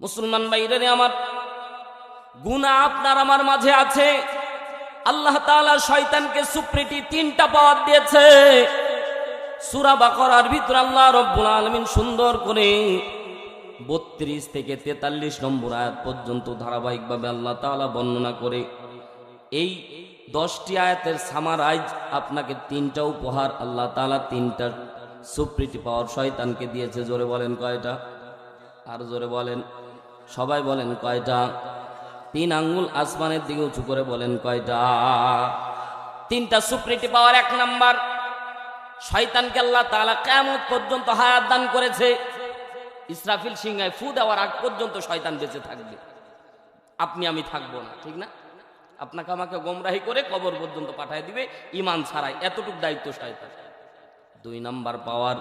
মুসলমান ভাইরে আমার, গুনাহ আপনার আমার মাঝে আছে। আল্লাহ তাআলা শয়তানকে সুপ্রিটি 3টা পাওয়ার দিয়েছে। সূরা বাকারার ভিতর আল্লাহ রাব্বুল আলামিন সুন্দর করে 32 থেকে 43 নম্বর আয়াত পর্যন্ত ধারাবাহিকভাবে আল্লাহ তাআলা বর্ণনা করে এই 10টি আয়াতের সামারাইজ আপনাকে 3টা উপহার আল্লাহ তাআলা 3টা সুপ্রিটি পাওয়ার শয়তানকে দিয়েছে। জোরে বলেন কয়টা? আর জোরে বলেন, সবাই বলেন কয়টা? 3 আঙ্গুল আসমানের দিকে উঁচু করে বলেন কয়টা? 3টা সুপ্রিটি পাওয়ার। 1 নাম্বার, শয়তানকে আল্লাহ তাআলা কিয়ামত পর্যন্ত হায়াত দান করেছে। ইসরাফিল সিংহায় ফু দেওয়ার আগ পর্যন্ত শয়তান বেঁচে থাকবে, আপনি আমি থাকবো না, ঠিক না? আপনাকে আমাকে গোমরাহি করে কবর পর্যন্ত পাঠিয়ে দিবে ঈমান ছাড়াই, এতটুক দায়িত্ব শয়তান। 2 নাম্বার পাওয়ার,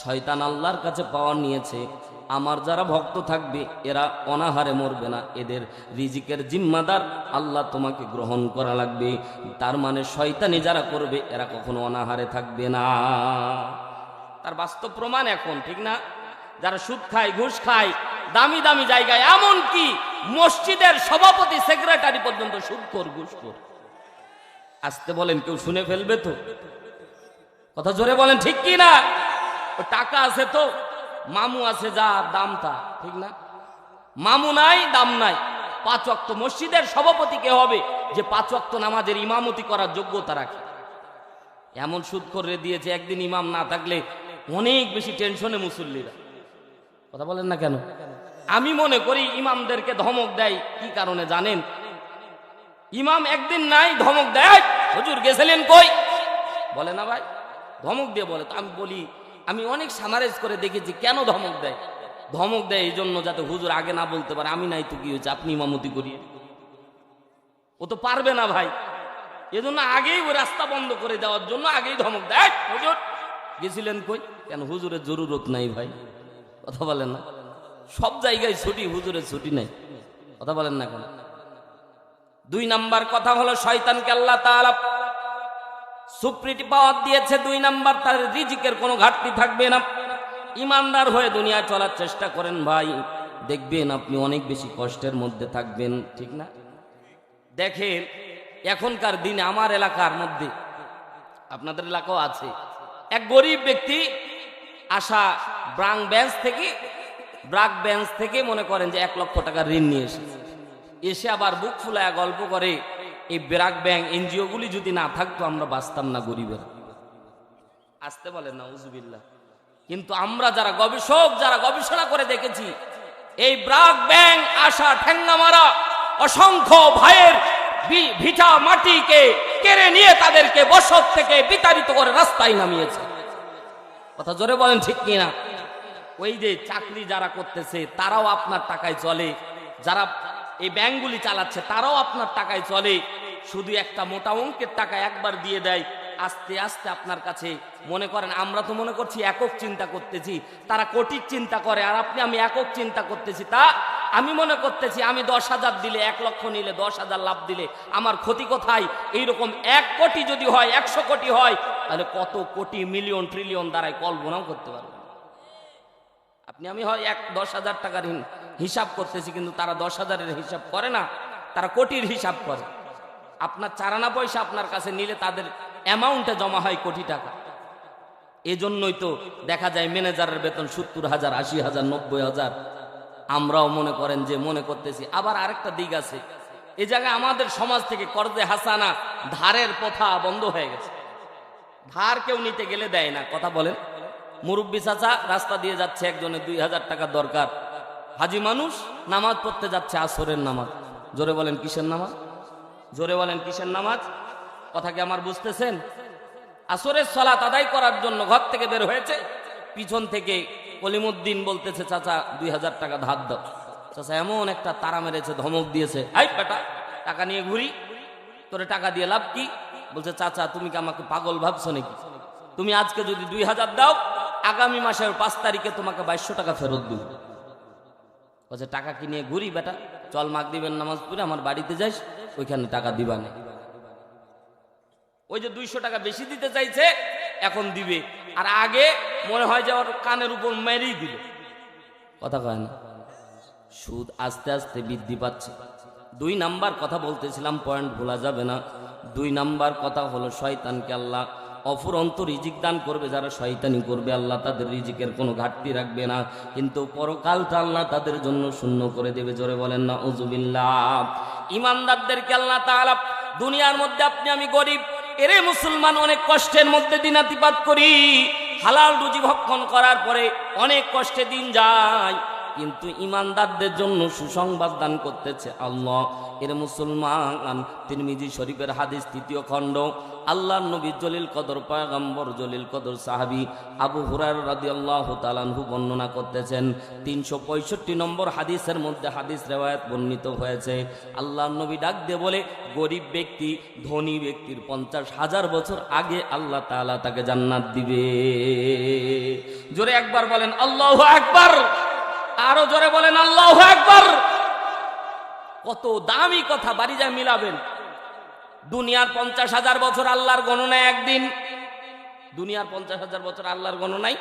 শয়তান আল্লাহর কাছে পাওয়ার নিয়েছে, আমার যারা ভক্ত থাকবে এরা অনাহারে মরবে না, এদের রিজিকের জিম্মাদার আল্লাহ তোমাকে গ্রহণ করা লাগবে। তার মানে শয়তানি যারা করবে এরা কখনো অনাহারে থাকবে না। তার বাস্তব প্রমাণ এখন, ঠিক না? যারা সুদ খায়, ঘুষ খায়, দামি দামি জায়গায়, এমন কি মসজিদের সভাপতি সেক্রেটারি পর্যন্ত সুদখোর, ঘুষখোর। আসতে বলেন, কেউ শুনে ফেলবে তো? কথা জোরে বলেন, ঠিক কি না? টাকা আছে তো মামু আছে, যা দাম তা, ঠিক না? মামু নাই, দাম নাই। 5 ওয়াক্ত মসজিদের সভাপতি কে হবে যে 5 ওয়াক্ত নামাজের ইমামতি করার যোগ্যতা রাখে? এমন সুদ করে দিয়েছে, একদিন ইমাম না থাকলে অনেক বেশি টেনশনে মুসল্লিরা। কথা বলেন না কেন? আমি মনে করি ইমামদেরকে ধমক দেয় কি কারণে জানেন? ইমাম একদিন নাই, ধমক দেয়, হুজুর গেছিলেন কই? বলে না ভাই, ধমক দিয়ে বলে। তো আমি বলি, আমি অনেক সামারেজ করে দেখেছি কেন ধমক দেয়। ধমক দেয় এই জন্য যাতে হুজুর আগে না বলতে পারে আমি নাই তো কি হয়েছে, আপনি ইমামতি করিয়ে। ও তো পারবে না ভাই, এজন্য আগেই ওই রাস্তা বন্ধ করে দেওয়ার জন্য আগেই ধমক দেয়, হুজুর গেছিলেন কই? কেন হুজুরের জরুরত নাই ভাই? কথা বলেন না? সব জায়গায় ছুটি, হুজুরের ছুটি নাই। কথা বলেন না কেন? 2 নাম্বার কথা হলো, শয়তানকে আল্লাহ তাআলা সুপ্রিটি পাওয়ার দিয়েছে। 2 নাম্বার, তার রিজিকের কোনো ঘাটতি থাকবে না। ইমানদার হয়ে দুনিয়ায় চলার চেষ্টা করেন ভাই, দেখবেন আপনি অনেক বেশি কষ্টের মধ্যে থাকবেন, ঠিক না? দেখেন এখনকার দিনে আমার এলাকার মধ্যে, আপনাদের এলাকাও আছে, এক গরিব ব্যক্তি আশা ব্রাক বেঞ্চ থেকে মনে করেন যে 1 লক্ষ টাকা ঋণ নিয়ে এসে আবার বুক ফুলায়া গল্প করে, এই ব্রাক ব্যাংক এনজিও গুলি যদি না থাকতো আমরা বাঁচতাম না গরিবের। আসতে বলেন না উজুবিল্লাহ। কিন্তু আমরা যারা গবেষক, যারা গবেষণা করে দেখেছি, এই ব্রাক ব্যাংক আশা ঠেঙ্গা মারা অসংখ্য ভাইয়ের ভিটা মাটিকে কেড়ে নিয়ে তাদেরকে বসত থেকে বিতাড়িত করে রাস্তায় নামিয়েছে। কথা জোরে বলেন, ঠিক কিনা? ওই যে চাকরি যারা করতেছে তারাও আপনার টাকায় চলে, যারা এই ব্যাংকগুলি চালাচ্ছে তারাও আপনার টাকায় চলে। শুধু একটা মোটা অঙ্কের টাকা একবার দিয়ে দেয়, আস্তে আস্তে আপনার কাছে মনে করেন, আমরা তো মনে করছি একক চিন্তা করতেছি, তারা কোটির চিন্তা করে, আর আপনি আমি একক চিন্তা করতেছি। তা আমি মনে করতেছি আমি 10,000 দিলে, 1 লক্ষ নিলে 10,000 লাভ দিলে আমার ক্ষতি কোথায়? এইরকম 1 কোটি যদি হয়, 100 কোটি হয়, তাহলে কত কোটি, মিলিয়ন, ট্রিলিয়ন দ্বারাই কল্পনাও করতে পারবো। আপনি আমি হয় 10,000 টাকার হিসাব করতেছি, কিন্তু তারা 10,000-এর হিসাব করে না, তারা কোটির হিসাব করে। আপনার চারানা পয়সা আপনার কাছে নিলে তাদের অ্যামাউন্টে জমা হয় কোটি টাকা। এজন্যই তো দেখা যায় ম্যানেজারের বেতন 70,000, 80,000, 90,000। আমরাও মনে করেন যে মনে করতেছি। আবার আরেকটা দিক আছে, এই জায়গায় আমাদের সমাজ থেকে কর্জে হাসানা, ধারের প্রথা বন্ধ হয়ে গেছে। ধার কেউ নিতে গেলে দেয় না। কথা বলেন, মুরব্বী চাচা রাস্তা দিয়ে যাচ্ছে, একজনের 2,000 টাকা দরকার, হাজি মানুষ নামাজ পড়তে যাচ্ছে, আসরের নামাজ। জোরে বলেন কিসের নামাজ? জোরে বলেন কিসের নামাজ? কথা কি আমার বুঝতেছেন? আসরের সালাত আদায় করার জন্য ঘর থেকে বের হয়েছে, পিছন থেকে কলিমুদ্দিন বলতেছে, চাচা 2,000 টাকা ধার দাও। চাচা এমন একটা তারা মেরেছে, ধমক দিয়েছে, হাই বেটা টাকা নিয়ে ঘুরি, তোরে টাকা দিয়ে লাভ কি? বলছে, চাচা তুমি কি আমাকে পাগল ভাবছো নাকি? তুমি আজকে যদি 2,000 দাও, আগামী মাসের 5 তারিখে তোমাকে 2200 টাকা ফেরত দিব। বলছে, টাকা কি নিয়ে ঘুরি বেটা? চল মাগরিবের নামাজ পড়ে আমার বাড়িতে যাস, ওইখানে টাকা দিবা না। ওই যে 200 টাকা বেশি দিতে চাইছে, এখন দিবে, আর আগে মনে হয় যে ওর কানের উপর মেরেই দিল। কথা কয় না? সুদ আস্তে আস্তে বৃদ্ধি পাচ্ছে। 2 নাম্বার কথা বলতেছিলাম, পয়েন্ট ভোলা যাবে না। 2 নাম্বার কথা হলো শয়তানকে আল্লাহ অফুরন্ত রিজিক দান করবে। যারা শয়তানি করবে আল্লাহ তাদের রিজিকের কোনো ঘাটতি রাখবে না, কিন্তু পরকালটা আল্লাহ তাদের জন্য শূন্য করে দেবে। জোরে বলেন না উযুবিল্লাহ। ইমানদারদেরকে আল্লাহ তাআলা দুনিয়ার মধ্যে, আপনি আমি গরিব, এরে মুসলমান অনেক কষ্টের মধ্যে দিনাতিপাত করি, হালাল রুজি ভক্ষণ করার পরে অনেক কষ্টে দিন যায়, কিন্তু ইমানদারদের জন্য সুসংবাদ দান করতেছে আল্লাহ। এর মুসলমান, তিরমিজি শরীফের হাদিস 3য় খণ্ড, আল্লাহর নবী জলিল কদর পয়গম্বর জলিল কদর সাহাবী আবু হুরায়রা রাদিয়াল্লাহু তাআলা আনহু বর্ণনা করতেছেন। 365 নম্বর হাদিসের মধ্যে হাদিস রিওয়ায়াত বর্ণিত হয়েছে, আল্লাহর নবী ডাক দিয়ে বলে, গরিব ব্যক্তি ধনী ব্যক্তির 50,000 বছর আগে আল্লাহ তাআলা তাকে জান্নাত দিবে। জোরে একবার বলেন আল্লাহু আকবার। আরো জোরে বলেন আল্লাহু আকবার। কত দামি কথা, বাড়ি যা মিলাবেন। দুনিয়ার 50,000 বছর আল্লাহর গণনায় একদিন। দুনিয়ার 50,000 বছর আল্লাহর গণনায়,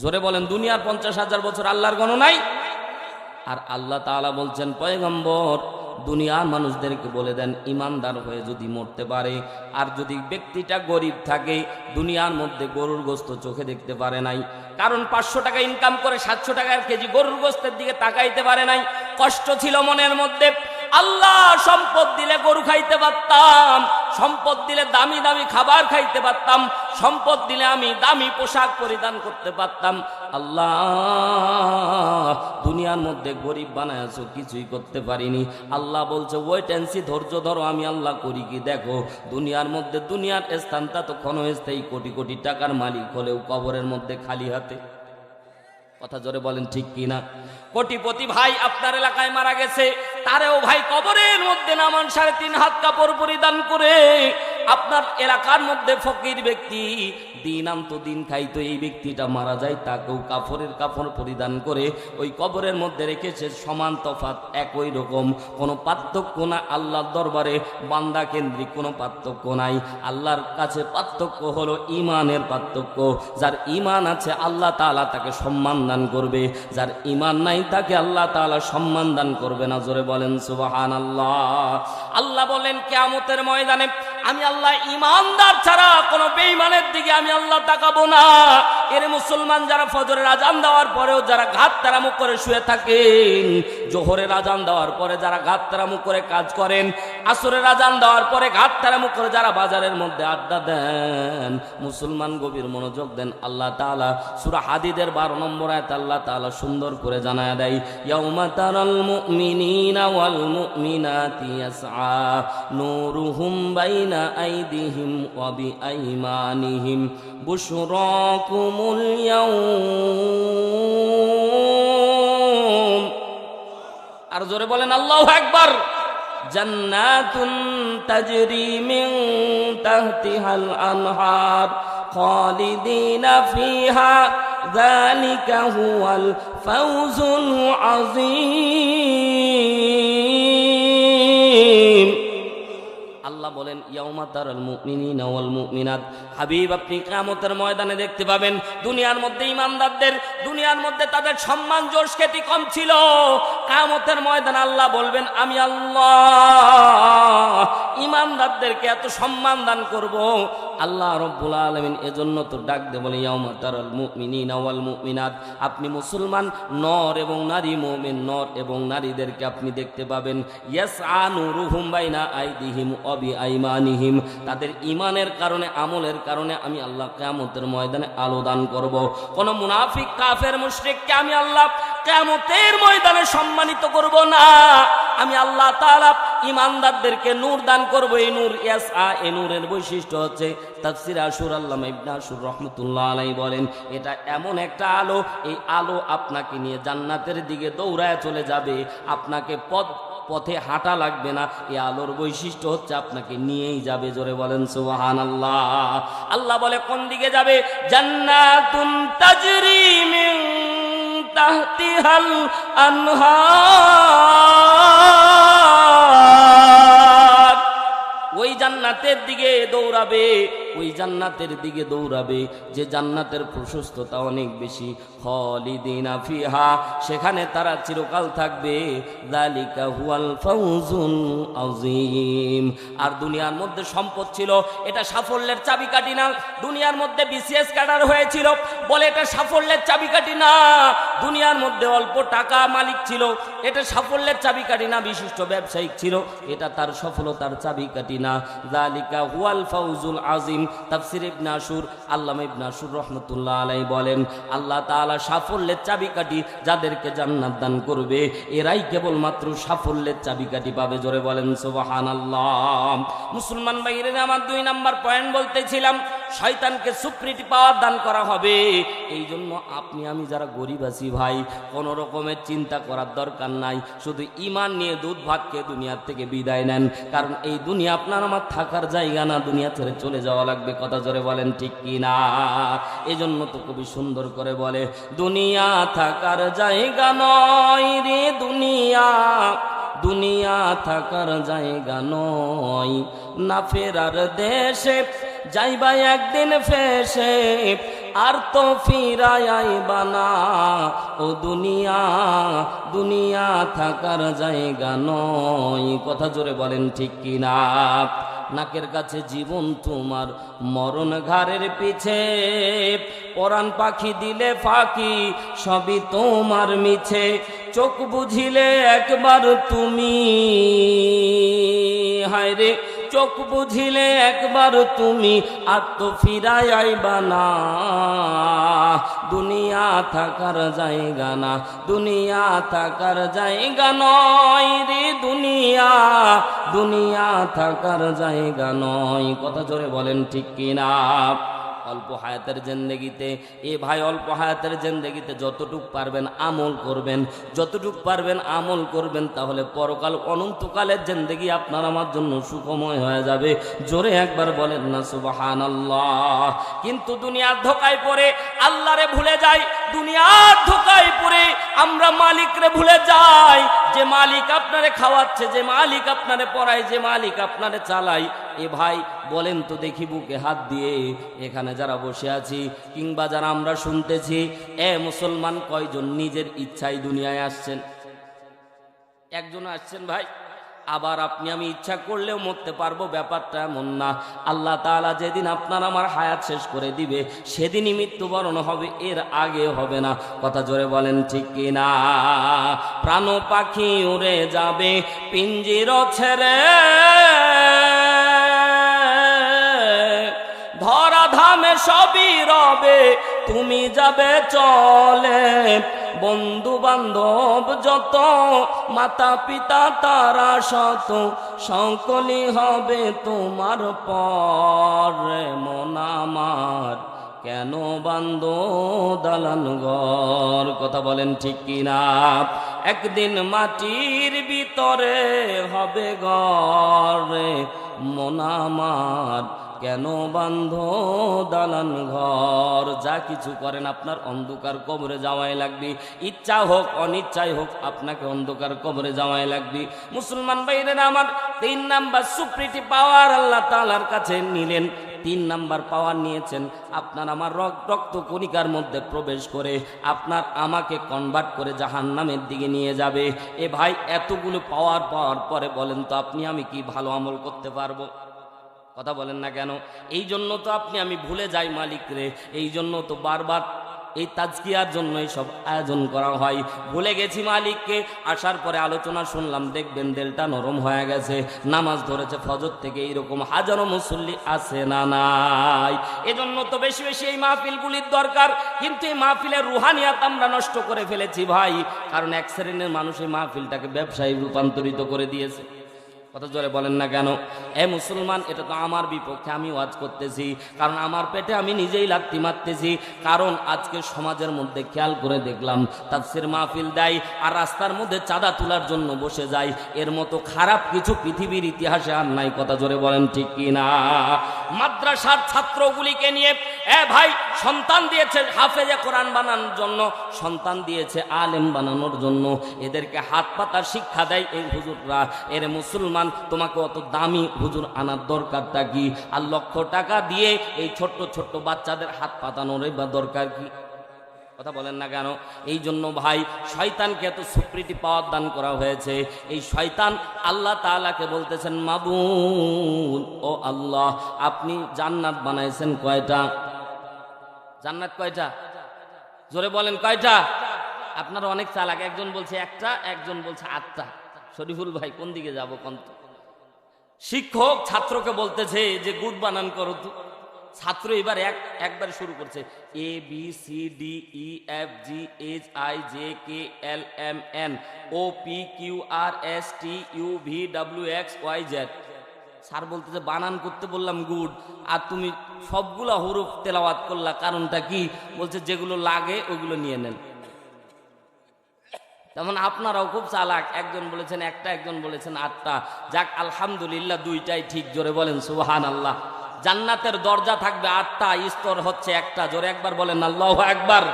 জোরে বলেন দুনিয়ার 50,000 বছর আল্লাহর গণনায়। আর আল্লাহ তাআলা বলছেন, পয়গম্বর দুনিয়ার মানুষদেরকে বলে দেন, ইমানদার হয়ে যদি মরতে পারে, আর যদি ব্যক্তিটা গরিব থাকে, দুনিয়ার মধ্যে গরুর গোশত চোখে দেখতে পারে নাই, কারণ 500 টাকা ইনকাম করে 700 টাকার কেজি গরুর গোশতের দিকে তাকাইতে পারে নাই, কষ্ট ছিল মনের মধ্যে। আল্লাহ সম্পদ দিলে গরু খাইতে পারতাম, সম্পদ দিলে দামি দামি খাবার খাইতে পারতাম, সম্পদ দিলে আমি দামি পোশাক পরিধান করতে পারতাম। আল্লাহ দুনিয়ার মধ্যে গরিব বানায়াছো, কিছুই করতে পারিনি। আল্লাহ বলছে, ওয়েট এন্ড সি, ধৈর্য ধরো, আমি আল্লাহ করি কি দেখো। দুনিয়ার মধ্যে, দুনিয়ার স্থানটা তো ক্ষণস্থায়ী, কোটি কোটি টাকার মালিক হলেও কবরের মধ্যে খালি হাতে। কথা জোরে বলেন ঠিক কিনা? কোটিপতি ভাই আপনার এলাকায় মারা গেছে, তারেও ভাই কবরের মধ্যে নামান 3.5 হাত কাপড় পরিধান করে। আপনার এলাকার মধ্যে ফকির ব্যক্তি, দিন আনতো দিন খাইতো, এই ব্যক্তিটা মারা যায়, তাকেও কাপড় পরিধান করে ওই কবরের মধ্যে রেখেছে। সমান তফাৎ, একই রকম, কোনো পার্থক্য না। আল্লাহর দরবারে বান্দা কেন্দ্রিক কোনো পার্থক্য নাই। আল্লাহর কাছে পার্থক্য হলো ইমানের পার্থক্য। যার ইমান আছে আল্লাহ তাআলা তাকে সম্মান দান করবে, যার ইমান নাই তাকে আল্লাহ তাআলা সম্মান দান করবে না। জোরে বলেন সুবহানাল্লাহ। আল্লাহ বলেন, কিয়ামতের ময়দানে আমি আল্লাহ ইমানদার ছাড়া কোনো বেঈমানের দিকে আমি আল্লাহ তাকাবো না। এর মুসলমান, যারা ফজরের আজান দেওয়ার পরেও যারা ঘাত তারামু করে শুয়ে থাকেন, জোহরের আজান দেওয়ার পরে যারা ঘাত তারামু করে কাজ করেন, আসরের আজান দেওয়ার পরে ঘাত তারামু করে যারা বাজারের মধ্যে আড্ডা দেন, মুসলমান গভীর মনোযোগ দেন। আল্লাহ তাআলা সূরা হাদীদের 12 নম্বর আয়াত আল্লাহ তাআলা সুন্দর করে জানায়া দেয়, ইয়াউমা তারাল মুমিনিনা ওয়াল মুমিনাতি ইয়াসআ নূরুহুম বাইনা আইদিহিম ওয়া বিআইমানিহিম বুশরাকুমুল ইয়াউম। আর জোরে বলেন আল্লাহু আকবার। জান্নাতুন তাজরি মিন তাহতিহাল আনহার খালিদিনা ফিহা যালিকা হুয়াল ফাওজুল আযীম। আল্লাহ বলেন, ইয়াউমা তারাল মুমিনিনা ওয়াল মুমিনাত, হাবিব আপনি কিয়ামতের ময়দানে দেখতে পাবেন দুনিয়ার মধ্যে ইমানদারদের, দুনিয়ার মধ্যে তাদের সম্মান জোশ খ্যাতি কম ছিল। কিয়ামতের ময়দানে আল্লাহ বলবেন, আমি আল্লাহ ইমানদারদেরকে এত সম্মান দান করব। আল্লাহ রাব্বুল আলামিন এজন্য তো ডাক দে বলে, ইয়াউমা তারাল মুমিনিনা ওয়াল মুমিনাত, আপনি মুসলমান নর এবং নারী, মুমিন নর এবং নারীদেরকে আপনি দেখতে পাবেন। ইয়াসআ নূরুহুম বাইনা আইদিহিম ওয়া বিআইমানিহিম, তাদের ঈমানের কারণে, আমলের কারণে আমি আল্লাহ কিয়ামতের ময়দানে আলো দান করব। কোন মুনাফিক, কাফের, মুশরিককে আমি আল্লাহ কিয়ামতের ময়দানে সম্মানিত করব না। আমি আল্লাহ তাআলা ঈমানদারদেরকে নূর দান করব। এই নূর ইয়াসআ, এই নূরের বৈশিষ্ট্য হচ্ছে, তাফসীর আশুর আল্লামা ইবনে আশুর রাহমাতুল্লাহ আলাইহি বলেন, এটা এমন একটা আলো, এই আলো আপনাকে নিয়ে জান্নাতের দিকে দৌড়ায় চলে যাবে। আপনাকে পথে হাঁটা লাগবে না। এই আলোর বৈশিষ্ট্য হচ্ছে আপনাকে নিয়েই যাবে। জোরে বলেন সুবহানাল্লাহ। আল্লাহ বলে, কোন দিকে যাবে? জান্নাতুন তাজরি মিন তাহতিহাল আনহার, ওই জান্নাত জান্নাতের দিকে দৌড়াবে, ওই জান্নাতের দিকে দৌড়াবে যে জান্নাতের প্রশস্ততা অনেক বেশি, খালিদিনা ফিহা, সেখানে তারা চিরকাল থাকবে। যালিকা হুয়াল ফাউজুল আযীম। আর দুনিয়ার মধ্যে সম্পদ ছিল, এটা সাফল্যের চাবিকাঠি না। দুনিয়ার মধ্যে বিসিএস ক্যাডার হয়েছিল বলে এটা সাফল্যের চাবিকাঠি না। দুনিয়ার মধ্যে অল্প টাকা মালিক ছিল, এটা সাফল্যের চাবিকাঠি না। বিশিষ্ট ব্যবসায়িক ছিল, এটা তার সফলতার চাবিকাঠি না। যালিকা হুয়াল ফাউজুল আযীম। তাফসীর ইবনে আশুর, আল্লামা ইবনে আশুর রাহমাতুল্লাহ আলাইহি বলেন, আল্লাহ তাআলা সাফল্যের চাবিকাঠি যাদেরকে জান্নাত দান করবে, এরাই কেবলমাত্র সাফল্যের চাবিকাঠি পাবে। জোরে বলেন সুবহানাল্লাহ। মুসলমান ভাইরা আমার 2 নাম্বার পয়েন্ট বলতেছিলাম, শয়তানকে সুপ্রিটি পাওয়ার দান করা হবে। এই জন্য আপনি আমি যারা গরিব আছি ভাই, কোনো রকমের চিন্তা করার দরকার নাই, শুধু ঈমান নিয়ে দুধ ভাত খেয়ে দুনিয়ার থেকে বিদায় নেন। কারণ এই দুনিয়া আপনার আমার থাকার জায়গা না, দুনিয়া ছেড়ে চলে যাওয়া লাগবে। কথা জোরে বলেন ঠিক কি না? এই জন্য তো কবি সুন্দর করে বলে, দুনিয়া থাকার জায়গা নয় রে দুনিয়া, দুনিয়া থাকার জায়গা নয়, না ফেরার দেশে যাইবা একদিন ফেসে, আর তো ফিরায় আইবা না ও দুনিয়া, দুনিয়া থাকার জায়গা নয়। কথা জোরে বলেন ঠিক কি না? নাকের কাছে জীবন তোমার, মরণ ঘাড়ের পিছে, পরাণ পাখি দিলে ফাঁকি, সবই তোমার মিছে। চোখ বুঝিলে একবার তুমি, হায় রে চোখ বুঝিলে একবার তুমি, আর তো ফিরায় আইবা না। দুনিয়া থাকার জায়গা না, দুনিয়া থাকার জায়গা নয় রে দুনিয়া, দুনিয়া থাকার জায়গা নয়। কথা জোরে বলেন ঠিক কিনা? অল্প হায়াতের জিন্দেগিতে এ ভাই, অল্প হায়াতের জিন্দেগিতে যতটুক পারবেন আমল করবেন, যতটুক পারবেন আমল করবেন, তাহলে পরকাল অনন্তকালের জিন্দেগি আপনার আমার জন্য সুখময় হয়ে যাবে। জোরে একবার বলেন না সুবহানাল্লাহ। কিন্তু দুনিয়ার ধোকায় পড়ে আল্লাহরে ভুলে যাই, দুনিয়ার ধোকায় পড়ে আমরা মালিকরে ভুলে যাই। যে মালিক আপনারে খাওয়াচ্ছে, যে মালিক আপনারে পড়ায়, যে মালিক আপনারে চালায়, এ ভাই বলেন তো দেখি বুকে হাত দিয়ে, এখানে যারা বসে আছি কিংবা যারা আমরা শুনতেছি, এ মুসলমান কয়জন নিজের ইচ্ছায় দুনিয়ায় আসছেন? একজন আসছেন ভাই। আবার আপনি আমি ইচ্ছা করলেও মরতে পারবো, ব্যাপারটা এমন না। আল্লাহ তাআলা যেদিন আপনার আমার হায়াত শেষ করে দিবে, সেদিনই মৃত্যুবরণ হবে, এর আগে হবে না। কথা জোরে বলেন ঠিক কি না? প্রাণ পাখি উড়ে যাবে পিঞ্জির ছেড়ে, ধরা ধামে সবই রবে, তুমি যাবে চলে। বন্ধু বান্ধব যত, মাতা পিতা তারা শত, সকলই হবে তোমার পরে। মন আমার কেন বান্ধো দালান ঘর? কথা বলেন ঠিক কিনা? একদিন মাটির ভিতরে হবে ঘরে, মন আমার কেন বান্ধো দালান ঘর? যা কিছু করেন আপনার অন্ধকার কবরে যাওয়াই লাগবে, ইচ্ছা হোক অনিচ্ছাই হোক, আপনাকে অন্ধকার কবরে যাওয়াই লাগবে। মুসলমান ভাইরা আমার, 3 নাম্বার সুপ্রিটি পাওয়ার আল্লাহ তাআলার কাছে নিলেন। 3 নাম্বার পাওয়ার নিয়েছেন, আপনার আমার রক্ত কণিকার মধ্যে প্রবেশ করে আপনার আমাকে কনভার্ট করে জাহান্নামের দিকে নিয়ে যাবে। এ ভাই, এতগুলো পাওয়ার পাওয়ার পরে বলেন তো আপনি আমি কি ভালো আমল করতে পারবো? কথা বলেন না কেন? এই জন্য তো আপনি আমি ভুলে যাই মালিক রে। এই জন্য তো বারবার এই তাজকিয়ার জন্য সব আয়োজন করা হয়। ভুলে গেছি মালিককে। আসার পরে আলোচনা শুনলাম, দেখবেন দিলটা নরম হয়ে গেছে। নামাজ ধরেছে ফজর থেকে, এইরকম হাজারো মুসল্লি আছে না নাই? এজন্য তো বেশি বেশি এই মাহফিলগুলির দরকার। কিন্তু এই মাহফিলের রুহানিয়াত আমরা নষ্ট করে ফেলেছি ভাই। কারণ এক শ্রেণীর মানুষ এই মাহফিলটাকে ব্যবসায়ী রূপান্তরিত করে দিয়েছে। কত জোরে বলেন না কেন? এ মুসলমান, এটা তো আমার বিপক্ষে আমি ওয়াজ করতেছি, কারণ আমার পেটে আমি নিজেই লাথি মারতেছি। কারণ আজকে সমাজের মধ্যে খেয়াল করে দেখলাম, তাফসীর মাহফিল দেয় আর রাস্তার মধ্যে চাঁদা তোলার জন্য বসে যায়। এর মতো খারাপ কিছু পৃথিবীর ইতিহাসে আর নাই। কথা জোরে বলেন ঠিক কি না? মাদ্রাসার ছাত্রগুলিকে নিয়ে, ভাই, সন্তান দিয়েছে হাফেজে কোরআন বানানোর জন্য, সন্তান দিয়েছে আলেম বানানোর জন্য, এদেরকে হাত পাতার শিক্ষা দেয় এই হুজুররা। এর মুসলমান, তোমাকে অত দামি হুজুর আনার দরকারটা কি? আর লক্ষ টাকা দিয়ে এই ছোট্ট ছোট্ট বাচ্চাদের হাত পাতানোর বা দরকার কি? কথা বলেন না কেন? এই জন্য ভাই, শয়তানকে এত সুপ্রিটি পাওয়ার দান করা হয়েছে। এই শয়তান আল্লাহ তাআলাকে বলতেছেন, মাবুদ, ও আল্লাহ, আপনি জান্নাত বানাইছেন কয়টা? জান্নাত কয়টা? জোরে বলেন কয়টা? আপনারা অনেক চালাক, একজন বলছে একটা, একজন বলছে 8টা। শরীফুল ভাই কোন দিকে যাব কোন? শিক্ষক ছাত্রকে বলতেছে যে গুড বানান করো তো। ছাত্র এবার একবার শুরু করছে, A B C D E F G H I J K L M N O P Q R S T U V W X Y Z. Sir বলতেছে বানান করতে বললাম গুড, আর তুমি সবগুলা হরফ তেলাওয়াত করলা, কারণটা কি? বলছে যেগুলো লাগে ওগুলো নিয়ে নেন। তেমন আপনারাও খুব চালাক, একজন বলেছেন একটা, একজন বলেছেন 8টা। যাক, আলহামদুলিল্লাহ, দুইটাই ঠিক। জোরে বলেন সুবহানাল্লাহ। জান্নাতের দরজা থাকবে 8টা, স্তর হচ্ছে একটা। জোরে একবার বলেন আল্লাহু আকবার।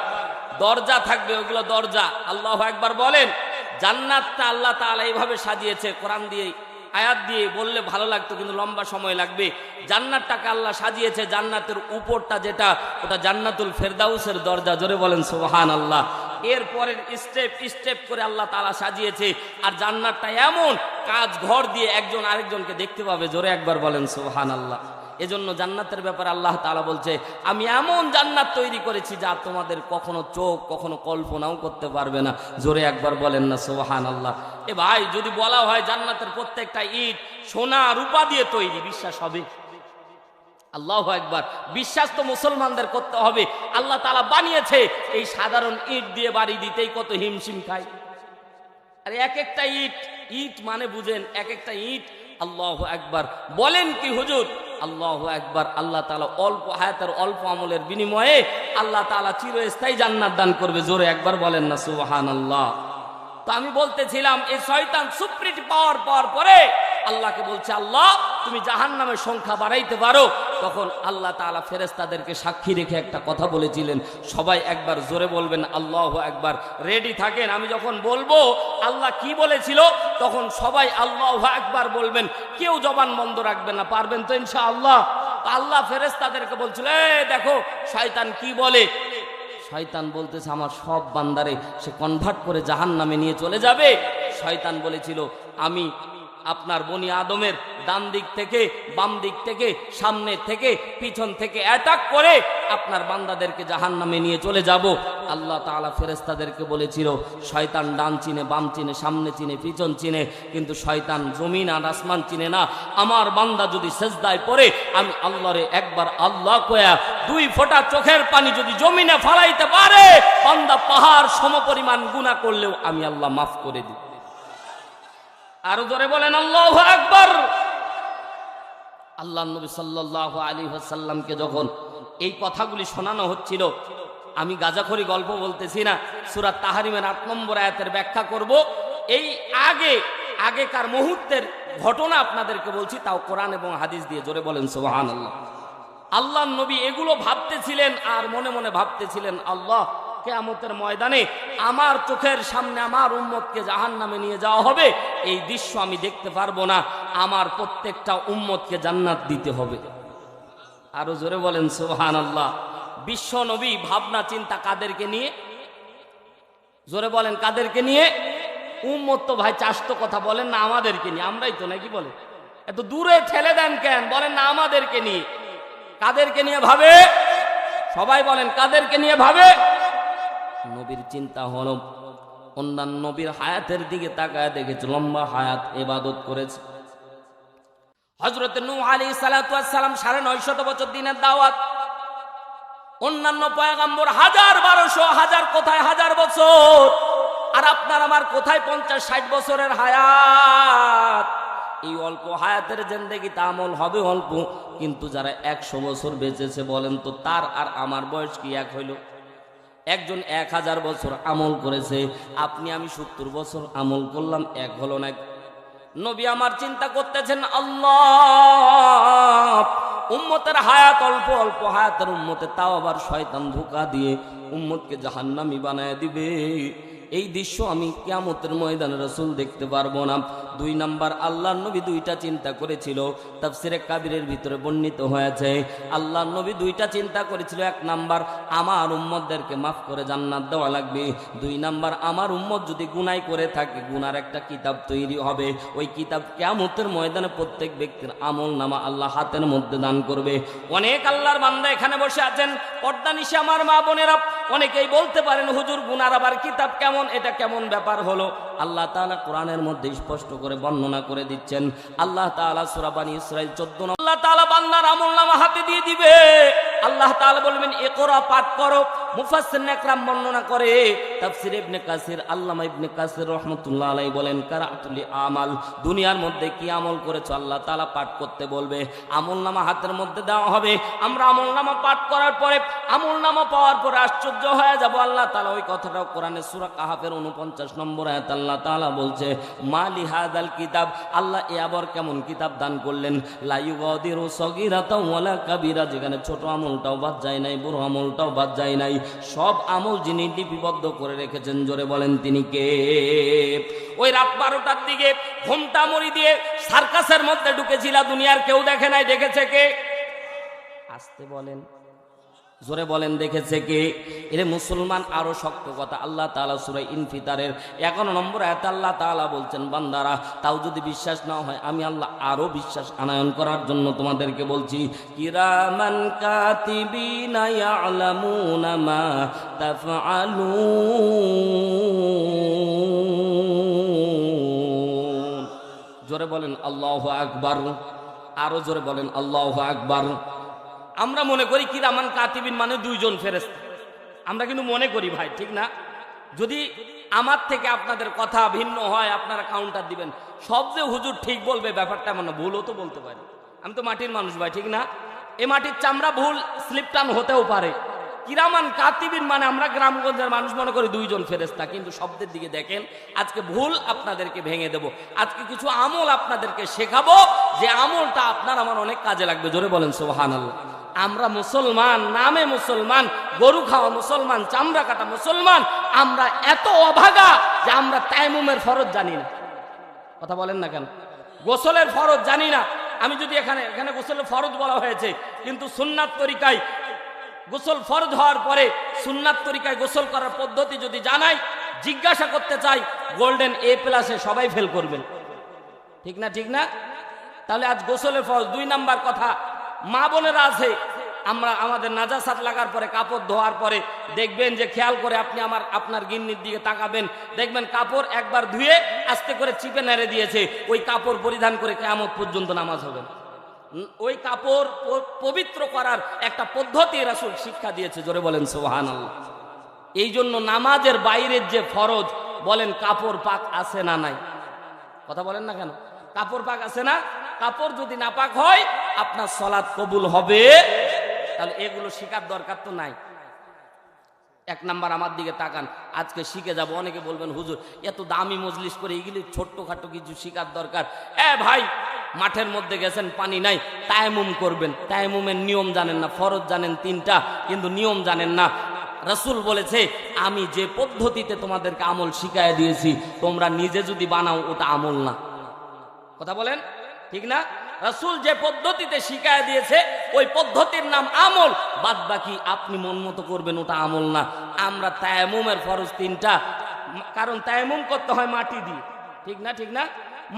দরজা থাকবে, ওগুলো দরজা। আল্লাহু আকবার বলেন। জান্নাতটা আল্লাহ তাআলা এইভাবে সাজিয়েছে। কোরআন দিয়ে আয়াত দিয়ে বললে ভালো লাগতো, কিন্তু লম্বা সময় লাগবে। জান্নাতটাকে আল্লাহ সাজিয়েছে, জান্নাতের উপরটা যেটা, ওটা জান্নাতুল ফেরদাউসের দরজা। জোরে বলেন সুবহানাল্লাহ। এরপরের স্টেপ স্টেপ করে আল্লাহ তাআলা সাজিয়েছে। আর জান্নাতটা এমন কাজ ঘর দিয়ে একজন আরেকজনকে দেখতে পাবে। জোরে একবার বলেন সুবহানাল্লাহ। এজন্য জান্নাতের ব্যাপারে আল্লাহ তাআলা বলছে, আমি এমন জান্নাত তৈরি করেছি যা তোমাদের কখনো চোখ কখনো কল্পনাও করতে পারবে না। জোরে একবার বলেন না সুবহানাল্লাহ। এ ভাই, যদি বলা হয় জান্নাতের প্রত্যেকটা ইট সোনা রূপা দিয়ে তৈরি, বিশ্বাস হবে? আল্লাহু আকবার। বিশ্বাস তো মুসলমানদের করতে হবে। আল্লাহ তাআলা বানিয়েছে, এই সাধারণ ইট দিয়ে বাড়ি দিতেই কত হিমশিম খায়। আর এক একটা ইট, ইট মানে বুঝেন, এক একটা ইট। আল্লাহু আকবার। বলেন কি হুজুর? আল্লাহু আকবার। আল্লাহ তাআলা অল্প হায়াতের অল্প আমলের বিনিময়ে আল্লাহ তাআলা চিরস্থায়ী জান্নাত দান করবে। জোরে একবার বলেন না সুবহানাল্লাহ। তো আমি বলতেছিলাম, এই শয়তান সুপ্রিটি পাওয়ার পরে আল্লাহকে বলছে, আল্লাহ তুমি জাহান্নামের সংখ্যা বাড়াইতে পারো। তখন আল্লাহ তাআলা ফেরেশতাদেরকে সাক্ষী রেখে একটা কথা বলেছিলেন। সবাই একবার জোরে বলবেন আল্লাহু আকবার। রেডি থাকেন, আমি যখন বলবো আল্লাহ কি বলেছিল, তখন সবাই আল্লাহু আকবার বলবেন, কেউ জবান বন্ধ রাখবেন না। পারবেন তো ইনশাআল্লাহ? আল্লাহ ফেরেশতাদেরকে বলছিল, দেখো শয়তান কি বলে। শয়তান বলতেছে, আমার সব বান্দারে সে কনভার্ট করে জাহান্নামে নিয়ে চলে যাবে। শয়তান বলেছিল, আমি আপনার বনি আদমের ডান দিক থেকে, বাম দিক থেকে, সামনে থেকে, পিছন থেকে অ্যাটাক করে আপনার বান্দাদেরকে জাহান্নামে নিয়ে চলে যাব। আল্লাহ তাআলা ফেরেশতাদেরকে বলেছিল, শয়তান ডান চিনে, বাম চিনে, সামনে চিনে, পিছন চিনে, কিন্তু শয়তান জমিন আর আসমান চিনে না। আমার বান্দা যদি সেজদায় পড়ে, আমি আল্লাহরে একবার আল্লাহ কয়া 2 ফোঁটা চোখের পানি যদি জমিনে ফালাইতে পারে, বান্দা পাহাড় সমপরিমাণ গুনাহ করলেও আমি আল্লাহ মাফ করে দিই। আরো জোরে বলেন আল্লাহু আকবার। আল্লাহর নবী সাল্লাল্লাহু আলাইহি ওয়াসাল্লামকে যখন এই কথাগুলি শোনানো হচ্ছিল, আমি গাজাখড়ি গল্প বলতেছি না, সূরা তাহরিমের 8 নম্বর আয়াতের ব্যাখ্যা করব। এই আগেকার মুহূর্তের ঘটনা আপনাদেরকে বলছি, তাও কোরআন এবং হাদিস দিয়ে। জোরে বলেন সুবহানাল্লাহ। আল্লাহর নবী এগুলো ভাবতেছিলেন, আর মনে মনে ভাবতেছিলেন, আল্লাহ কিয়ামতের ময়দানে আমার চোখের সামনে আমার উম্মতকে জাহান্নামে নিয়ে যাওয়া হবে, এই দৃশ্য আমি দেখতে পারবো না। আমার প্রত্যেকটা উম্মতকে জান্নাত দিতে হবে। আরো জোরে বলেন সুবহানাল্লাহ। বিশ্ব নবী ভাবনা চিন্তা কাদেরকে নিয়ে? জোরে বলেন কাদেরকে নিয়ে? উম্মত তো ভাই চাষতো কথা বলেন না, আমাদেরকে নিয়ে। আমরাই তো নাকি বলে, এত দূরে ঠেলে দেন কেন? বলেন না আমাদেরকে নিয়ে। কাদেরকে নিয়ে ভাবে? সবাই বলেন কাদেরকে নিয়ে ভাবে? নবীর চিন্তা হলো, অন্যান্য নবীর হায়াতের দিকে তাকায় দেখেছে লম্বা হায়াত, ইবাদত করেছে। হযরত নূহ আলাইহিস সালাতু ওয়াস সালাম 950 বছর দিনের দাওয়াত। অন্যান্য পয়গম্বর 1000, 1200, 1000 কোথায় 1000 বছর, আর আপনার আমার কোথায় 50-60 বছরের হায়াত। এই অল্প হায়াতের জিন্দেগিতে আমল হবে অল্প, কিন্তু যারা 100 বছর বেঁচেছে, বলেন তো তার আর আমার বয়স কি এক হইল? একজন 1000 বছর আমল করেছে, আপনি আমি 70 বছর আমল করলাম, এক হলো না। নবী আমার চিন্তা করতেছেন, আল্লাহ উম্মতের হায়াত অল্প অল্প হায়াতের উম্মতে, তাও আবার শয়তান ধোঁকা দিয়ে উম্মতকে জাহান্নামী বানায় দিবে। এই দৃশ্য আমি কিয়ামতের ময়দানে রাসূল দেখতে পারবো না। 2 নাম্বার, আল্লাহর নবী 2টা চিন্তা করেছিল, তাফসিরে কাবিরের ভিতরে বর্ণিত হয়েছে। আল্লাহর নবী 2টা চিন্তা করেছিল। 1 নাম্বার, আমার উম্মতদেরকে মাফ করে জান্নাত দেওয়া লাগবে। 2 নাম্বার, আমার উম্মত যদি গুনাহ করে থাকে, গুনার একটা কিতাব তৈরি হবে। ওই কিতাব কিয়ামতের ময়দানে প্রত্যেক ব্যক্তির আমল নামা আল্লাহ হাতের মধ্যে দান করবে। অনেক আল্লাহর বান্দা এখানে বসে আছেন, পর্দা নিশে আমার মা বোনেরা, অনেকেই বলতে পারেন হুজুর গুনার আবার কিতাব কেমন, এটা কেমন ব্যাপার হলো? আল্লাহ তাআলা কোরআনের মধ্যে স্পষ্ট করে বর্ণনা করে দিচ্ছেন। আল্লাহ তাআলা সূরা বনী ইসরাঈল 14 আল্লাহ তাআলা বান্দার আমলনামা হাতে দিয়ে দিবে। আল্লাহ তাআলা বলবেন ইকরা, পাঠ করো। মুফাসসির ইকরাম বর্ণনা করে, তাফসীর ইবনে কাসির, আল্লামা ইবনে কাসির রাহমাতুল্লাহ আলাইহি বলেন কারাতুল আমাল, দুনিয়ার মধ্যে কি আমল করেছো আল্লাহ তাআলা পাঠ করতে বলবে। আমলনামা হাতের মধ্যে দেওয়া হবে। আমরা আমলনামা পাঠ করার পরে, আমলনামা পাওয়ার পরে আশ্চর্য হয়ে যাব। আল্লাহ তাআলা ওই কথাটাও কোরআনে সূরা কাহাফের 49 নম্বর আয়াত আল্লাহ তাআলা বলছে মালি হাদাল কিতাব, আল্লাহ এ আবার কেমন কিতাব দান করলেন, লা ইউগাদিরু সগীরাতাও ওয়ালা কাবীরা, যেখানে ছোট আমলটাও বাদ যায় নাই, বড় আমলটাও বাদ যায় নাই, সব আমল যিনি লিপিবদ্ধ করে রেখেছেন। জোরে বলেন তিনি কে? ওই রাত 12টার দিকে ঘোমটা মুড়ি দিয়ে সার্কাসের মধ্যে ঢুকেছিল, দুনিয়ার কেউ দেখে নাই, দেখেছে কে? আসতে বলেন, জোরে বলেন, দেখেছে কে? এরে মুসলমান, আরো শক্ত কথা, আল্লাহ তাআলা সূরা ইনফিতারের 11 নম্বর আয়াতে আল্লাহ তাআলা বলছেন বান্দারা, তাও যদি বিশ্বাস না হয়, আমি আল্লাহ আরো বিশ্বাস আনয়ন করার জন্য তোমাদেরকে বলছি, কিরামান কাতিবিনা ইয়ালামুনা মা তাফআলুন। জোরে বলেন আল্লাহু আকবার, আরো জোরে বলেন আল্লাহু আকবার। আমরা মনে করি কিরামান কাতিবিন মানে 2 জন ফেরেশতা, আমরা কিন্তু মনে করি ভাই, ঠিক না? যদি আমার থেকে আপনাদের কথা ভিন্ন হয়, আপনারা কাউন্টার দিবেন। সব যে হুজুর ঠিক বলবে ব্যাপারটা মানে ভুলও তো বলতে পারে। আমি তো মাটির মানুষ ভাই, ঠিক না? এই মাটির চামড়া ভুল স্লিপটান হতেও পারে। কিরামান কাতিবিন মানে আমরা গ্রামগঞ্জের মানুষ মনে করি 2 জন ফেরেশতা, কিন্তু শব্দের দিকে দেখেন। আজকে ভুল আপনাদেরকে ভেঙে দেব। আজকে কিছু আমল আপনাদেরকে শেখাবো, যে আমলটা আপনার আমার অনেক কাজে লাগবে। জোরে বলেন সুবহানাল্লাহ। আমরা মুসলমান, নামে মুসলমান, গরু খাওয়া মুসলমান, চামড়া কাটা মুসলমান, আমরা এত অভাগা যে আমরা তায়াম্মুমের ফরজ জানি না। কথা বলেন না কেন? গোসলের ফরজ জানি না। আমি যদি এখানে গোসলের ফরজ বলা হয়েছে, কিন্তু সুন্নাত তরিকায় গোসল ফরজ হওয়ার পরে সুন্নাত তরিকায় গোসল করার পদ্ধতি যদি জানাই, জিজ্ঞাসা করতে চাই, গোল্ডেন A+ সবাই ফেল করবেন, ঠিক না? ঠিক না? তাহলে আজ গোসলের ফরজ। 2 নাম্বার কথা, মা বোনেরা আছে, আমরা আমাদের নাজাসাত লাগার পরে, কাপড় ধোয়ার পরে দেখবেন যে খেয়াল করে আপনি আপনার গিন্নির দিকে তাকাবেন, দেখবেন কাপড় একবার ধুয়ে আস্তে করে চিপে নেড়ে দিয়েছে। ওই কাপড় পরিধান করে কিয়ামত পর্যন্ত নামাজ হবে। ওই কাপড় পবিত্র করার একটা পদ্ধতি রাসূল শিক্ষা দিয়েছে। জোরে বলেন সুবহানাল্লাহ। এই জন্য নামাজের বাইরের যে ফরজ, বলেন কাপড় পাক আছে না নাই? কথা বলেন না কেন? কাপড় পাক আছে না? কাপড় যদি না পাক হয়, আপনার সালাত কবুল হবে? তাহলে এগুলো শিখার দরকার তো নাই। 1 নাম্বার, আমার দিকে তাকান, আজকে শিখে যাব। অনেকে বলবেন হুজুর এত দামি মজলিস করে এগুলি ছোট্টখাটো কিছু শিখার দরকার। ভাই, মাঠের মধ্যে গেছেন, পানি নাই, তায়াম্মুম করবেন। তায়াম্মুমের নিয়ম জানেন না, ফরজ জানেন 3টা, কিন্তু নিয়ম জানেন না। রাসূল বলেছে আমি যে পদ্ধতিতে তোমাদেরকে আমল শিখায় দিয়েছি, তোমরা নিজে যদি বানাও ওটা আমল না। কথা বলেন, ঠিক না? রাসূল যে পদ্ধতিতে শিখায় দিয়েছে ওই পদ্ধতির নাম আমল, বাদ বাকি আপনি মন মতো করবেন, ওটা আমল না। আমরা তায়াম্মুমের ফরজ 3টা, কারণ তায়াম্মুম করতে হয় মাটি দিয়ে, ঠিক না? ঠিক না?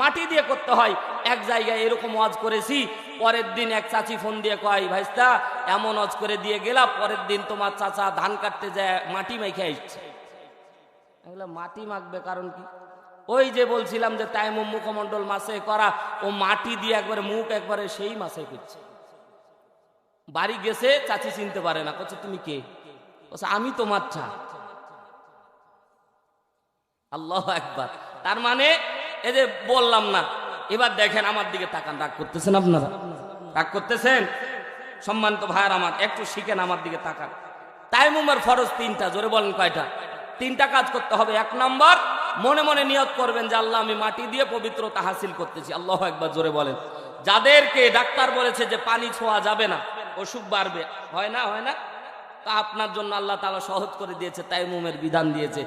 মাটি দিয়ে করতে হয়। এক জায়গায় এরকম ওয়াজ করেছি, পরের দিন এক চাচি ফোন দিয়ে কয়, ভাইস্তা এমন ওয়াজ করে দিয়ে গেলা, পরের দিন তোমার চাচা ধান কাটতে যায় মাটি মেখে আসছে। মাটি মাখবে কারণ কি? ওই যে বলছিলাম যে তায়াম্মুম মুখমণ্ডল মাসে করা, ও মাটি দিয়ে একবারে মুখ একবারে সেই মাসে করছে। বাড়ি গেছে, চাচি চিনতে পারে না, বলছে তুমি কে? বলছে আমি তোমার চা। আল্লাহু আকবার। তার মানে এই যে বললাম না, এবার দেখেন আমার দিকে তাকান। রাগ করতেছেন আপনারা? রাগ করতেছেন? সম্মানিত ভাইয়ার আমার, একটু শিখেন, আমার দিকে তাকান। তায়াম্মুমের ফরজ 3টা। জোরে বলেন কয়টা? 3টা কাজ করতে হবে। 1 নাম্বার, মনে মনে নিয়ত করবেন যে আল্লাহ আমি মাটি দিয়ে পবিত্রতা হাসিল করতেছি। আল্লাহু আকবার, জোরে বলেন। যাদেরকে ডাক্তার বলেছে যে পানি ছোঁয়া যাবে না, অসুখ বাড়বে, হয় না তা আপনার জন্য আল্লাহ তাআলা সহজ করে দিয়েছে, তায়াম্মুমের বিধান দিয়েছে।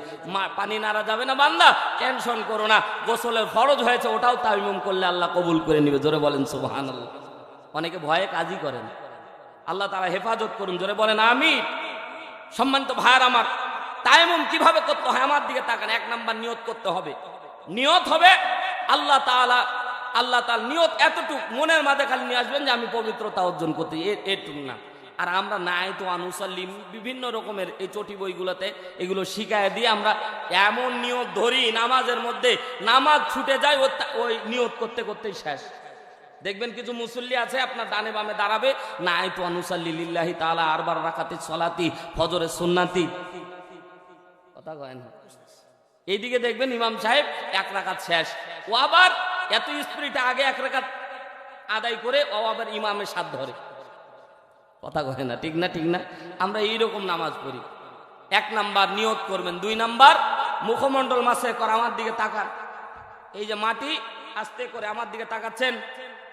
পানি নাড়া যাবে না বান্দা, টেনশন করো না, গোসলের ফরজ হয়েছে ওটাও তায়াম্মুম করলে আল্লাহ কবুল করে নেবে। জোরে বলেন সুবহানাল্লাহ। অনেকে ভয়ে কাজই করেন, আল্লাহ তাআলা হেফাজত করুন, জোরে বলেন আমিন। সম্মানিত ভাইয়ার আমার, তায়াম্মুম কিভাবে করতে হয় আমার দিকে তাকান। 1 নাম্বার নিয়ত করতে হবে। নিয়ত হবে আল্লাহ তাআলা নিয়ত এতটুক মনের মাঝে খালি নিয়ে আসবেন যে আমি পবিত্রতা অর্জন করতে, এটুক না। আর আমরা নাই তো আনুসাল্লিম বিভিন্ন রকমের এই চটি বইগুলোতে এগুলো শিখায় দিয়ে আমরা এমন নিয়ত ধরি নামাজের মধ্যে, নামাজ ছুটে যায় ওই নিয়ত করতে করতেই শেষ। দেখবেন কিছু মুসল্লি আছে আপনার ডানে বামে দাঁড়াবে, নাই তো আনুসাল্লি লিল্লাহি তাআলা আরবার রাকাতি সলাতি ফজরের সুন্নাতি, কথা কয় না। এইদিকে দেখবেন ইমাম সাহেব 1 রাকাত শেষ, ও আবার এত স্পিরিটে আগে 1 রাকাত আদায় করে ও আবার ইমামের সাথ ধরে, কথা কয় না, ঠিক না। আমরা এইরকম নামাজ পড়ি। 1 নাম্বার নিয়ত করবেন। 2 নাম্বার মুখমণ্ডল মাসে করা, আমার দিকে তাকান। এই যে মাটি আস্তে করে আমার দিকে তাকাচ্ছেন,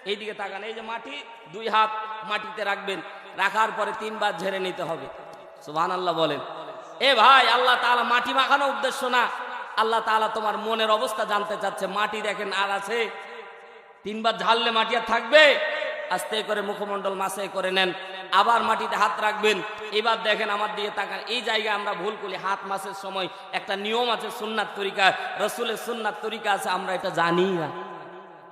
এই দিকে তাকান। এই যে মাটি, 2 হাত মাটিতে রাখবেন, রাখার পরে 3 বার ঝেড়ে নিতে হবে। সুবহানাল্লাহ বলেন। এ ভাই, আল্লাহ তাআলা মাটি মাখানো উদ্দেশ্য না, আল্লাহ তাআলা তোমার মনের অবস্থা জানতে চাচ্ছে। মাটি দেখেন আর আছে, 3 বার ঝাড়লে মাটি আর থাকবে? আস্তে করে মুখমণ্ডল মাসে করে নেন, আবার মাটিতে হাত রাখবেন। এবার দেখেন আমার দিকে তাকান। এই জায়গায় আমরা ভুল করি, হাত মাসের সময় একটা নিয়ম আছে, সুন্নাত তরিকা, রাসূলের সুন্নাত তরিকা আছে, আমরা এটা জানি না।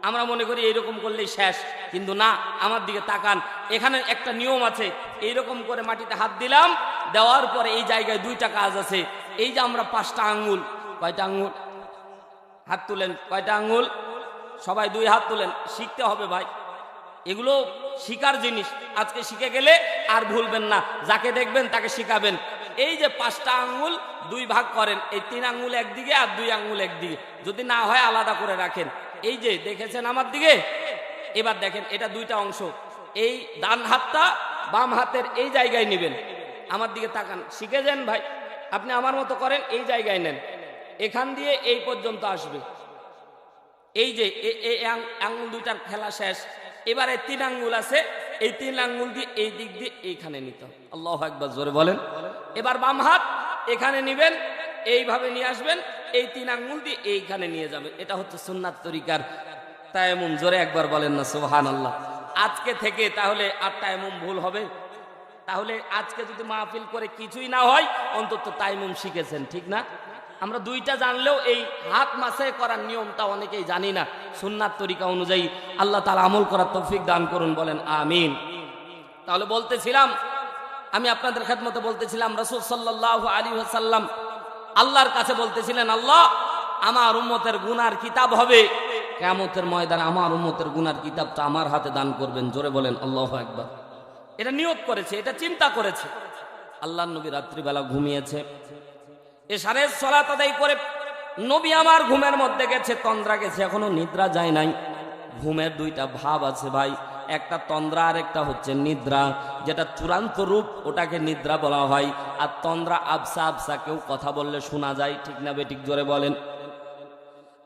আমরা মনে করি এইরকম করলেই শেষ, কিন্তু না, আমার দিকে তাকান। এখানে একটা নিয়ম আছে, এইরকম করে মাটিতে হাত দিলাম, দেওয়ার পরে এই জায়গায় 2টা কাজ আছে। এই যে আমরা 5টা আঙ্গুল, কয়টা আঙ্গুল? হাত তুলেন, কয়টা আঙ্গুল? সবাই 2 হাত তুলেন। শিখতে হবে ভাই, এগুলো শিকার জিনিস। আজকে শিখে গেলে আর ভুলবেন না, যাকে দেখবেন তাকে শিখাবেন। এই যে 5টা আঙ্গুল 2 ভাগ করেন, এই 3 আঙ্গুল একদিকে আর 2 আঙ্গুল একদিকে, যদি না হয় আলাদা করে রাখেন। এই যে দেখেছেন আমার দিকে, এবার দেখেন এটা 2টা অংশ। এই ডান হাতটা বাম হাতের এই জায়গায় নেবেন, আমার দিকে তাকান। শিখে যান ভাই, আপনি আমার মতো করেন, এই জায়গায় নেন, এখান দিয়ে এই পর্যন্ত আসবে। এই যে আঙ্গুল 2টার খেলা শেষ। এবারে 3 আঙ্গুল আছে, এই 3 আঙ্গুল দিয়ে এই দিক দিয়ে এইখানে নিতে হবে। আল্লাহু আকবার, জোরে বলেন। এবার বাম হাত এখানে নিবেন, এইভাবে নিয়ে আসবেন, এই 3 আঙ্গুল দিয়ে এইখানে নিয়ে যাবেন। এটা হচ্ছে সুন্নাত তরিকার তায়াম্মুম। জোরে একবার বলেন না সুবহানাল্লাহ। আজকে থেকে তাহলে আর তায়াম্মুম ভুল হবে? তাহলে আজকে যদি মাহফিল করে কিছুই না হয়, অন্তত তায়াম্মুম শিখেছেন, ঠিক না? আমরা 2টা জানলেও এই হাত মাসে করার নিয়মটা অনেকেই জানি না। সুন্নাত তরিকা অনুযায়ী আল্লাহ তাআলা আমল করার তৌফিক দান করুন, বলেন আমিন। তাহলে বলতেছিলাম, আমি আপনাদের খেদমতে বলতেছিলাম, রাসূল সাল্লাল্লাহু আলাইহি ওয়াসাল্লাম আল্লাহর কাছে বলতেছিলেন, আল্লাহ আমার উম্মতের গুনার কিতাব হবে কিয়ামতের ময়দানে, আমার উম্মতের গুনার কিতাবটা আমার হাতে দান করবেন। জোরে বলেন আল্লাহু আকবার। এটা নিয়ত করেছে, এটা চিন্তা করেছে। আল্লাহর নবী রাত্রিবেলা ঘুমিয়েছে, এশারের সালাত আদায় করে নবী আমার ঘুমের মধ্যে গেছে, তন্দ্রা গেছে, এখনো নিদ্রা যায় নাই। ঘুমের 2টা ভাব আছে ভাই, একটা তন্দ্রা আর একটা হচ্ছে নিদ্রা। যেটা চূড়ান্ত রূপ ওটাকে নিদ্রা বলা হয়, আর তন্দ্রা আবসা আবসা, কেউ কথা বললে শোনা যায়, ঠিক না বেঠিক? জোরে বলেন।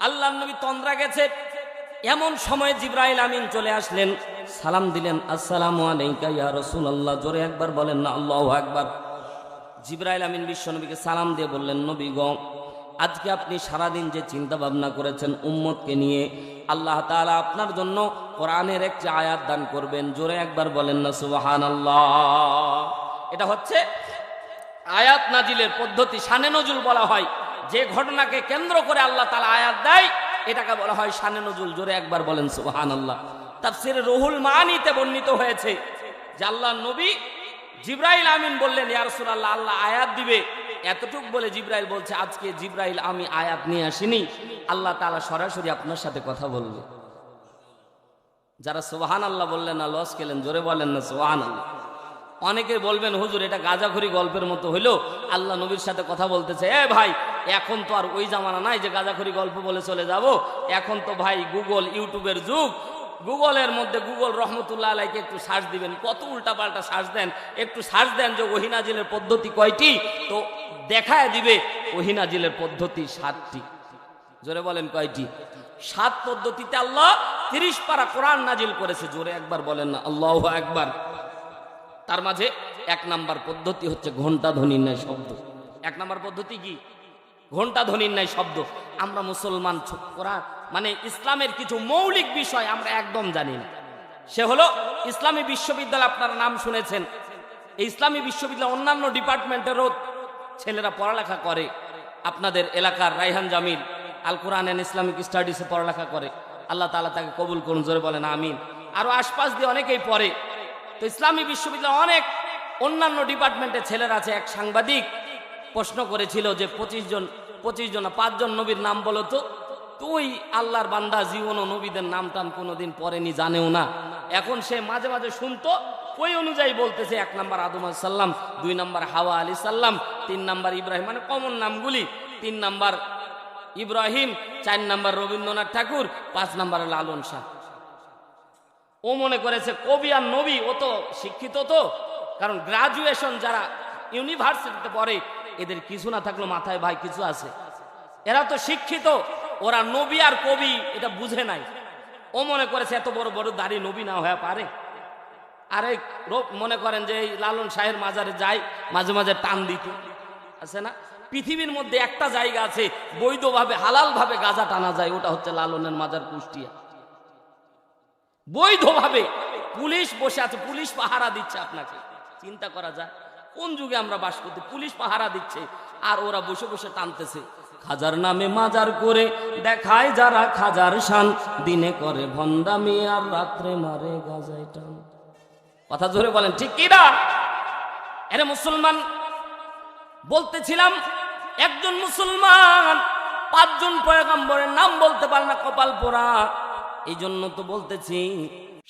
আল্লাহর নবী তন্দ্রা গেছে, এমন সময় জিবরাইল আমিন চলে আসলেন, সালাম দিলেন, আসসালামু আলাইকা ইয়া রাসূলুল্লাহ। জোরে একবার বলেন না আল্লাহু আকবার। জিবরাইল আমিন বিশ্ব নবীকে সালাম দিয়ে বললেন, নবী গো, আজকে আপনি সারাদিন যে চিন্তা ভাবনা করেছেন উম্মতকে নিয়ে, আল্লাহ তাআলা আপনার জন্য কোরআনের একটি আয়াত দান করবেন। জোরে একবার বলেন না সুবহানাল্লাহ। এটা হচ্ছে আয়াত নাজিলের পদ্ধতি, শানে নজুল বলা হয়। যে ঘটনাকে কেন্দ্র করে আল্লাহ তাআলা আয়াত দেয়, এটাকে বলা হয় শানে নজুল। জোরে একবার বলেন সুবহানাল্লাহ। তাফসীরে রুহুল মানিতে বর্ণিত হয়েছে যে আল্লাহর নবী জিবরাইল আমিন বললেন, ইয়া রাসূলুল্লাহ, আল্লাহ আয়াত দিবে। এতটুক বলে জিবরাইল বলছে, আজকে জিবরাইল আমি আয়াত নিয়ে আসিনি, আল্লাহ তাআলা সরাসরি আপনার সাথে কথা বলবে। যারা সুবহানাল্লাহ বললেন না লস খেলেন। জোরে বলেন না সুবহানাল্লাহ। অনেকে বলবেন, হুজুর এটা গাঁজাখুরি গল্পের মতো হইলো, আল্লাহ নবীর সাথে কথা বলতেছে। এ ভাই, এখন তো আর ওই জামানা নাই যে গাঁজাখুরি গল্প বলে চলে যাব। এখন তো ভাই গুগল, ইউটিউবের যুগ। গুগলের মধ্যে গুগল রহমতুল্লাহ আলাইকে একটু সার্চ দিবেন, কত উল্টাপাল্টা সার্চ দেন। একটু সার্চ দেন যে ওহী নাজিলের পদ্ধতি কয়টি, তো দেখায় দিবে ওহী নাজিলের পদ্ধতি 7টি। জোরে বলেন কয়টি? 7 পদ্ধতিতে আল্লাহ 30 পারা কোরআন নাজিল করেছে। জোরে একবার বলেন না আল্লাহু আকবার। তার মাঝে 1 নাম্বার পদ্ধতি হচ্ছে ঘন্টা ধ্বনির ন্যায় শব্দ। 1 নাম্বার পদ্ধতি কি? ঘন্টা ধ্বনির ন্যায় শব্দ। আমরা মুসলমান কোরআন মানে ইসলামের কিছু মৌলিক বিষয় আমরা একদম জানি না। সে হলো ইসলামী বিশ্ববিদ্যালয়, আপনারা নাম শুনেছেন। এই ইসলামী বিশ্ববিদ্যালয় অন্যান্য ডিপার্টমেন্টেরও ছেলেরা পড়ালেখা করে। আপনাদের এলাকার রাইহান জামিল আল কোরআন এন্ড ইসলামিক স্টাডিজে পড়ালেখা করে। আল্লাহ তাআলা তাকে কবুল করুন, জোরে বলেন আমিন। আরো আশপাশ দিয়ে অনেকেই পড়ে। তো ইসলামী বিশ্ববিদ্যালয়ে অনেক অন্যান্য ডিপার্টমেন্টের ছেলেরা আছে। এক সাংবাদিক প্রশ্ন করেছিল যে 25 জন 5 জন নবীর নাম বলো তো। তুই আল্লাহর বান্দা, জীবন ও নবীদের নাম টান কোনোদিন পড়েনি, জানেও না। এখন সে মাঝে মাঝে শুনতো, ওই অনুযায়ী বলতেছে 1 নাম্বার আদম আলাইহিস সালাম, 2 নাম্বার হাওয়া আলাইহিস সালাম, 3 নাম্বার ইব্রাহিম, মানে কমন নামগুলি। 3 নাম্বার ইব্রাহিম, 4 নাম্বার রবীন্দ্রনাথ ঠাকুর, 5 নাম্বার লালন শাহ। ও মনে করেছে কবি আর নবী। ও তো শিক্ষিত, তো কারণ গ্রাজুয়েশন যারা ইউনিভার্সিটিতে পড়ে এদের কিছু না থাকলেও মাথায় ভাই কিছু আছে। এরা তো শিক্ষিত, ওরা নবী আর কবি এটা বুঝে নাই। ও মনে করেছে এত বড় বড় দাড়ি নবী না হয়ে পারে। আরে মনে করেন যে এই লালন শাহের মাজারে যায়, মাঝে মাঝে টান দিত আছে না। পৃথিবীর মধ্যে একটা জায়গা আছে বৈধভাবে হালালভাবে গাঁজা টানা যায়, ওটা হচ্ছে লালনের মাজার, কুষ্টিয়া। বৈধভাবে পুলিশ বসে আছে, পুলিশ পাহারা দিচ্ছে। আপনাকে চিন্তা করা যায় কোন যুগে আমরা বাস করতে। পুলিশ পাহারা দিচ্ছে আর ওরা বসে বসে টানতেছে। খাজার নামে মাজার করে দেখায় যারা খাজার শান, দিনে করে ভন্ডামি আর রাত্রে মারে গাজায় টান। কথা জোরে বলেন ঠিক কি না? এরে মুসলমান, বলতেছিলাম একজন মুসলমান 5 জন পয়গম্বরের নাম বলতে পারে না, কপাল পোড়া। এই জন্য তো বলতেছি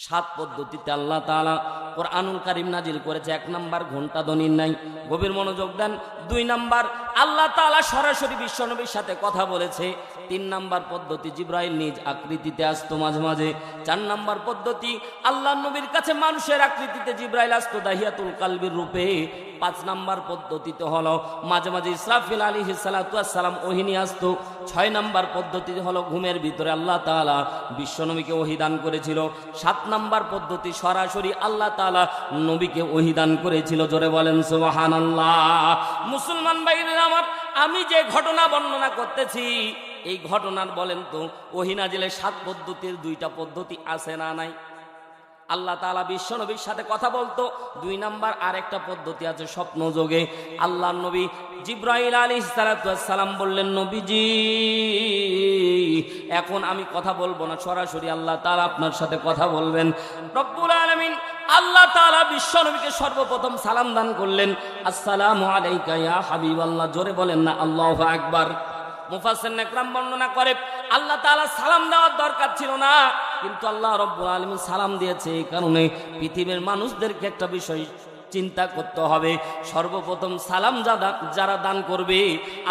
7 পদ্ধতিতে আল্লাহ তাআলা কোরআনুল কারীম নাজিল করেছে। 1 নাম্বার ঘন্টা ধ্বনির নাই, গভীর মনোযোগ দেন। 2 নাম্বার আল্লাহ তাআলা সরাসরি বিশ্বনবীর সাথে কথা বলেছে। 3 নাম্বার পদ্ধতি জিবরাইল নিজ আকৃতিতে আসতো মাঝে মাঝে। 4 নাম্বার পদ্ধতি আল্লাহ নবীর কাছে মানুষের আকৃতিতে জিবরাইল আসতো দাহিয়াতুল কালবির রূপে। 5 নাম্বার পদ্ধতিতে হলো মাঝে মাঝে ইসরাফিল আলাইহিস সালাতু ওয়াস সালাম ওহী নিয়ে আসতো। 6 নাম্বার পদ্ধতি হলো ঘুমের ভিতরে আল্লাহ তাআলা বিশ্বনবীকে ওহী দান করেছিল। 7 নাম্বার পদ্ধতি সরাসরি আল্লাহ তাআলা নবীকে ওহী দান করেছিল। জোরে বলেন সুবহানাল্লাহ। মুসলমান ভাইরা আমার, আমি যে ঘটনা বর্ণনা করতেছি এই ঘটনার বলেন তো ওহী নাজিলের 7 পদ্ধতির 2টা পদ্ধতি আছে না নাই? আল্লাহ তাআলা বিশ্বনবীর সাথে কথা বলতো। 2 নাম্বার আরেকটা পদ্ধতি আছে স্বপ্ন যোগে। আল্লাহর নবী জিবরাইল আলাইহিস সালাতু ওয়াস সালাম বললেন, নবীজি এখন আমি কথা বলবো না, সরাসরি আল্লাহ তাআলা আপনার সাথে কথা বলবেন। রব্বুল আলামিন আল্লাহ তাআলা বিশ্বনবীকে সর্বপ্রথম সালাম দান করলেন, আসসালামু আলাইকা ইয়া হাবিবাল্লাহ। জোরে বলেন না আল্লাহু আকবার। মুফাসসিরিন ইকরাম বর্ণনা করে আল্লাহ তাআলা সালাম দেওয়ার দরকার ছিল না, কিন্তু আল্লাহ রাব্বুল আলামিন সালাম দিয়েছে। এই কারণে পৃথিবীর মানুষদেরকে একটা বিষয় চিন্তা করতে হবে। সর্বপ্রথম সালাম যারা দান করবে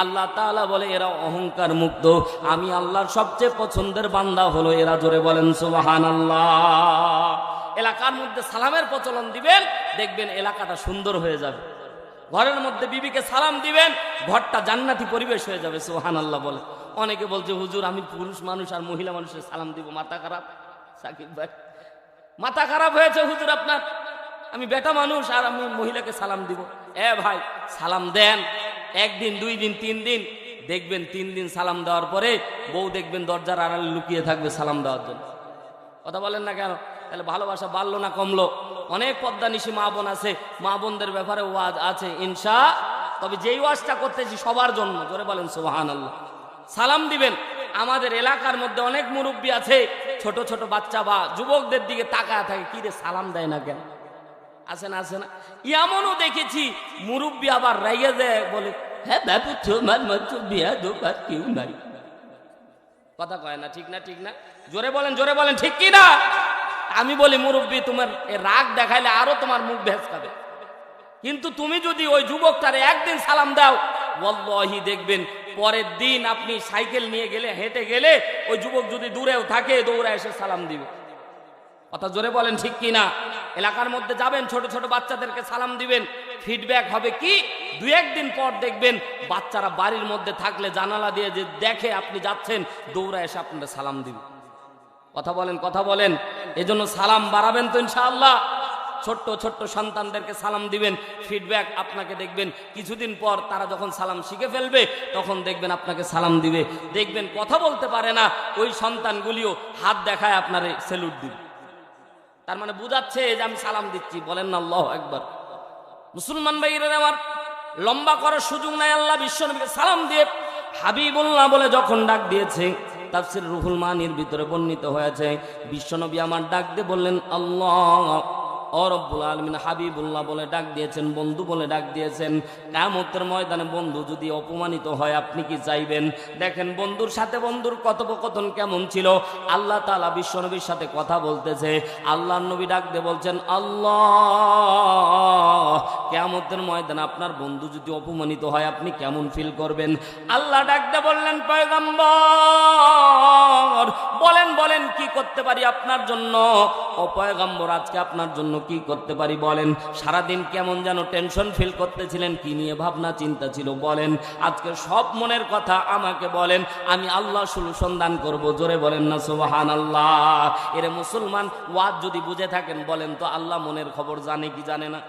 আল্লাহ তাআলা বলে এরা অহংকার মুক্ত, আমি আল্লাহর সবচেয়ে পছন্দের বান্দা হলো এরা। জোরে বলেন সুবহানাল্লাহ। এলাকার মধ্যে সালামের প্রচলন দিবেন, দেখবেন এলাকাটা সুন্দর হয়ে যাবে। ঘরের মধ্যে বিবিকে সালাম দিবেন, ঘরটা জান্নাতি পরিবেশ হয়ে যাবে। সুবহানাল্লাহ বলে। অনেকে বলছে হুজুর আমি পুরুষ মানুষ আর মহিলা মানুষের সালাম দিব, মাথা খারাপ। সাকিব ভাই মাথা খারাপ হয়েছে হুজুর আপনার, আমি বেটা মানুষ আর আমি মহিলাকে সালাম দিব। ভাই সালাম দেন, 1 দিন 2 দিন 3 দিন দেখবেন, 3 দিন সালাম দেওয়ার পরে বউ দেখবেন দরজার আড়ালে লুকিয়ে থাকবে সালাম দেওয়ার জন্য। কথা বলেন না কেন? তাহলে ভালোবাসা বাড়লো না কমলো? অনেক পদ্মানিশী মা বোন আছে, মা বোনদের ব্যাপারে ওয়াজ আছে ইনশা। তবে যেই ওয়াজটা করতেছি সবার জন্য, জোরে বলেন সুবহানাল্লাহ। সালাম দিবেন। আমাদের এলাকার মধ্যে অনেক মুরব্বী আছে, ছোট ছোট বাচ্চা বা যুবকদের দিকে তাকায় থাকে, কি রে সালাম দেয় না কেন? আছে না আছে না? এমনও দেখেছি মুরব্বী আবার রাইগে দেয়, বলে হ্যাঁ বাবু তোমার মতো বিয়া দোকান কেউ নাই। কথা কয় না? ঠিক না? ঠিক না? জোরে বলেন, জোরে বলেন ঠিক কি না? আমি বলি মুরব্বী তোমার রাগ দেখাইলে আরো তোমার মুখ ভেসকাবে, কিন্তু তুমি যদি ওই যুবকটারে 1 দিন সালাম দাও, ওয়াল্লাহি দেখবেন পরের দিন আপনি সাইকেল নিয়ে গেলে, হেঁটে গেলে, ওই যুবক যদি দূরেও থাকে দৌড়ে এসে সালাম দিবে। কথা জোরে বলেন ঠিক কি না? এলাকার মধ্যে যাবেন, ছোট ছোট বাচ্চাদেরকে সালাম দিবেন, ফিডব্যাক হবে কি 2-1 দিন পর দেখবেন বাচ্চারা বাড়ির মধ্যে থাকলে জানালা দিয়ে যে দেখে আপনি যাচ্ছেন, দৌড়া এসে আপনাদের সালাম দিবে। কথা বলেন, কথা বলেন। এজন্য সালাম বাড়াবেন তো ইনশাআল্লাহ। ছোট্ট ছোট্ট সন্তানদেরকে সালাম দিবেন, ফিডব্যাক আপনাকে দেখবেন কিছুদিন পর তারা যখন সালাম শিখে ফেলবে তখন দেখবেন আপনাকে সালাম দিবে। দেখবেন কথা বলতে পারে না, ওই সন্তানগুলিও হাত দেখায় আপনারে স্যালুট দিবে। তার মানে বুঝাচ্ছে যে আমি সালাম দিচ্ছি। বলেন না আল্লাহু আকবার। মুসলমান ভাইরা আমার, লম্বা করার সুযোগ নাই। আল্লাহ বিশ্বনবীকে সালাম দিয়ে হাবিবুল্লাহ বলে যখন ডাক দিয়েছে, তাফসীর রুহুল মানির ভিতরে বর্ণিত হয়েছে, বিশ্বনবী আমার ডাক দিয়ে বললেন আল্লাহ ও রব্বুল আলামিন, হাবিবুল্লাহ বলে ডাক দিয়েছেন, বন্ধু বলে ডাক দিয়েছেন। কিয়ামতের ময়দানে বন্ধু যদি অপমানিত হয় আপনি কি চাইবেন? দেখেন বন্ধুর সাথে বন্ধুর কথোপকথন কেমন ছিল। আল্লাহ তাআলা বিশ্বনবীর সাথে কথা বলতেছে, আল্লাহর নবী ডাক দিয়ে বলছেন আল্লাহ, কিয়ামতের ময়দানে আপনার বন্ধু যদি অপমানিত হয় আপনি কেমন ফিল করবেন? আল্লাহ ডাক দিয়ে বললেন পয়গম্বর বলেন বলেন কি করতে পারি আপনার জন্য? ও পয়গম্বর আজকে আপনার জন্য কি করতে পারি বলেন? সারাদিন কেমন যেন টেনশন ফিল করতেছিলেন, কি নিয়ে ভাবনা চিন্তা ছিল বলেন? আজকে সব মনের কথা আমাকে বলেন, আমি আল্লাহ সন্ধান করব। জোরে বলেন না সুবহানাল্লাহ। এরে মুসলমান, ওয়াজ যদি বুঝে থাকেন বলেন তো আল্লাহ মনের খবর জানে কি জানে না?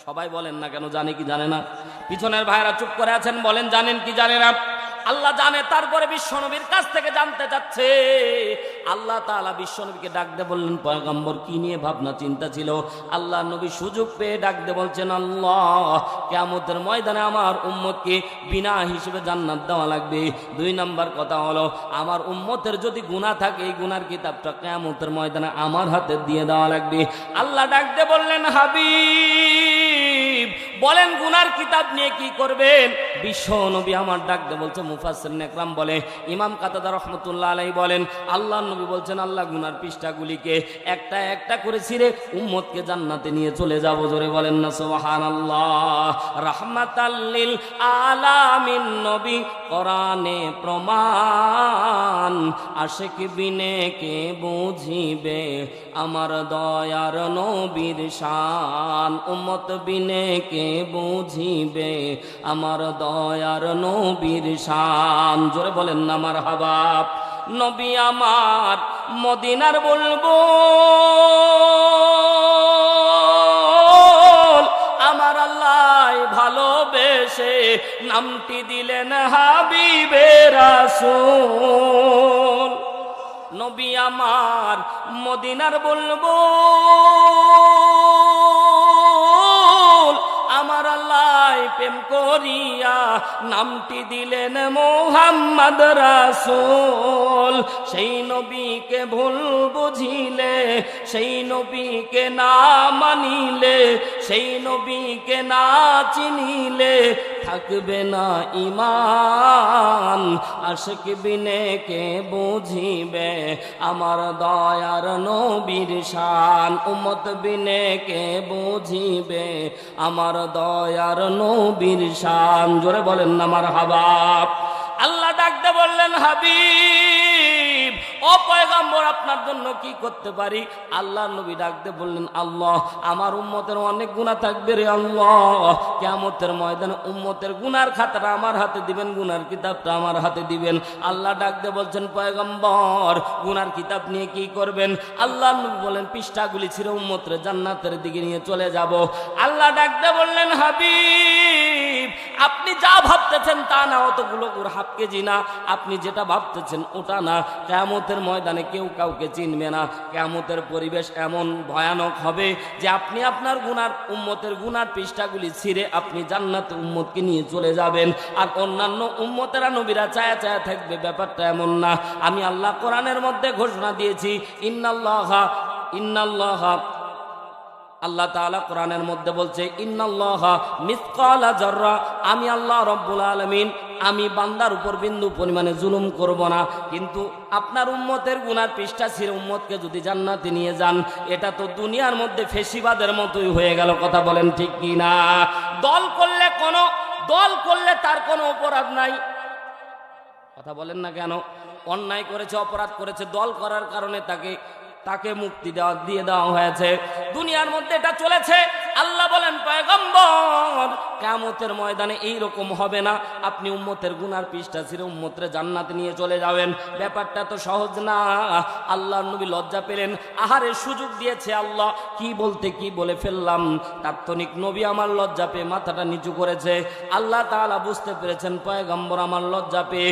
সবাই বলেন না কেন, জানে কি জানে না? পিছনের ভাইরা চুপ করে আছেন, বলেন জানেন কি জানে না? আল্লাহ জানে। তারপরে বিশ্বনবীর কাছ থেকে জানতে চাচ্ছে। আল্লাহ তাআলা বিশ্বনবীকে ডাক দিয়ে বললেন পয়গম্বর কি নিয়ে ভাবনা চিন্তা ছিল? আল্লাহ নবী সুযোগ পেয়ে ডাক দিয়ে বলছেন আল্লাহ, কিয়ামতের ময়দানে আমার উম্মতকে বিনা হিসেবে জান্নাত দেওয়া লাগবে। 2 নাম্বার কথা হলো, আমার উম্মতের যদি গুনাহ থাকে এই গুনার কিতাবটা কিয়ামতের ময়দানে আমার হাতে দিয়ে দেওয়া লাগবে। আল্লাহ ডাক দিয়ে বললেন হাবিব বলেন গুনার কিতাব নিয়ে কি করবেন? বিশ্বনবী আমার ডাক দিয়ে বলছে, মুফাসসিরিন ইকরাম বলে, ইমাম কাতাদা রাহমাতুল্লাহ আলাইহি বলেন, আল্লাহর নবী বলছেন আল্লাহ গুনার পৃষ্ঠাগুলিকে একটা একটা করে ছিঁড়ে উম্মতকে জান্নাতে নিয়ে চলে যাব। জোরে বলেন না সুবহানাল্লাহ। রাহমাতাল লিল আলামিন নবী কোরআনে প্রমাণ, আশিক বিনে কে বুঝিবে আমার দয়ার নবীর শান, উম্মত বিনে কে বুঝিবে আমার দয়ার নবীর শান। জোরে বলেন না মারহাবা। নবী আমার মদিনার বলবো, আমার আল্লাহ ভালোবেসে নামটি দিলেন হাবিবে রাসূল। নবী আমার মদিনার বলবো, আমার আল্লাহ প্রেম করিয়া নামটি দিলেন মুহাম্মদ রাসূল। সেই নবীকে ভুল বুঝিলে, সেই নবীকে না মানিলে, সেই নবীকে না চিনিলে থাকবে না ঈমান। আশিক বিনে কে বুঝিবে আমার দয়ার নবীর শান, উম্মত বিনে কে বুঝিবে আমার দয়ার নবীর শান। জোরে বলেন না মারহাবা। আল্লাহ ডাকতে বললেন হাবিব ও পয়গম্বর আপনার জন্য কি করতে পারি? আল্লাহ নবী ডাকতে বললেন আল্লাহ আমার উম্মতের অনেক গুনাহ থাকবে রে আল্লাহ, কিয়ামতের ময়দানে উম্মতের গুনার খাতাটা আমার হাতে দিবেন, গুনার কিতাবটা আমার হাতে দিবেন। আল্লাহ ডাকতে বলছেন পয়গম্বর গুনার কিতাব নিয়ে কি করবেন? আল্লাহ নবী বলেন পৃষ্ঠাগুলি ছিঁড়ে উম্মতের জান্নাতের দিকে নিয়ে চলে যাব। আল্লাহ ডাকতে বললেন হাবিব আপনি যা ভাবতেছেন তা না, অতগুলো হাফ কেজি না, আপনি যেটা ভাবতেছেন ওটা না। কিয়ামতের ময়দানে কেউ কাউকে চিনবে না। কিয়ামতের পরিবেশ এমন ভয়ানক হবে যে আপনি আপনার গুনার উম্মতের গুনার পৃষ্ঠাগুলি ছিঁড়ে আপনি জান্নাতে উম্মতকে নিয়ে চলে যাবেন, আর অন্যান্য উম্মতেরা নবীরা চায়া চায়া থাকবে। ব্যাপারটা এমন না। আমি আল্লাহ কোরআনের মধ্যে ঘোষণা দিয়েছি ইন্নাল্লাহা আল্লাহ তাআলা কোরআনের মধ্যে বলছে ইন্নাল্লাহা মিসকালা যাররা, আমি আল্লাহ রব্বুল আলামিন আমি বান্দার উপর বিন্দু পরিমাণে জুলুম করব না। কিন্তু আপনার উম্মতের গুনার পৃষ্ঠা ছিঁড়ে উম্মতকে যদি জান্নাতে নিয়ে যান, এটা তো দুনিয়ার মধ্যে ফেসিবাদের মতোই হয়ে গেল। কথা বলেন ঠিক কি না? দল করলে তার কোনো অপরাধ নাই। কথা বলেন না কেন? অন্যায় করেছে, অপরাধ করেছে, দল করার কারণে তাকে তাকে মুক্তি দিয়ে দেওয়া হয়েছে। দুনিয়ার মধ্যে এটা চলেছে। আল্লাহ বলেন পয়গম্বর কিয়ামতের ময়দানে এইরকম হবে না, আপনি উম্মতের গুনার পৃষ্ঠা ছিঁড়ে উম্মতের জান্নাতে নিয়ে চলে যাবেন। ব্যাপারটা তো সহজ না। আল্লাহর নবী লজ্জা পেলেন, আহারে সুযোগ দিয়েছে আল্লাহ, কি বলতে কি বলে ফেললাম। তাৎক্ষণিক নবী আমার লজ্জা পেয়ে মাথাটা নিচু করেছে। আল্লাহ তাআলা বুঝতে পেরেছেন পয়গম্বর আমার লজ্জা পেয়ে,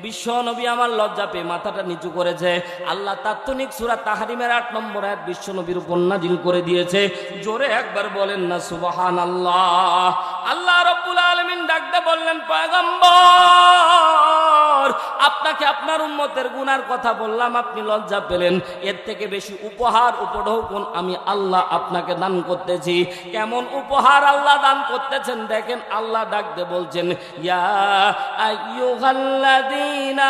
বিশ্ব নবী আমার লজ্জা পেয়ে মাথাটা নিচু করেছে। আল্লাহ তাৎক্ষণিক সূরা তাহরিমের 8 নম্বর আয়াত বিশ্ব নবীর উপর নাজিল করে দিয়েছে। জোরে একবার বলেন না সুবহানাল্লাহ। আল্লাহ রাব্বুল আলামিন ডাকতে বললেন পয়গম্বর আপনাকে আপনার উম্মতের গুনার কথা বললাম, আপনি লজ্জা পেলেন, এর থেকে বেশি উপহার উপঢৌকন আমি আল্লাহ আপনাকে দান করতেছি। কেমন উপহার আল্লাহ দান করতেছেন দেখেন। আল্লাহ ডাকতে বলছেন ইয়া আইয়ুহাল্লাযীনা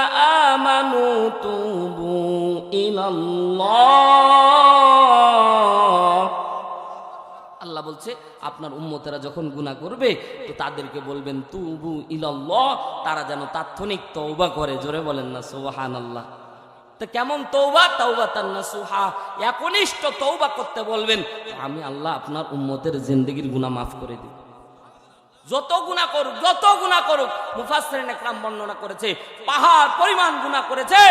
আমানু তুবু ইলাল্লাহ। আল্লাহ বলছে আপনার উম্মতেরা যখন গুনাহ করবে তো তাদেরকে বলবেন তুবু ইলাল্লাহ, তারা যেন তাৎক্ষণিক তওবা করে। জোরে বলেন না সুবহানাল্লাহ। তো কেমন তওবা? তাওবাতান নাসুহা, একনিষ্ঠ তওবা করতে বলবেন। আমি আল্লাহ আপনার উম্মতের জিন্দেগীর গুনাহ মাফ করে দিই। যত গুনাহ করুক, যত গুনাহ করুক, মুফাসসিরিন একরাম বর্ণনা করেছে পাহাড় পরিমাণ গুনাহ করেছে,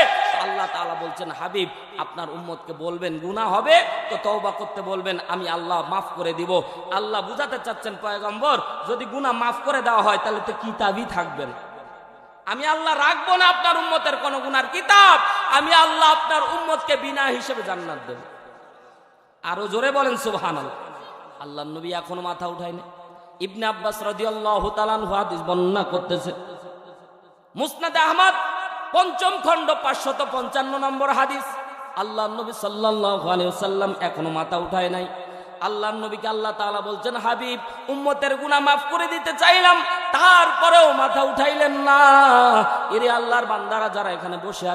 আল্লাহ তাআলা বলছেন হাবিব আপনার উম্মতকে বলবেন গুনাহ হবে তো তওবা করতে বলবেন, আমি আল্লাহ মাফ করে দিব। আল্লাহ বুঝাতে চাচ্ছেন পয়গম্বর যদি গুনাহ মাফ করে দেওয়া হয় তাহলে তো কিতাবই থাকবেন। আমি আল্লাহ রাখবো না আপনার উম্মতের কোন গুনার কিতাব, আমি আল্লাহ আপনার উম্মতকে বিনা হিসেবে জান্নাত দেব। আরো জোরে বলেন সুবহানাল্লাহ। আল্লাহর নবী এখনো মাথা উঠায় না। ইবনে আব্বাস রাদিয়াল্লাহু তাআলা আনহু হাদিস বর্ণনা করতেছে, মুসনাদ আহমদ ৫ম খণ্ড ৫৫৫ নম্বর হাদিস। আল্লাহর নবী সাল্লাল্লাহু আলাইহি ওয়াসাল্লাম এখনো মাথা উঠায় নাই। আল্লাহর নবীকে আল্লাহ তাআলা বলছেন হাবিব উম্মতের গুনাহ মাফ করে দিতে চাইলাম, তারপরেও মাথা উঠাইলেন না। এরে আল্লাহর বান্দারা যারা এখানে বসে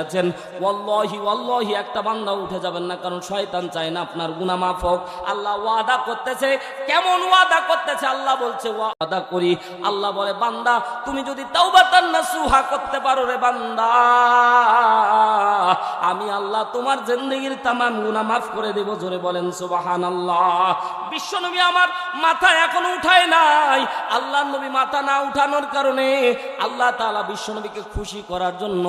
আছেন ওয়াল্লাহি ওয়াল্লাহি একটা বান্দা উঠে যাবেন না, কারণ শয়তান চায় না আপনার গুনাহ মাফ হোক। আল্লাহ ওয়াদা করতেছে। কেমন ওয়াদা করতেছে? আল্লাহ বলছে ওয়াদা করি। আল্লাহ বলে বান্দা তুমি যদি তাওবাতান নাসুহা করতে পারো রে বান্দা, আমি আল্লাহ তোমার জিন্দেগীর তামাম গুনাহ মাফ করে দেব। জোরে বলেন সুবহানাল্লাহ। বিশ্বনবী আমার মাথা এখনো উঠায় নাই। আল্লাহর নবী মাথা না উঠানোর কারণে আল্লাহ তাআলা বিশ্বনবীকে খুশি করার জন্য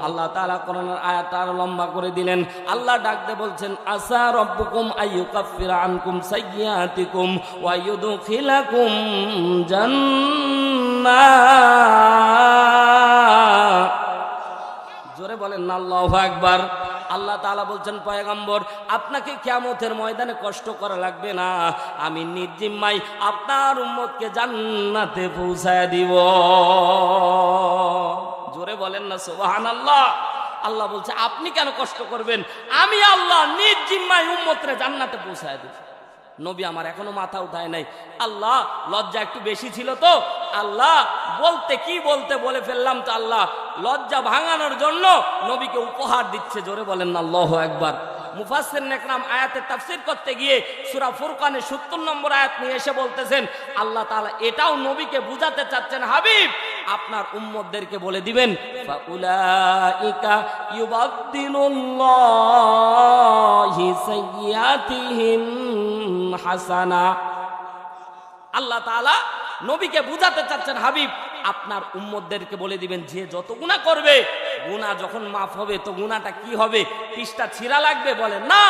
আল্লাহ তাআলা কোরআনের আয়াত আরো লম্বা করে দিলেন। আল্লাহ ডাকতে বলছেন আসা রাব্বুকুম আইয়ুকাফিরা আনকুম সাইয়্যাতিকুম ওয়া ইউদখিলাকুম জান্নাত। জোরে বলেন না আল্লাহু আকবার। আল্লাহ তাআলা বলছেন পয়গম্বর আপনাকে কিয়ামতের ময়দানে কষ্ট করা লাগবে না, আমি নির্জিম্মায় আপনার উম্মতকে জান্নাতে পৌঁছায় দিব। জোরে বলেন না সুবহানাল্লাহ। আল্লাহ বলছে আপনি কেন কষ্ট করবেন, আমি আল্লাহ নির্জিম্মায় উম্মতরে জান্নাতে পৌঁছায় দিব। নবী আমার এখনো মাথা উঠায় নাই। আল্লাহ লজ্জা একটু বেশি ছিল তো, আল্লাহ বলতে কি বলতে বলে ফেললাম, তো আল্লাহ লজ্জা ভাঙানোর জন্য নবীকে উপহার দিচ্ছে। জোরে বলেন না আল্লাহু আকবার। মুফাসসিরিন একরাম আয়াতের তাফসীর করতে গিয়ে সূরা ফুরকানের ৭০ নম্বর আয়াত নিয়ে এসে বলতেছেন আল্লাহ তাআলা এটাও নবীকে বুঝাতে চাচ্ছেন হাবিব আপনার উম্মতদেরকে বলে দিবেন ফাউলাইকা ইউবাদদিলুল্লাহি সাইয়্যাতিহিম হাসানা। আল্লাহ তাআলা নবীকে বুঝাতে চাচ্ছেন হাবিব আপনার উম্মতদেরকে বলে দিবেন যে যত গুনাহ করবে গুনাহ যখন মাফ হবে তো গুনাহটা কি হবে, পৃষ্ঠা ছিঁড়া লাগবে? বলে না,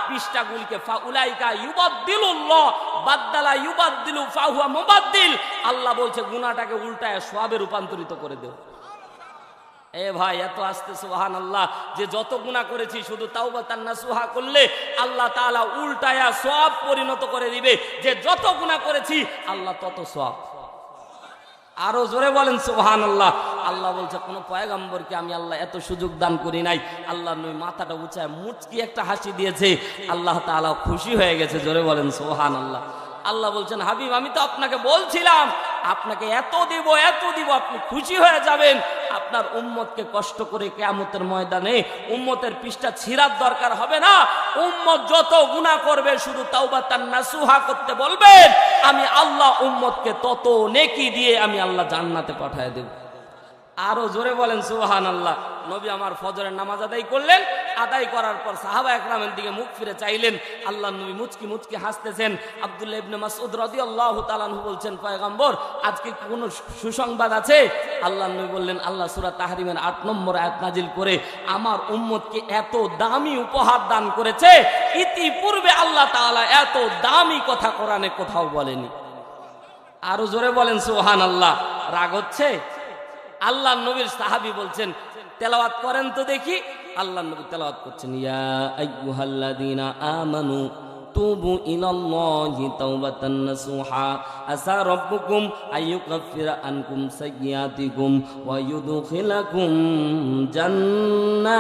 পৃষ্ঠাগুলিকে ফাউলাইকা ইউবাদদিলুল্লাহ বাদদালা ইউবাদদিলু ফাহুয়া মুবাদদিল। আল্লাহ বলছে গুনাহটাকে উল্টায় সওয়াবে রূপান্তরিত করে দেও। এ ভাই এত আস্তে সুবহানাল্লাহ, যে যত গুনাহ করেছি শুধু তাওবাতান নাসুহা করলে আল্লাহ তাআলা উল্টায়া সওয়াব পরিণত করে দিবে। যে যত গুনাহ করেছি আল্লাহ তত সওয়াব। আরো জোরে বলেন সুবহানাল্লাহ। আল্লাহ বলছে কোন পয়গম্বরকে আমি আল্লাহ এত সুযোগ দান করি নাই। আল্লাহ নবী মাথাটা উঁচায় মুচকি একটা হাসি দিয়েছে, আল্লাহ তাআলা খুশি হয়ে গেছে। জোরে বলেন সুবহানাল্লাহ। আল্লাহ বলছেন হাবিব আমি তো আপনাকে বলছিলাম আপনাকে এত দিব আপনি খুশি হয়ে যাবেন। আপনার উম্মতকে কষ্ট করে কিয়ামতের ময়দানে উম্মতের পৃষ্ঠা ছিঁড়ার দরকার হবে না। উম্মত যত গুনাহ করবে শুধু তাওবাতান নাসুহা করতে বলবেন, আমি আল্লাহ উম্মতকে তত নেকি দিয়ে আমি আল্লাহ জান্নাতে পাঠিয়ে দেব। আরো জোরে বলেন সুবহানাল্লাহ। নবী আমার ফজরের নামাজ আদায় করলেন। আদায় করার পর সাহাবা একরামের দিকে মুখ ফিরে চাইলেন, আল্লাহ নবী মুচকি মুচকি হাসতেছেন। আব্দুল্লাহ ইবনে মাসউদ রাদিয়াল্লাহু তাআলা আনহু বলছেন, পয়গম্বর আজকে কোন সুসংবাদ আছে? আল্লাহ নবী বললেন, আল্লাহ সূরা তাহরিমের 8 নম্বর আয়াত নাজিল করে আমার উম্মতকে এত দামি উপহার দান করেছে, ইতিপূর্বে আল্লাহ তাআলা এত দামি কথা কোরআনে কোথাও বলেনি। আরো জোরে বলেন সুবহানাল্লাহ। রাগ হচ্ছে? আল্লাহ নবীর সাহাবী বলছেন, তেলাওয়াত করেন তো দেখি। আল্লাহ নবী তেলাওয়াত করছেন, ইয়া আইয়ুহাল্লাযীনা আমানু তুবু ইলাল্লাহি তাওবাতান নাসুহা আসা রাব্বুকুম আইয়ুকাফিরা আনকুম সাইয়্যাতিকুম ওয়া ইউদখিলাকুম জান্নাত।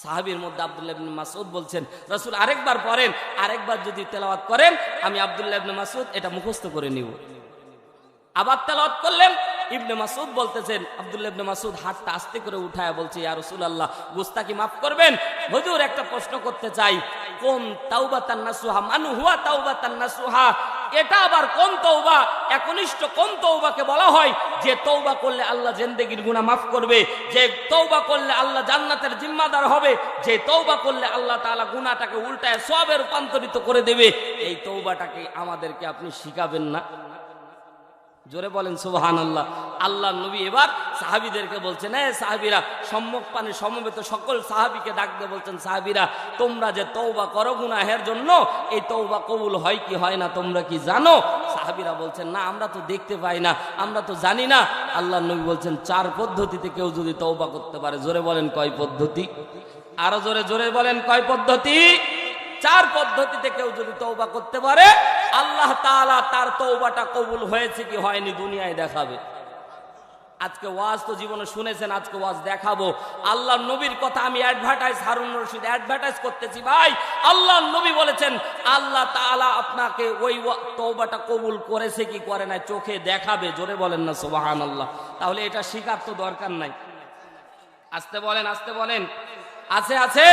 সাহাবীর মধ্যে আব্দুল্লাহ ইবনে মাসউদ বলছেন, রাসূল আরেকবার পড়েন, আরেকবার যদি তেলাওয়াত করেন আমি আব্দুল্লাহ ইবনে মাসউদ এটা মুখস্থ করে নিব। আবার তেলাওয়াত করলেন। ইবনে মাসউদ বলতেছেন, আব্দুল্লাহ ইবনে মাসউদ হাতটা আস্তে করে উঠায় বলছে, ইয়া রাসূলুল্লাহ গুস্তাকি মাফ করবেন, হুজুর একটা প্রশ্ন করতে চাই, কোন তাওবাতান নাসুহা, মান হুয়া তাওবাতান নাসুহা, এটা আবার কোন তওবা, একনিষ্ঠ কোন তওবাকে বলা হয় যে তওবা করলে আল্লাহ জিন্দেগীর গুনাহ মাফ করবে, যে তওবা করলে আল্লাহ জান্নাতের জিম্মাদার হবে, যে তওবা করলে আল্লাহ তাআলা গুনাহটাকে উল্টায় সওয়াবে রূপান্তরিত করে দেবে, এই তওবাটাকে আমাদেরকে আপনি শিখাবেন না? জোরে বলেন সুবহানাল্লাহ। আল্লাহ নবী এবার সাহাবীদেরকে বলছেন, এ সাহাবীরা, সম্মুখ পানে সমবেত সকল সাহাবীকে ডাক দিয়ে বলছেন, সাহাবীরা তোমরা যে তওবা করো গুনাহের জন্য, এই তওবা কবুল হয় কি হয় না তোমরা কি জানো? সাহাবীরা বলছেন, না আমরা তো দেখতে পাই না, আমরা তো জানি না। আল্লাহ নবী বলছেন, 4 পদ্ধতিতে কেউ যদি তওবা করতে পারে। জোরে বলেন কয় পদ্ধতি? আরো জোরে জোরে বলেন কয় পদ্ধতি? 4 পদ্ধতিতে কেউ যদি তওবা করতে পারে আল্লাহ তাআলা তার তওবাটা কবুল হয়েছে কি হয়নি দুনিয়ায় দেখাবে। আজকে ওয়াজ তো জীবনে শুনেছেন, আজকে ওয়াজ দেখাবো। আল্লাহর নবীর কথা আমি অ্যাডভার্টাইজ, হারুন রশিদ অ্যাডভার্টাইজ করতেছি ভাই। আল্লাহর নবী বলেছেন আল্লাহ তাআলা আপনাকে ওই তওবাটা কবুল করেছে কি করে নাই চোখে দেখাবে। জোরে বলেন না সুবহানাল্লাহ। তাহলে এটা শিখার তো দরকার নাই। আস্তে বলেন, আস্তে বলেন। আছে আছে,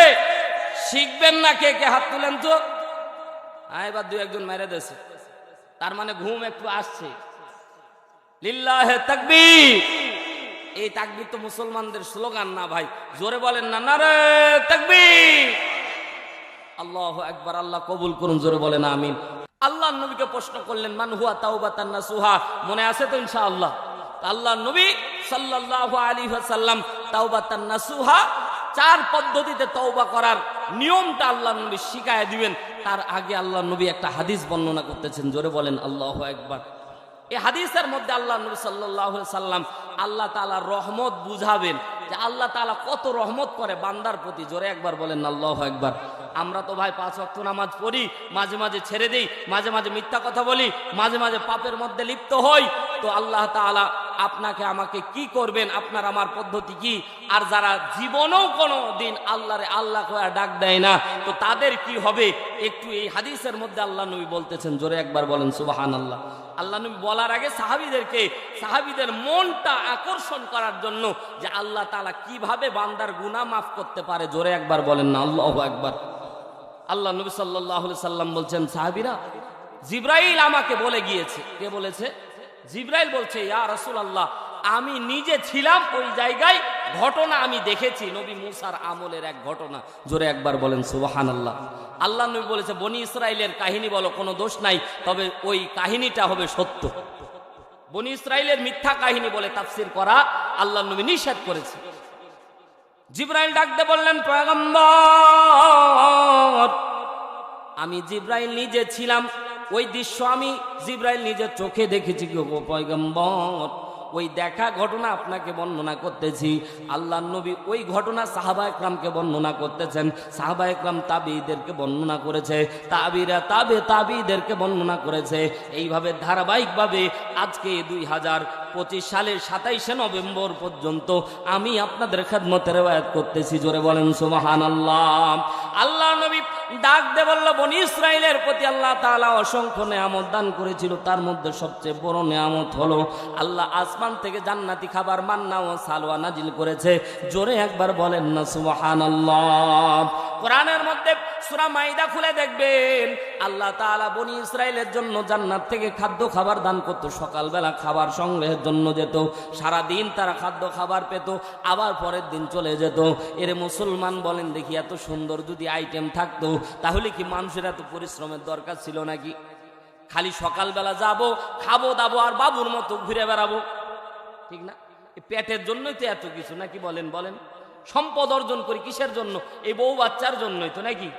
শিখবেন না কে কে হাত তুলেন তো। এবার 2-1 মেরে দেছে, তার মানে ঘুম একটু আসছে। লিল্লাহে তাকবীর। এই তাকবীর তো মুসলমানদের স্লোগান না ভাই, জোরে বলেন না নারে তাকবীর। আল্লাহু আকবার। আল্লাহ কবুল করুন, জোরে বলেন আমিন। আল্লাহ নবীকে প্রশ্ন করলেন, মান হুয়া তাওবাতান নাসুহা, মনে আছে তো ইনশাআল্লাহ? আল্লাহ নবী সাল্লাল্লাহু আলাইহি ওয়াসাল্লাম তাওবাতান নাসুহা 4 পদ্ধতিতে তওবা করার নিয়মটা আল্লাহ নবী শিখায় দিবেন। তার আগে আল্লাহ নবী একটা হাদিস বর্ণনা করতেছেন। জোরে বলেন আল্লাহু আকবার। এই হাদিসের মধ্যে আল্লাহ নবী সাল্লাল্লাহু আলাইহি সাল্লাম আল্লাহ তাআলার রহমত বুঝাবেন যে আল্লাহ তাআলা কত রহমত করে বান্দার প্রতি। জোরে একবার বলেন আল্লাহু আকবার। আমরা তো ভাই 5 ওয়াক্ত নামাজ পড়ি, মাঝে মাঝে ছেড়ে দেই, মাঝে মাঝে মিথ্যা কথা বলি, মাঝে মাঝে পাপের মধ্যে লিপ্ত হই। তো আল্লাহ তাআলা আপনাকে আমাকে কি করবেন, আপনার আমার পদ্ধতি কি? আর যারা জীবনেও কোনো দিন আল্লাহরে আল্লাহ কয়ে ডাক দেয় না, তো তাদের কি হবে? একটু এই হাদিসের মধ্যে আল্লাহ নবী বলতেছেন। জোরে একবার বলেন সুবহানাল্লাহ। আল্লাহ নবী বলার আগে সাহাবীদের মনটা আকর্ষণ করার জন্য যে আল্লাহ তাআলা কিভাবে বান্দার গুনাহ মাফ করতে পারে। জোরে একবার বলেন না আল্লাহু আকবার। আল্লাহ নবী সাল্লাল্লাহু আলাইহি সাল্লাম বলছেন, সাহাবীরা জিবরাইল আমাকে বলে গিয়েছে। কে বলেছে? জিবরাইল বলছে, ইয়া রাসূলুল্লাহ আমি নিজে ছিলাম ওই জায়গায়, ঘটনা আমি দেখেছি, নবী মুসার আমলের এক ঘটনা। জোরে একবার বলেন সুবহানাল্লাহ। আল্লাহ নবী বলেছে, বনি ইসরাইলের কাহিনী বলো, কোনো দোষ নাই, তবে ওই কাহিনীটা হবে সত্য। বনি ইসরাইলের মিথ্যা কাহিনী বলে তাফসীর করা আল্লাহ নবী নিষেধ করেছে। জিবরাইল ডাকতে বললেন, পয়গম্বর আমি জিবরাইল নিজে ছিলাম, ওই দৃশ্য আমি জিবরাইল নিজের চোখে দেখেছি গো পয়গম্বর। ওই দেখা ঘটনা আপনাকে বর্ণনা করতেছি। আল্লাহর নবী ওই ঘটনা সাহাবা একরামকে বর্ণনা করতেছেন, সাহাবা একরাম তাবিঈদেরকে বর্ণনা করেছে, তাবিরা তাবিঈদেরকে বর্ণনা করেছে। এইভাবে ধারাবাহিকভাবে আজকে 2025 সালের 27শে নভেম্বর পর্যন্ত আমি আপনাদের খেদমতে রিওয়ায়াত করতেছি। জোরে বলেন সুবহানাল্লাহ। আল্লাহ নবী ডাক দে বলল, বনি ইসরাইলের প্রতি আল্লাহ তাআলা অসংখ্য নেয়ামত দান করেছিল, তার মধ্যে সবচেয়ে বড় নেয়ামত হলো আল্লাহ আসমান থেকে জান্নাতি খাবার মান্না ও সালওয়া নাজিল করেছে। জোরে একবার বলেন না সুবহানাল্লাহ। কোরআনের মধ্যে সূরা মাইদা খুলে দেখবেন আল্লাহ তাআলা বনি ইসরাইলের জন্য জান্নাত থেকে খাদ্য খাবার দান করত। সকালবেলা খাবার সংগ্রহের জন্য যেত, সারা দিন তারা খাদ্য খাবার পেত, আবার পরের দিন চলে যেত। এর মুসলমান বলেন দেখি, এত সুন্দর যদি আইটেম থাকতো তাহলে কি মানুষের এত পরিশ্রমের দরকার ছিল নাকি? খালি সকালবেলা যাব, খাবো দাবো আর বাবুর মতো ঘুরে বেড়াবো, ঠিক না? পেটের জন্যই তো এত কিছু নাকি? বলেন বলেন। সম্পদ অর্জন করি কিসের জন্য? এই বউ বাচ্চার জন্যই তো নাকি?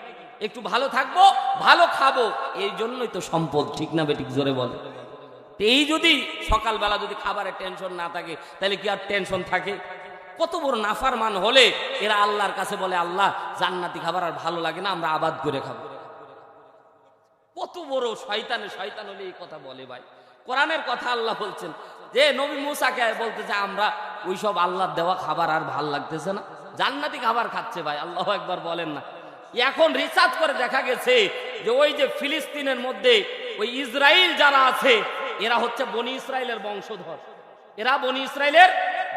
একটু ভালো থাকবো, ভালো খাবো, এই জন্যই তো সম্পদ, ঠিক না বেঠিক? জোরে বলে। এই যদি সকালবেলা যদি খাবারের টেনশন না থাকে তাহলে কি আর টেনশন থাকে? কত বড় নাফরমান হলে এরা আল্লাহর কাছে বলে আল্লাহ জান্নাতি খাবার আর ভালো লাগে না, আমরা আবাদ করে খাবো। কত বড় শয়তান হলে এই কথা বলে ভাই। কোরআনের কথা আল্লাহ বলছেন যে নবী মুসাকে বলতেছে আমরা ওইসব আল্লাহর দেওয়া খাবার আর ভাল লাগতেছে না, জান্নাতি খাবার খাচ্ছে ভাই। আল্লাহু আকবার বলেন না। এখন রিসার্চ করে দেখা গেছে যে ওই যে ফিলিস্তিনের মধ্যে ওই ইসরায়েল যারা আছে এরা হচ্ছে বনি ইসরায়েলের বংশধর, এরা বনি ইসরায়েলের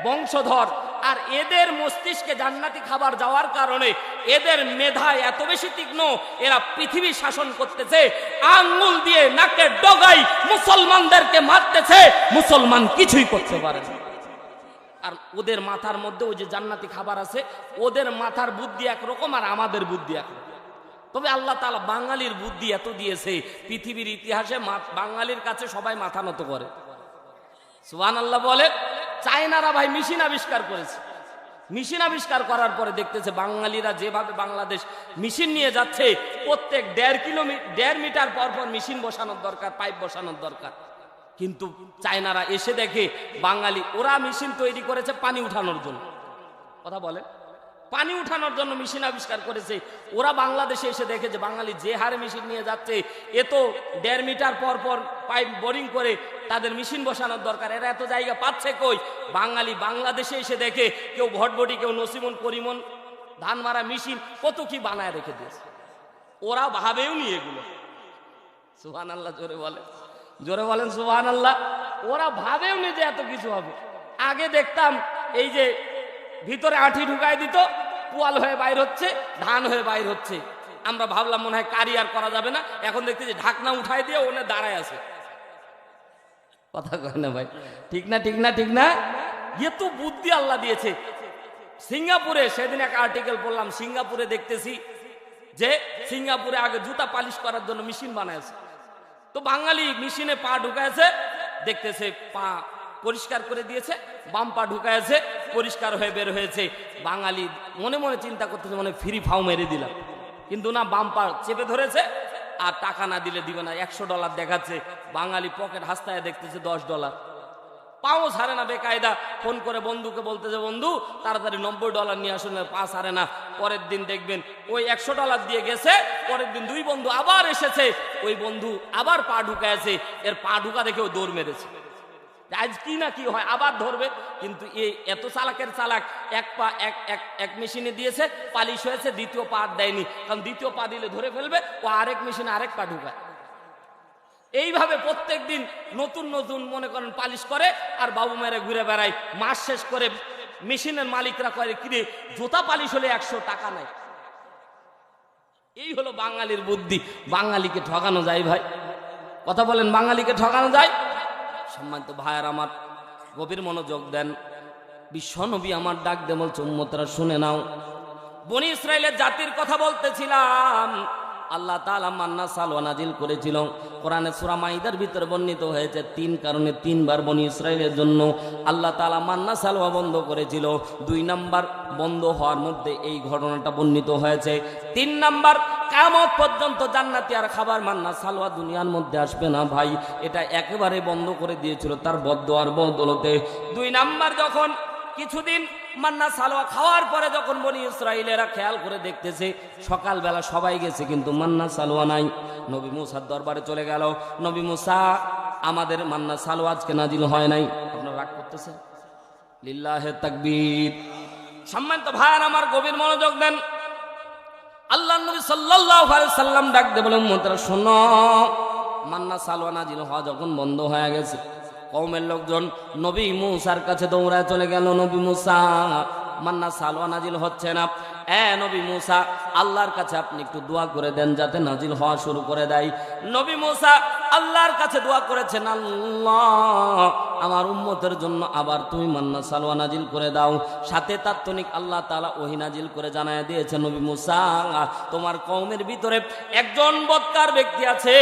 বংশধর। আর এদের মস্তিষ্কে জান্নাতি খাবার যাওয়ার কারণে এদের মেধায় এত বেশি তীক্ষ্ণ, এরা পৃথিবী শাসন করতেছে, আঙ্গুল দিয়ে নাকের ডগাই মুসলমানদেরকে মারতেছে, মুসলমান কিছুই করতে পারে না। আর ওদের মাথার মধ্যে ওই যে জান্নাতি খাবার আছে, ওদের মাথার বুদ্ধি একরকম আর আমাদের বুদ্ধি একরকম। তবে আল্লাহ তাআলা বাঙালির বুদ্ধি এত দিয়েছে, পৃথিবীর ইতিহাসে বাঙালির কাছে সবাই মাথা নত করে। সুবহানাল্লাহ বলে। চায়নারা ভাই মেশিন আবিষ্কার করেছে, মেশিন আবিষ্কার করার পরে দেখতেছে বাঙালিরা যেভাবে বাংলাদেশ মেশিন নিয়ে যাচ্ছে, প্রত্যেক 1.5 মিটার পর পর মেশিন বসানোর দরকার, পাইপ বসানোর দরকার। কিন্তু চায়নারা এসে দেখে বাঙালি, ওরা মেশিন তৈরি করেছে পানি উঠানোর জন্য। কথা বলে, পানি উঠানোর জন্য মেশিন আবিষ্কার করেছে। ওরা বাংলাদেশে এসে দেখে যে বাঙালি যে হারে মেশিন নিয়ে যাচ্ছে, এ তো 1.5 মিটার পর পর পাইপ বোরিং করে তাদের মেশিন বসানোর দরকার, এরা এত জায়গা পাচ্ছে কই? বাঙালি বাংলাদেশে এসে দেখে কেউ ভটভটি, কেউ নসিমন করিমন ধান মারা মেশিন কত কি বানায় রেখে দিয়েছে। ওরা ভাবেও নি এগুলো। সুবহানাল্লাহ জোরে বলে, জোরে বলেন সুবহানাল্লাহ। ওরা ভাবেও নি যে এত কিছু হবে। আগে দেখতাম এই যে ভিতরে আঠি ঢুকায় দিত, পোয়াল হয়ে বাইর হচ্ছে, ধান হয়ে বাইর হচ্ছে। আমরা ভাবলাম মনে হয় কারি আর করা যাবে না। এখন দেখতেছি ঢাকনা উঠাই দিয়ে ওনে দাঁড়ায় আছে। কথা কয় না ভাই? ঠিক না ঠিক না ঠিক না? এ তো বুদ্ধি আল্লাহ দিয়েছে। সিঙ্গাপুরে সেদিন এক আর্টিকেল পড়লাম, সিঙ্গাপুরে দেখতেছি যে সিঙ্গাপুরে আগে জুতা পালিশ করার জন্য মেশিন বানাইছে। তো বাঙালি মেশিনে পা ঢুকাইছে, দেখতেছে পা পরিষ্কার করে দিয়েছে, বাম পা ঢুকাইছে, পরিষ্কার হয়ে বের হয়েছে। বাঙালি মনে মনে চিন্তা করতেছে মনে ফ্রি ফাও মেরে দিলাম, কিন্তু না, বাম পা চেপে ধরেছে আর টাকা না দিলে দিবে না। $100 দেখাচ্ছে, বাঙালি পকেট হাসতায় দেখতেছে $10। পাও ছাড়ে না, বেকায়দা ফোন করে বন্ধুকে বলতেছে বন্ধু তাড়াতাড়ি $90 নিয়ে আসুন, পা ছাড়ে না। পরের দিন দেখবেন ওই $100 দিয়ে গেছে, পরের দিন 2 বন্ধু আবার এসেছে, ওই বন্ধু আবার পা ঢুকাইছে, এর পা ঢুকা দেখে ও দৌড় মেরেছে। আজ কি না কি হয়, আবার ধরবে। কিন্তু এই এত চালাকের চালাক, এক পা এক মেশিনে দিয়েছে, পালিশ হয়েছে, দ্বিতীয় পা দেয়নি, কারণ দ্বিতীয় পা দিলে ধরে ফেলবে, ও আরেক মেশিনে আরেক পা ঢুকায়। এইভাবে প্রত্যেক দিন নতুন নতুন মনে করেন পালিশ করে আর বাবু মেরে ঘুরে বেড়ায়। মাস শেষ করে মেশিনের মালিকরা করে কিরে জুতা পালিশ হলে 100 টাকা নেয়। এই হলো বাঙালির বুদ্ধি। বাঙালিকে ঠকানো যায় ভাই? কথা বলেন, বাঙালিকে ঠকানো যায়? সম্মানিত ভাইয়ার আমার, গভীর মনোযোগ দেন। বিশ্বনবী আমার ডাক দে বলছে উম্মতরা শুনে নাও। বনি ইসরায়েলের জাতির কথা বলতেছিলাম। আল্লাহ তাআলা মান্না সালওয়া নাজিল করেছিল। কোরআনে সূরা মাইদার ভিতরে বর্ণিত হয়েছে 3 কারণে 3 বার বনি ইসরায়েলের জন্য আল্লাহ তাআলা মান্না সালওয়া বন্ধ করেছিল। 2 নাম্বার বন্ধ হওয়ার মধ্যে এই ঘটনাটা বর্ণিত হয়েছে। 3 নাম্বার, কিয়ামত পর্যন্ত জান্নাতি আর খাবার মান্না সালওয়া দুনিয়ার মধ্যে আসবে না ভাই, এটা একেবারে বন্ধ করে দিয়েছিল তার বদদুয়ার বদৌলতে। 2 নাম্বার, যখন কিছুদিন মান্না সালওয়া খাওয়ার পরে যখন বনি ইসরাইলেরা খেয়াল করে দেখতেছে সকালবেলা সবাই গেছে কিন্তু মান্না সালওয়া নাই, নবী মুসার দরবারে চলে গেল। নবী মুসা, আমাদের মান্না সালওয়া আজকে নাজিল হয় নাই, আপনারা রাগ করতেছেন? লিল্লাহে তাকবীর। সম্মানিত ভাইয়ার আমার, গভীর মনোযোগ দেন। আল্লাহর নবী সাল্লাল্লাহু আলাইহি সাল্লাম ডাক দিয়ে বলেন উম্মতরা শোনো, মান্না সালওয়া নাজিল হওয়া যখন বন্ধ হয়ে গেছে, কওমের লোকজন নবী মুসার কাছে দৌড়ায় চলে গেল। নবী মুসা, মান্না সালওয়া নাজিল হচ্ছে না, নবী মুসা আল্লাহর কাছে আপনি একটু দোয়া করে দেন যাতে নাজিল হওয়া শুরু করে দেয়। নবী মুসা আল্লাহর কাছে দোয়া করেছেন, আল্লাহ আমার উম্মতের জন্য আবার তুমি মান্না সালওয়া নাজিল করে দাও। সাথে তাৎক্ষণিক আল্লাহ তাআলা ওহী নাজিল করে জানায় দিয়েছে, নবী মুসা তোমার কওমের ভিতরে একজন বদকার ব্যক্তি আছে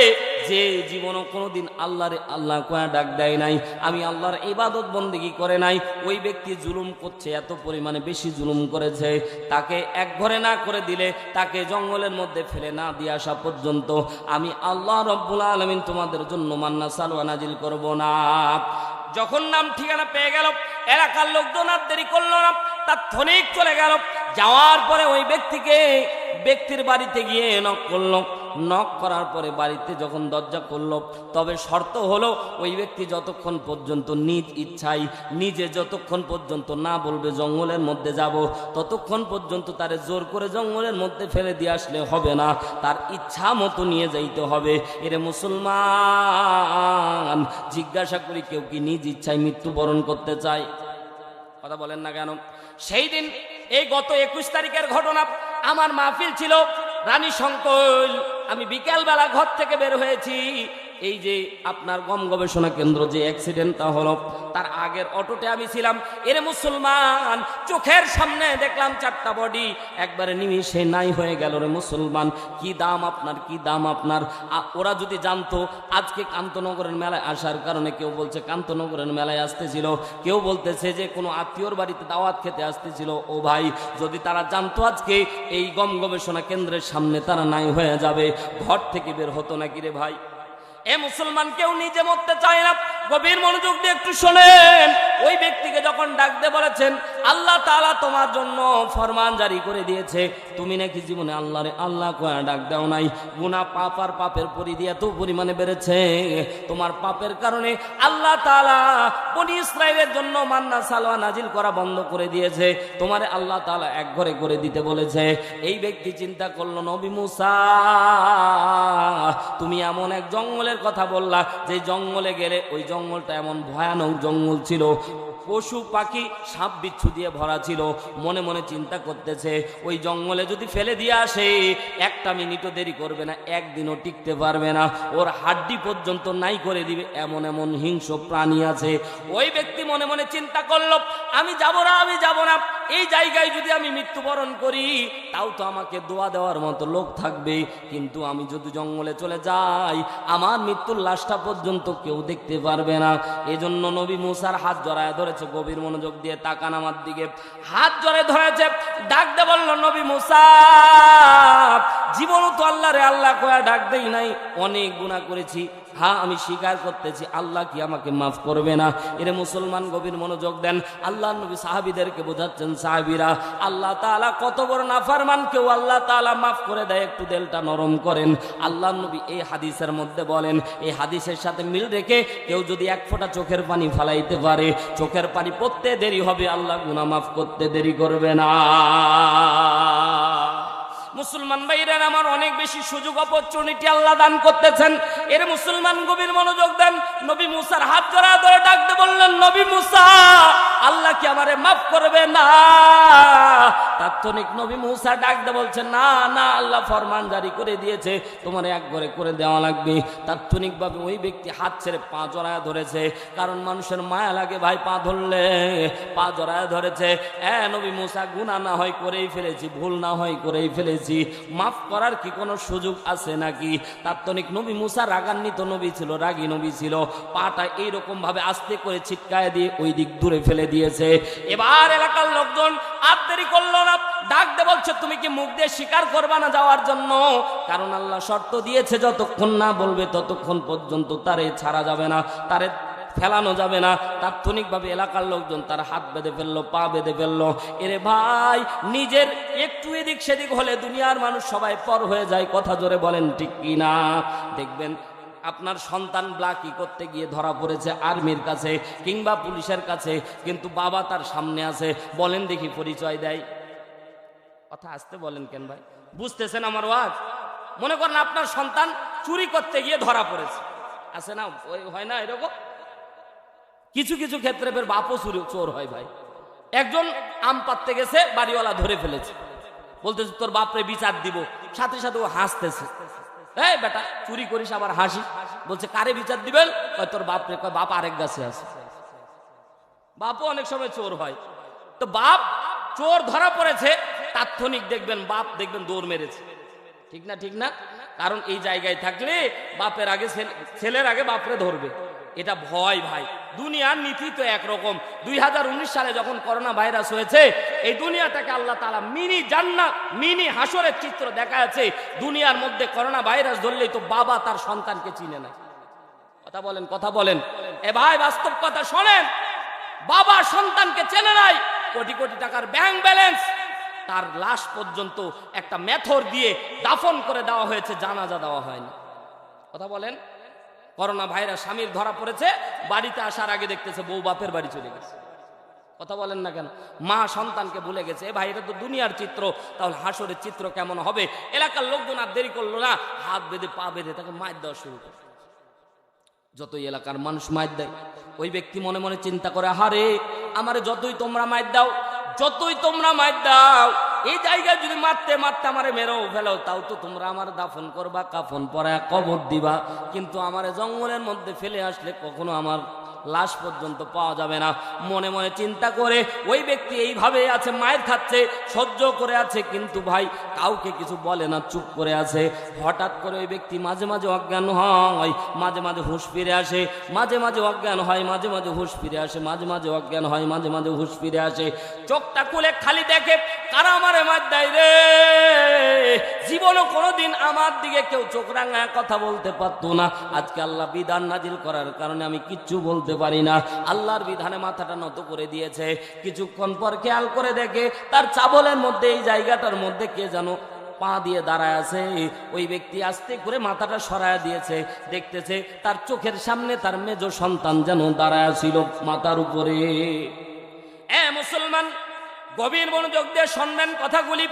যে জীবনও কোনোদিন আল্লাহরে আল্লাহ কয়া ডাক দেয় নাই, আমি আল্লাহর ইবাদত বন্দেগী করে নাই। ওই ব্যক্তি জুলুম করছে, এত পরিমাণে বেশি জুলুম করেছে, তাকে এক ঘরে না করে দিলে, তাকে জঙ্গলের মধ্যে ফেলে না দিয়ে আসা পর্যন্ত আমি আল্লাহ রব্বুল আলামিন তোমাদের জন্য মান্না সালওয়া নাজিল করব না। যখন নাম ঠিকানা পেয়ে গেল, এলাকার লোকজন আর দেরি করলো না, তাৎক্ষণিক চলে গেল। যাওয়ার পরে ওই ব্যক্তির বাড়িতে গিয়ে নক করলো। নক করার পরে বাড়িতে যখন দরজা করলো, তবে শর্ত হলো ওই ব্যক্তি যতক্ষণ পর্যন্ত নিজ ইচ্ছায় নিজে যতক্ষণ পর্যন্ত না বলবে জঙ্গলের মধ্যে যাব, ততক্ষণ পর্যন্ত তারে জোর করে জঙ্গলের মধ্যে ফেলে দিয়ে আসলে হবে না, তার ইচ্ছা মতো নিয়ে যাইতে হবে। এরে মুসলমান, জিজ্ঞাসা করি কেউ কি নিজ ইচ্ছায় মৃত্যুবরণ করতে চায়? কথা বলেন না কেন? সেই দিন এই গত 21 তারিখের ঘটনা, আমার মাহফিল ছিল রানী শঙ্কর। আমি বিকেলবেলা ঘর থেকে বের হয়েছি, এই যে আপনার গম গবেষণা কেন্দ্র যে অ্যাক্সিডেন্টটা হলো তার আগের অটোতে আমি ছিলাম। এরে মুসলমান, চোখের সামনে দেখলাম 4টা বডি একবারে নিমিষে নাই হয়ে গেল। রে মুসলমান, কি দাম আপনার, কি দাম আপনার। ওরা যদি জানতো আজকে কান্তনগরের মেলায় আসার কারণে, কেউ বলছে কান্তনগরের মেলায় আসতেছিল, কেউ বলতেছে যে কোনো আত্মীয়র বাড়িতে দাওয়াত খেতে আসতেছিল। ও ভাই, যদি তারা জানতো আজকে এই গম গবেষণা কেন্দ্রের সামনে তারা নাই হয়ে যাবে, ঘর থেকে বের হতো নাকি রে ভাই? এ মুসলমান, কেউ নিজে মরতে চায় না। গভীর মনোযোগ দিয়ে একটু শোনেন। ওই ব্যক্তিকে যখন ডাক দিয়ে বলেছেন, আল্লাহ তাআলা তোমার জন্য ফরমান জারি করে দিয়েছে, তুমি নাকি জীবনে আল্লাহরে আল্লাহ কয়া ডাক দাও নাই, গুনাহ পাপ আর পাপের পরিধি এত পরিমাণে বেড়েছে, তোমার পাপের কারণে আল্লাহ তাআলা বনি ইসরাইলের জন্য মান্না সালওয়া নাজিল করা বন্ধ করে দিয়েছে, তোমারে আল্লাহ তাআলা এক ঘরে করে দিতে বলেছে। এই ব্যক্তি চিন্তা করলো, নবী মুসা তুমি এমন এক জঙ্গলের কথা বললা যে জঙ্গলে গেলে, ওই জঙ্গলটা এমন ভয়ানক জঙ্গল ছিল, পশু পাখি সাপ বিচ্ছু দিয়ে ভরা ছিল। মনে মনে চিন্তা করতেছে, ওই জঙ্গলে যদি ফেলে দিয়ে আসে, একটা মিনিটও দেরি করবে না, একদিনও টিকতে পারবে না, ওর হাড্ডি পর্যন্ত নাই করে দিবে, এমন এমন হিংস্র প্রাণী আছে। ওই ব্যক্তি মনে মনে চিন্তা করলো, আমি যাব না, আমি যাব না, এই জায়গায় যদি আমি মৃত্যুবরণ করি তাও তো আমাকে দোয়া দেওয়ার মতো লোক থাকবে, কিন্তু আমি যদি জঙ্গলে চলে যাই আমার মৃত্যুর লাশটা পর্যন্ত কেউ দেখতে পারবে না। এজন্য নবী মুসার হাত জড়ায় ধরেছে। গভীর মনোযোগ দিয়ে তাকান আমার দিকে, হাত জড়ায় ধরেছে, ডাক দে বলল, নবী মুসা জীবনও তো আল্লাহরে আল্লাহ কয়া ডাক দেই নাই, অনেক গুনাহ করেছি, হ্যাঁ আমি স্বীকার করতেছি, আল্লাহ কি আমাকে মাফ করবে না? এরে মুসলমান, গভীর মনোযোগ দেন। আল্লাহ নবী সাহাবীদেরকে বোঝাচ্ছেন, সাহাবীরা আল্লাহ তাআলা কত বড় নাফরমান, কেউ আল্লাহ তাআলা মাফ করে দেয়, একটু দিলটা নরম করেন। আল্লাহ নবী এই হাদিসের মধ্যে বলেন, এই হাদিসের সাথে মিল রেখে কেউ যদি এক ফোঁটা চোখের পানি ফালাইতে পারে, চোখের পানি পড়তে দেরি হবে, আল্লাহ গুনাহ মাফ করতে দেরি করবে না। মুসলমান ভাইরা আমার, অনেক বেশি সুযোগ অপরচুনিটি আল্লাহ দান করতেছেন। এর মুসলমান গভীর মনোযোগ দেন। নবী মুসার হাত জড়া ধরে ডাকতে বললেন, নবী মুসা আল্লাহ কি আমারে মাফ করবে না? তাৎক্ষণিক নবী মুসা ডাকতে বলছেন, না না, আল্লাহ ফরমান জারি করে দিয়েছে, তোমার এক ঘরে করে দেওয়া লাগবে। তাৎক্ষণিক ভাবে ওই ব্যক্তি হাত ছেড়ে পা জড়ায় ধরেছে, কারণ মানুষের মায়া লাগে ভাই, পা ধরলে পা জড়ায় ধরেছে। নবী মুসা, গুনাহ না হয় করেই ফেলেছি, ভুল না হয় করেই ফেলেছি, মাফ করার কি কোনো সুযোগ আছে নাকি? তাৎক্ষণিক নবী মুসা রাগান্বিত নবী ছিল, রাগী নবী ছিল, পাটা এইরকম ভাবে আস্তে করে ছিটকায় দিয়ে ওই দিক দূরে ফেলে দিয়েছে। এবার এলাকার লোকজন আর দেরি করলো না, ডাক দে বলছে, তুমি কি মুখ দিয়ে স্বীকার করবা না যাওয়ার জন্য? কারণ আল্লাহ শর্ত দিয়েছে, যতক্ষণ না বলবে ততক্ষণ পর্যন্ত তারে ছাড়া যাবে না, তারে ফেলানো যাবে না। তাৎক্ষণিকভাবে এলাকার লোকজন তার হাত বেঁধে ফেললো, পা বেঁধে ফেললো। এরে ভাই, নিজের একটু এদিক সেদিক হলে দুনিয়ার মানুষ সবাই পর হয়ে যায়, কথা জোরে বলেন ঠিক কিনা? দেখবেন আপনার সন্তান ব্লাকি করতে গিয়ে ধরা পড়েছে আর্মির কাছে কিংবা পুলিশের কাছে, কিন্তু বাবা তার সামনে আছে, বলেন দেখি পরিচয় দেয়। কথা আসতে বলেন কেন ভাই? বুঝতেছেন আমার ওয়াজ? মনে করেন আপনার সন্তান চুরি করতে গিয়ে ধরা পড়েছে, আছে না, হয় না এরকম? কিছু কিছু ক্ষেত্রে ফের বাপও চোর হয় ভাই। একজন আম পাততে গেছে, বাড়িওয়ালা ধরে ফেলেছে, বলতেছে তোর বাপরে বিচার দিব, সাথে সাথে ও হাসতেছে, এই বেটা চুরি করিস আবার হাসি। বলছে কারে বিচার দিবেন? তোর বাপরে। বাপ আরেক গাছে আছে। বাপও অনেক সময় চোর হয়। তো বাপ চোর ধরা পড়েছে, তাৎক্ষণিক দেখবেন বাপ দেখবেন দৌড় মেরেছে, ঠিক না? ঠিক না? কারণ এই জায়গায় থাকলে বাপের আগে ছেলের আগে বাপরে ধরবে, এটা ভয় ভাই। দুনিয়ার নীতি তো একরকম। 2019 সালে যখন করোনা ভাইরাস হয়েছে, এই দুনিয়াটাকে আল্লাহ তাআলা মিনি জান্নাত, মিনি হাসরের চিত্র দেখা আছে। দুনিয়ার মধ্যে করোনা ভাইরাস ধরলেই তো বাবা তার সন্তানকে চিনে না। কথা বলেন, কথা বলেন। এ ভাই বাস্তব কথা শোনেন, বাবা সন্তানকে চেনে নাই। কোটি কোটি টাকার ব্যাংক ব্যালেন্স, তার লাশ পর্যন্ত একটা মেথর দিয়ে দাফন করে দেওয়া হয়েছে, জানাজা দেওয়া হয়নি। কথা বলেন। করোনা ভাইরাস স্বামীর ধরা পড়েছে, বাড়িতে আসার আগে দেখতেছে বউ বাপের বাড়ি চলে গেছে। কথা বলেন না কেন? মা সন্তানকে ভুলে গেছে। এ ভাই এটা তো দুনিয়ার চিত্র, তাহলে হাসরের চিত্র কেমন হবে? এলাকার লোকজন আর দেরি করলো না, হাত বেঁধে পা বেঁধে তাকে মাইর দেওয়া শুরু করে। যতই এলাকার মানুষ মাইর দেয়, ওই ব্যক্তি মনে মনে চিন্তা করে, হারে আমারে যতই তোমরা মাইর দাও, যতই তোমরা মাইর দাও, এই জায়গায় যদি মারতে মারতে আমারে মেরেও ফেলো, তাও তো তোমরা আমার দাফন করবা, কাফন পরায়া কবর দিবা, কিন্তু আমারে জঙ্গলের মধ্যে ফেলে আসলে কখনো আমার লাশ পর্যন্ত পাওয়া যাবে না। মনে মনে চিন্তা করে ওই ব্যক্তি এইভাবে আছে, মায়ের খাচ্ছে, সহ্য করে আছে, কিন্তু ভাই কাউকে কিছু বলে না, চুপ করে আছে। হঠাৎ করে ওই ব্যক্তি মাঝে মাঝে অজ্ঞান হয়, মাঝে মাঝে হুঁশ ফিরে আসে, মাঝে মাঝে অজ্ঞান হয়, মাঝে মাঝে হুঁশ ফিরে আসে, মাঝে মাঝে অজ্ঞান হয়, মাঝে মাঝে হুঁশ ফিরে আসে। চোখটা খুলে খালি দেখে কারা আমারে মার দেয় রে। জীবনও কোনোদিন আমার দিকে কেউ চোখ রাঙায় কথা বলতে পারতো না। আজকে আল্লাহ বিধান নাজিল করার কারণে আমি কিচ্ছু বলতে পারি না। আল্লাহর বিধানে মাথাটা নত করে দিয়েছে। কিছুক্ষণ পর খেয়াল করে দেখে তার চাবলের মধ্যে, এই জায়গাটার মধ্যে কে যেন পা দিয়ে দাঁড়ায় আছে। ওই ব্যক্তি আস্তে করে মাথাটা সরায় দিয়েছে, দেখতেছে তার চোখের সামনে তার মেজ সন্তান যেন দাঁড়ায় ছিল মাথার উপরে। মুসলমান গভীর মনোযোগ দিয়ে শুনবেন কথাগুলি।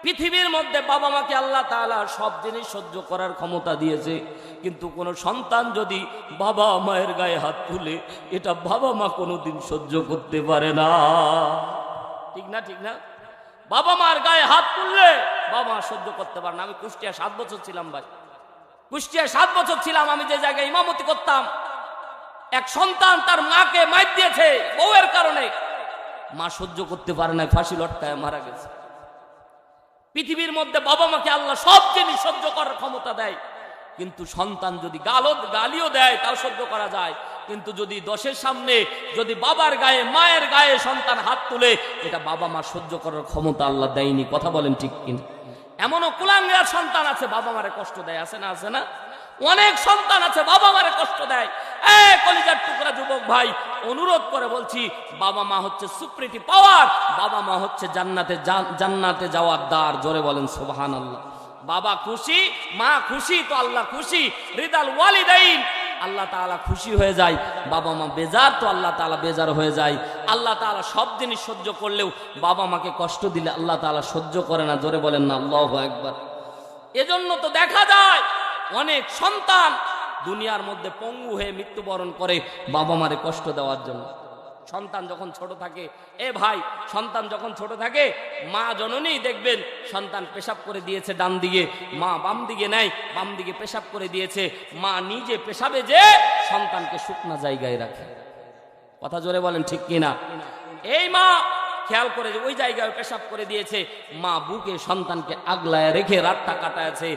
পৃথিবীর মধ্যে বাবা মাকে আল্লাহ তাআলা সব জিনিস সহ্য করার ক্ষমতা দিয়েছে, কিন্তু কোন সন্তান যদি বাবা মায়ের গায়ে হাত তুলে, এটা বাবা মা কোনোদিন সহ্য করতে পারে না। ঠিক না? ঠিক না? বাবা মার গায়ে হাত তুললে বাবা মা সহ্য করতে পারে না। আমি কুষ্টিয়া 7 বছর ছিলাম ভাই, কুষ্টিয়া 7 বছর ছিলাম। আমি যে জায়গায় ইমামতি করতাম, এক সন্তান তার মাকে মাইর দিয়েছে বউয়ের কারণে, মা সহ্য করতে পারে না, ফাঁসি লটকায় মারা গেছে। পৃথিবীর মধ্যে বাবা মাকে আল্লাহ সব জিনিস সহ্য করার ক্ষমতা দেয়, কিন্তু সন্তান যদি গালিও দেয় তাও সহ্য করা যায়, কিন্তু যদি দোষের সামনে যদি বাবার গায়ে মায়ের গায়ে সন্তান হাত তুলে, এটা বাবা মা সহ্য করার ক্ষমতা আল্লাহ দেয়নি। কথা বলেন ঠিক কিনা? এমনও কুলাঙ্গার সন্তান আছে বাবা মারে কষ্ট দেয়, আছে না? আছে না? অনেক সন্তান আছে বাবা মারে কষ্ট দেয়। কলিজার টুকরা যুবক ভাই, অনুরোধ করে বলছি, বাবা মা হচ্ছে সুপ্রিটি পাওয়ার, বাবা মা হচ্ছে জান্নাতে যাওয়ার দ্বার। জোরে বলেন সুবহানাল্লাহ। বাবা খুশি, মা খুশি, তো আল্লাহ খুশি। রিদাল ওয়ালিদাইন, আল্লাহ তাআলা খুশি হয়ে যায়। বাবা মা বেজার, তো আল্লাহ তাআলা বেজার হয়ে যায়। আল্লাহ তাআলা সব জিনিস সহ্য করলেও বাবা মাকে কষ্ট দিলে আল্লাহ তাআলা সহ্য করে না। জোরে বলেন না আল্লাহু আকবার। এজন্য তো দেখা যায় অনেক সন্তান দুনিয়ার মধ্যে পঙ্গু হয়ে মৃত্যুবরণ করে বাবা মারে কষ্ট দেওয়ার জন্য। সন্তান যখন ছোট থাকে, ভাই সন্তান যখন ছোট থাকে, মা জননী দেখবেন সন্তান পেশাব করে দিয়েছে ডান দিকে, মা বাম দিকে নেয়, বাম দিকে পেশাব করে দিয়েছে, মা নিজে পেশাবে যে সন্তানকে শুকনা জায়গায় রাখে। কথা জোরে বলেন ঠিক কিনা? এই মা খেয়াল করে যে ওই জায়গায় পেশাব করে দিয়েছে, মা বুকে সন্তানকে আগলায় রেখে রাতটা কাটাচ্ছে।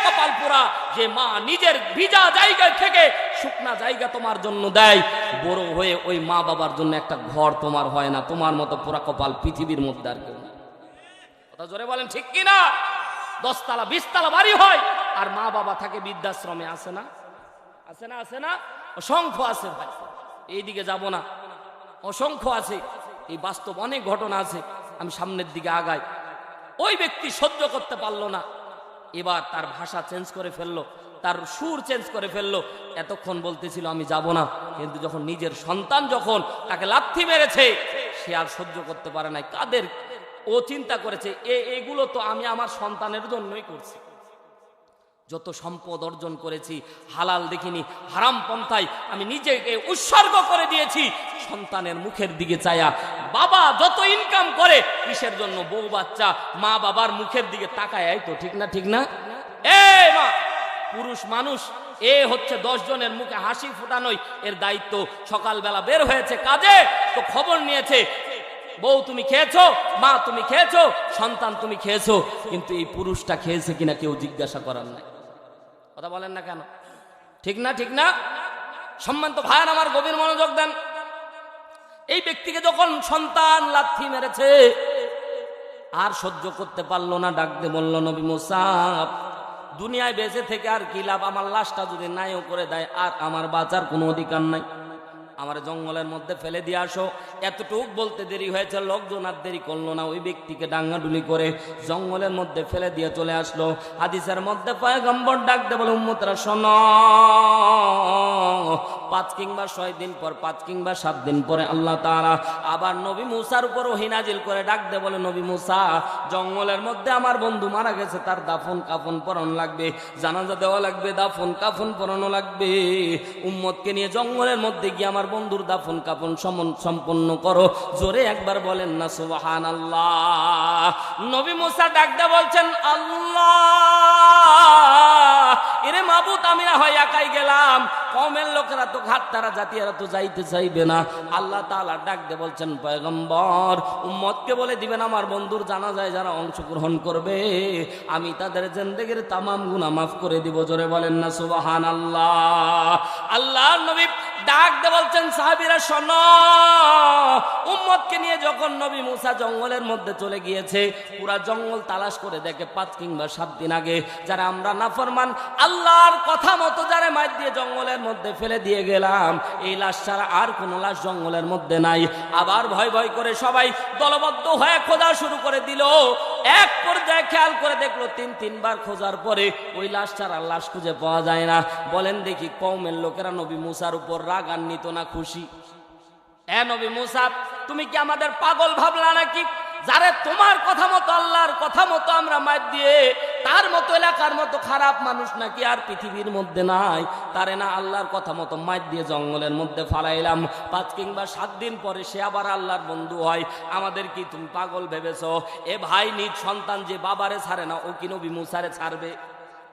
কপাল পোড়া যে মা নিজের ভিজা জায়গা থেকে শুকনা জায়গা তোমার জন্য দেয়, বড় হয়ে ওই মা বাবার জন্য একটা ঘর তোমার হয় না। তোমার মতো পোড়া কপাল পৃথিবীর মধ্যে আর কেউ না। কথা জোরে বলেন ঠিক কিনা? 10 তলা 20 তলা বাড়ি হয়, আর মা বাবা থাকে বৃদ্ধাশ্রমে। আছে না? আছে না? আছে না? অসংখ্য আছে ভাই, এইদিকে যাব না, অসংখ্য আছে। এই বাস্তব অনেক ঘটনা আছে। আমি সামনের দিকে আগাই। ওই ব্যক্তি সহ্য করতে পারলো না, এবার তার ভাষা চেঞ্জ করে ফেললো, তার সুর চেঞ্জ করে ফেললো। এতক্ষণ বলতেছিল আমি যাব না, কিন্তু যখন নিজের সন্তান যখন তাকে লাথি মেরেছে, সে আর সহ্য করতে পারে নাই। কাদের? ও চিন্তা করেছে এগুলো তো আমি আমার সন্তানের জন্যই করছি। যত সম্পদ অর্জন করেছি হালাল দেখিনি, হারাম পন্থায় আমি নিজেকে উৎসর্গ করে দিয়েছি। সন্তানের মুখের দিকে চায়া বাবা যত ইনকাম করে কিসের জন্য? বউ বাচ্চা মা বাবার মুখের দিকে তাকায়, তো ঠিক না ঠিক না? এই মা, পুরুষ মানুষ এ হচ্ছে 10 জনের মুখে হাসি ফুটানোই এর দায়িত্ব। সকালবেলা বের হয়েছে কাজে, তো খবর নিয়েছে, বউ তুমি খেয়েছো, মা তুমি খেয়েছো, সন্তান তুমি খেয়েছো, কিন্তু এই পুরুষটা খেয়েছে কিনা কেউ জিজ্ঞাসা করার নাই। কথা বলেন না কেন? ঠিক না ঠিক না? সম্মানিত ভাইয়ার আমার, গভীর মনোযোগ দেন। এই ব্যক্তিকে যখন সন্তান লাথি মেরেছে, আর সহ্য করতে পারলো না, ডাক দিয়ে বলল, নবী মুসা, দুনিয়ায় বেঁচে থেকে আর কি লাভ? আমার লাশটা যদি নাইও করে দেয়, আর আমার বাঁচার কোনো অধিকার নাই। আমার জঙ্গলের মধ্যে ফেলে দিয়ে আসো। এতটুক বলতে দেরি হয়েছে, লোকজন আর দেরি করলো না, ওই ব্যক্তিকে ডাঙ্গাডুলি করে জঙ্গলের মধ্যে ফেলে দিয়ে চলে আসলো। হাদিসের মধ্যে পয়গম্বর ডাক দিয়ে বলে, উম্মতরা শোনো, 5 কিংবা 6 দিন পর, 5 কিংবা 7 দিন পরে আল্লাহ তাআলা আবার নবী মুসার উপর ওহী নাজিল করে ডাক দিয়ে বলে, নবী মুসা, জঙ্গলের মধ্যে আমার বন্ধু মারা গেছে, তার দাফন কাফন পরানো লাগবে, জানাজা দেওয়া লাগবে, দাফন কাফন পরানো লাগবে। উম্মতকে নিয়ে জঙ্গলের মধ্যে গিয়ে আমার বন্ধুর দাফন কাফন সম্পন্ন করো। জোরে একবার বলেন না সুবহানাল্লাহ। নবী মুসা ডাক দিয়ে বলছেন, আল্লাহ, এরে মাবুদ, আমি না হয় একাই গেলাম, কওমের লোকেরা তো ঘাটতারা জাতিরা তো যাইতে চাইবে না। আল্লাহ তাআলা ডাক দিয়ে বলছেন, পয়গম্বর, উম্মতকে বলে দিবেন, আমার বন্ধুর জানাজায় যারা অংশগ্রহণ করবে, আমি তাদের জিন্দেগীর তামাম গুনাহ মাফ করে দিব। জোরে বলেন না সুবহানাল্লাহ। আল্লাহর নবী ডাক দিয়ে বলছেন, সাহাবীরা শোনো, উম্মতকে নিয়ে যখন নবী মুসা জঙ্গলের মধ্যে চলে গিয়েছে, পুরা জঙ্গল তালাশ করে দেখে 5 কিংবা 7 দিন আগে যারা আমরা নাফরমান, আল্লাহর কথা মতো যারা মার দিয়ে জঙ্গলের মধ্যে ফেলে দিয়ে গেলাম, এই লাশ ছাড়া আর কোনো লাশ জঙ্গলের মধ্যে নাই। আবার ভয় ভয় করে সবাই দলবদ্ধ হয়ে খোঁজা শুরু করে দিল। এক পর্যায়ে খেয়াল করে দেখলো, 3 বার খোঁজার পরে ওই লাশ ছাড়া লাশ খুঁজে পাওয়া যায় না। বলেন দেখি, কওমের লোকেরা নবী মুসার উপর রাগান্বিত না খুশি? নবী মুসা, তুমি কি আমাদের পাগল ভাবলা নাকি? যারে তোমার কথা মতো, আল্লাহর কথা মতো আমরা মার দিয়ে, তার মতো এলাকার মতো খারাপ মানুষ নাকি আর পৃথিবীর মধ্যে নাই? তারে না আল্লাহর কথা মতো মার দিয়ে জঙ্গলের মধ্যে ফালাইলাম, 5 কিংবা 7 দিন পরে সে আবার আল্লাহর বন্ধু হয়। আমাদের কি তুমি পাগল ভেবেছ? এ ভাই, নিজ সন্তান যে বাবারে ছাড়ে না, ও কি নবী মুসারে ছাড়বে?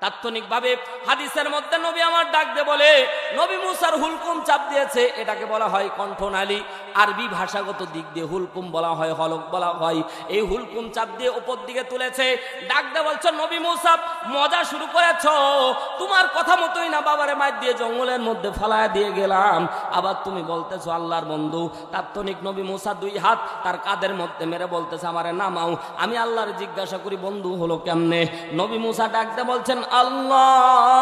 তাৎক্ষণিকভাবে হাদিসের মধ্যে নবী আমার ডাক দিয়ে বলে, নবী মুসার হুলকুম চাপ দিয়েছে, এটাকে বলা হয় কণ্ঠনালী। আরবি ভাষাগত দিক দিয়ে হুলকুম বলা হয়, হলক বলা হয়। এই হুলকুম চাপ দিয়ে উপর দিকে তুলেছে, ডাক দিয়ে বলছো, নবী মুসা, মজা শুরু করেছ? তোমার কথা মতোই না বাবারে মার দিয়ে জঙ্গলের মধ্যে ফালায় দিয়ে গেলাম, আবার তুমি বলতেছো আল্লাহর বন্ধু। তাৎক্ষণিক নবী মুসা 2 হাত তার কাঁধের মধ্যে মেরে বলতেছে, আমারে নামাও, আমি আল্লাহর জিজ্ঞাসা করি বন্ধু হলো কেমনে? নবী মুসা ডাক দিয়ে বলছেন, আল্লাহ,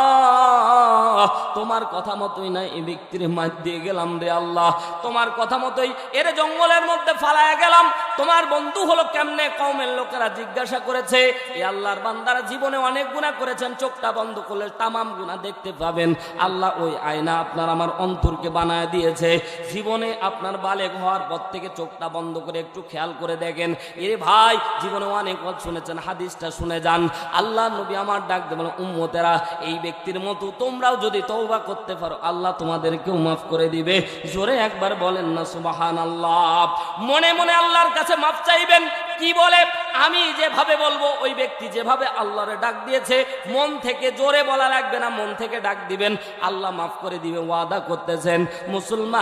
তোমার কথা মতোই না এই ব্যক্তির মার দিয়ে গেলাম রে আল্লাহ, তোমার কথা মতোই এর জঙ্গলের মধ্যে ফালায়া গেলাম, তোমার বন্ধু হলো কেমনে? কওমের লোকেরা জিজ্ঞাসা করেছে। এই আল্লাহর বান্দারা জীবনে অনেক গুনাহ করেছেন, চোখটা বন্ধ করলে তামাম গুনাহ দেখতে পাবেন। আল্লাহ ওই আয়না আপনার আমার অন্তরকে বানায় দিয়েছে। জীবনে আপনার বালেগ হওয়ার পর থেকে চোখটা বন্ধ করে একটু খেয়াল করে দেখেন। এ ভাই, জীবনে অনেক কথা শুনেছেন, হাদিসটা শুনে যান। আল্লাহ নবী আমার ডাক দেবেন, উম্মতেরা, এই ব্যক্তির মতো তোমরাও যদি তওবা করতে পারো, আল্লাহ তোমাদেরকেও মাফ করে দিবে। জোরে একবার বলেন না সুবহানাল্লাহ। মনে মনে আল্লাহর কাছে মাফ চাইবেন। কি বলে? আমি যেভাবে বলবো, ওই ব্যক্তি যেভাবে আল্লাহরে ডাক দিয়েছে, মন থেকে জোরে বলা লাগবে না, মন থেকে ডাক দিবেন, আল্লাহ মাফ করে দিবে, ওয়াদা করতেছেন। মুসলমান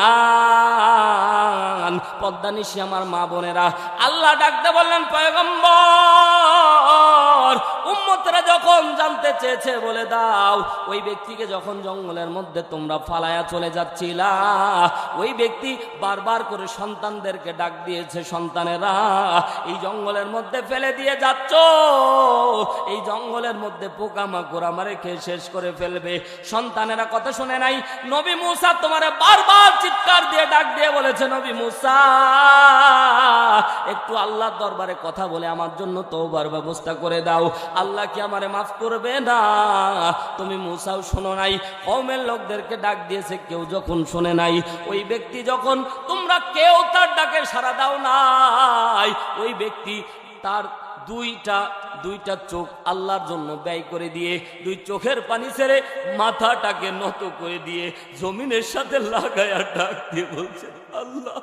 পদ্মানিশি আমার মা বোনেরা, আল্লাহ ডাকতে বললেন, পয়গম্বর, উম্মতরা যখন জানতে চেয়েছে বলে দাও, ওই ব্যক্তিকে যখন জঙ্গলের মধ্যে তোমরা ফালায়া চলে যাচ্ছিলা, ওই ব্যক্তি বারবার করে সন্তানদেরকে ডাক দিয়েছে, সন্তানেরা, এই জঙ্গলের মধ্যে ফেলে দিয়ে যাচ্ছ, এই জঙ্গলের মধ্যে পোকামাকড় আমারে খেয়ে শেষ করে ফেলবে। সন্তানেরা কথা শুনে নাই। নবী মুসা তোমারে বারবার চিৎকার দিয়ে ডাক দিয়ে বলেছে, নবী মুসা, একটু আল্লাহর দরবারে কথা বলে আমার জন্য তওবার ব্যবস্থা করে দাও, আল্লাহ কি আমারে মাফ করবে না? তুমি মুসাও শোনো নাই, কওমের লোকদেরকে ডাক দিয়েছে, কেউ যখন শোনে নাই, ওই ব্যক্তি যখন তোমরা কেউ তার ডাকে সাড়া দাও নাই, ওই ব্যক্তি তার দুইটা চোখ আল্লাহর জন্য ব্যয় করে দিয়ে, 2 চোখের পানি ছেড়ে মাথাটাকে নত করে দিয়ে জমিনের সাথে লাগায়া ডাক দিয়ে বলছে, আল্লাহ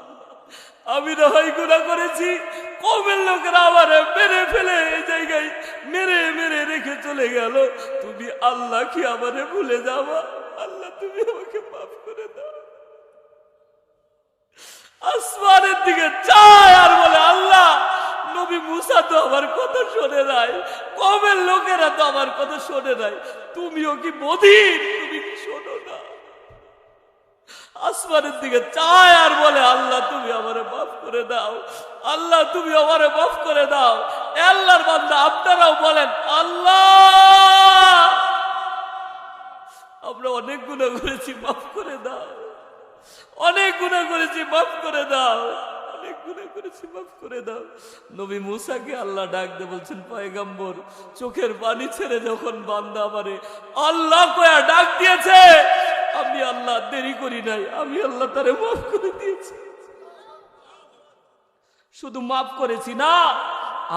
আমি না হয় গুনাহ করেছি, কওমের লোকেরা আমারে মেরে ফেলে এই জায়গায় মেরে মেরে রেখে চলে গেল, তুমি আল্লাহ কি আমারে ভুলে যাবা? আল্লাহ তুমি আমাকে মাফ করে দাও। আসমানের দিকে চায় আর বলে, আল্লাহ নবী মুসা তো আমার কথা শোনে নাই, কওমের লোকেরা তো আমার কথা শোনে নাই, তুমিও কি বধির? তুমি কি শোনো না? আসমানের দিকে চায় আর বলে, আল্লাহ তুমি আমারে মাফ করে দাও, আল্লাহ তুমি আমারে মাফ করে দাও। আল্লাহর বান্দা আপনারাও বলেন, আল্লাহ আমরা অনেক গুনাহ করেছি, মাফ করে দাও, অনেক গুনাহ করেছি, মাফ করে দাও, অনেক গুনাহ করেছি, মাফ করে দাও। নবী মুসাকে আল্লাহ ডাক দিয়ে বলছেন, পয়গম্বর চোখের পানি ছেড়ে যখন বান্দা আমারে আল্লাহ কয়া ডাক দিয়েছে, আমি আল্লাহ দেরি করি নাই, আমি আল্লাহ তারে মাফ করে দিয়েছি। শুধু মাফ করেছি না,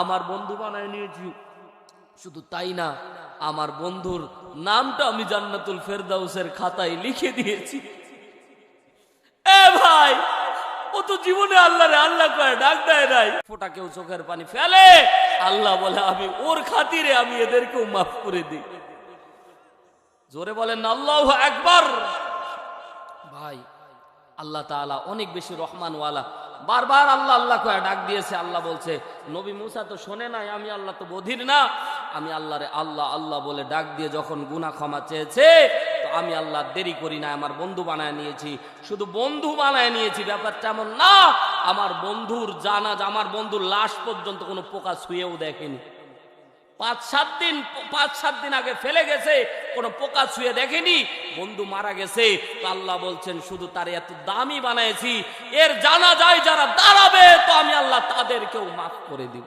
আমার বন্ধু বানায় নিয়েছি। শুধু তাই না, আমার বন্ধুর নামটা আমি জান্নাতুল ফেরদাউসের খাতায় লিখে দিয়েছি। এ ভাই, ও তো জীবনে আল্লাহরে আল্লাহ কয়ে ডাক দেয় নাই। ফোঁটা কেউ চোখের পানি ফেলে, আল্লাহ বলে আমি ওর খাতিরে আমি এদেরকেও মাফ করে দিই। জোরে বলেন আল্লাহু আকবার। ভাই, আল্লাহ তাআলা অনেক বেশি রহমানওয়ালা। বারবার আল্লাহ আল্লাহ কয়ে ডাক দিয়েছে। আল্লাহ বলছে, নবী মুসা তো শোনে নাই, আমি আল্লাহ তো বধির না। আমি আল্লাহরে আল্লাহ আল্লাহ বলে ডাক দিয়ে যখন গুনাহ ক্ষমা চেয়েছে, তো আমি আল্লাহ দেরি করি না, আমার বন্ধু বানায় নিয়েছি। শুধু বন্ধু বানায় নিয়েছি ব্যাপারটা এমন না, আমার বন্ধুর জানাজা, আমার বন্ধুর লাশ পর্যন্ত কোনো পোকা ছুঁয়েও দেখেনি। 5-7 দিন আগে ফেলে গেছে, কোনো পোকা ছুঁয়ে দেখেনি। বন্ধু মারা গেছে, তো আল্লাহ বলছেন শুধু তার এত দামি বানাইছি, এর জানাজায় যারা দাঁড়াবে তো আমি আল্লাহ তাদেরকেও মাফ করে দিব,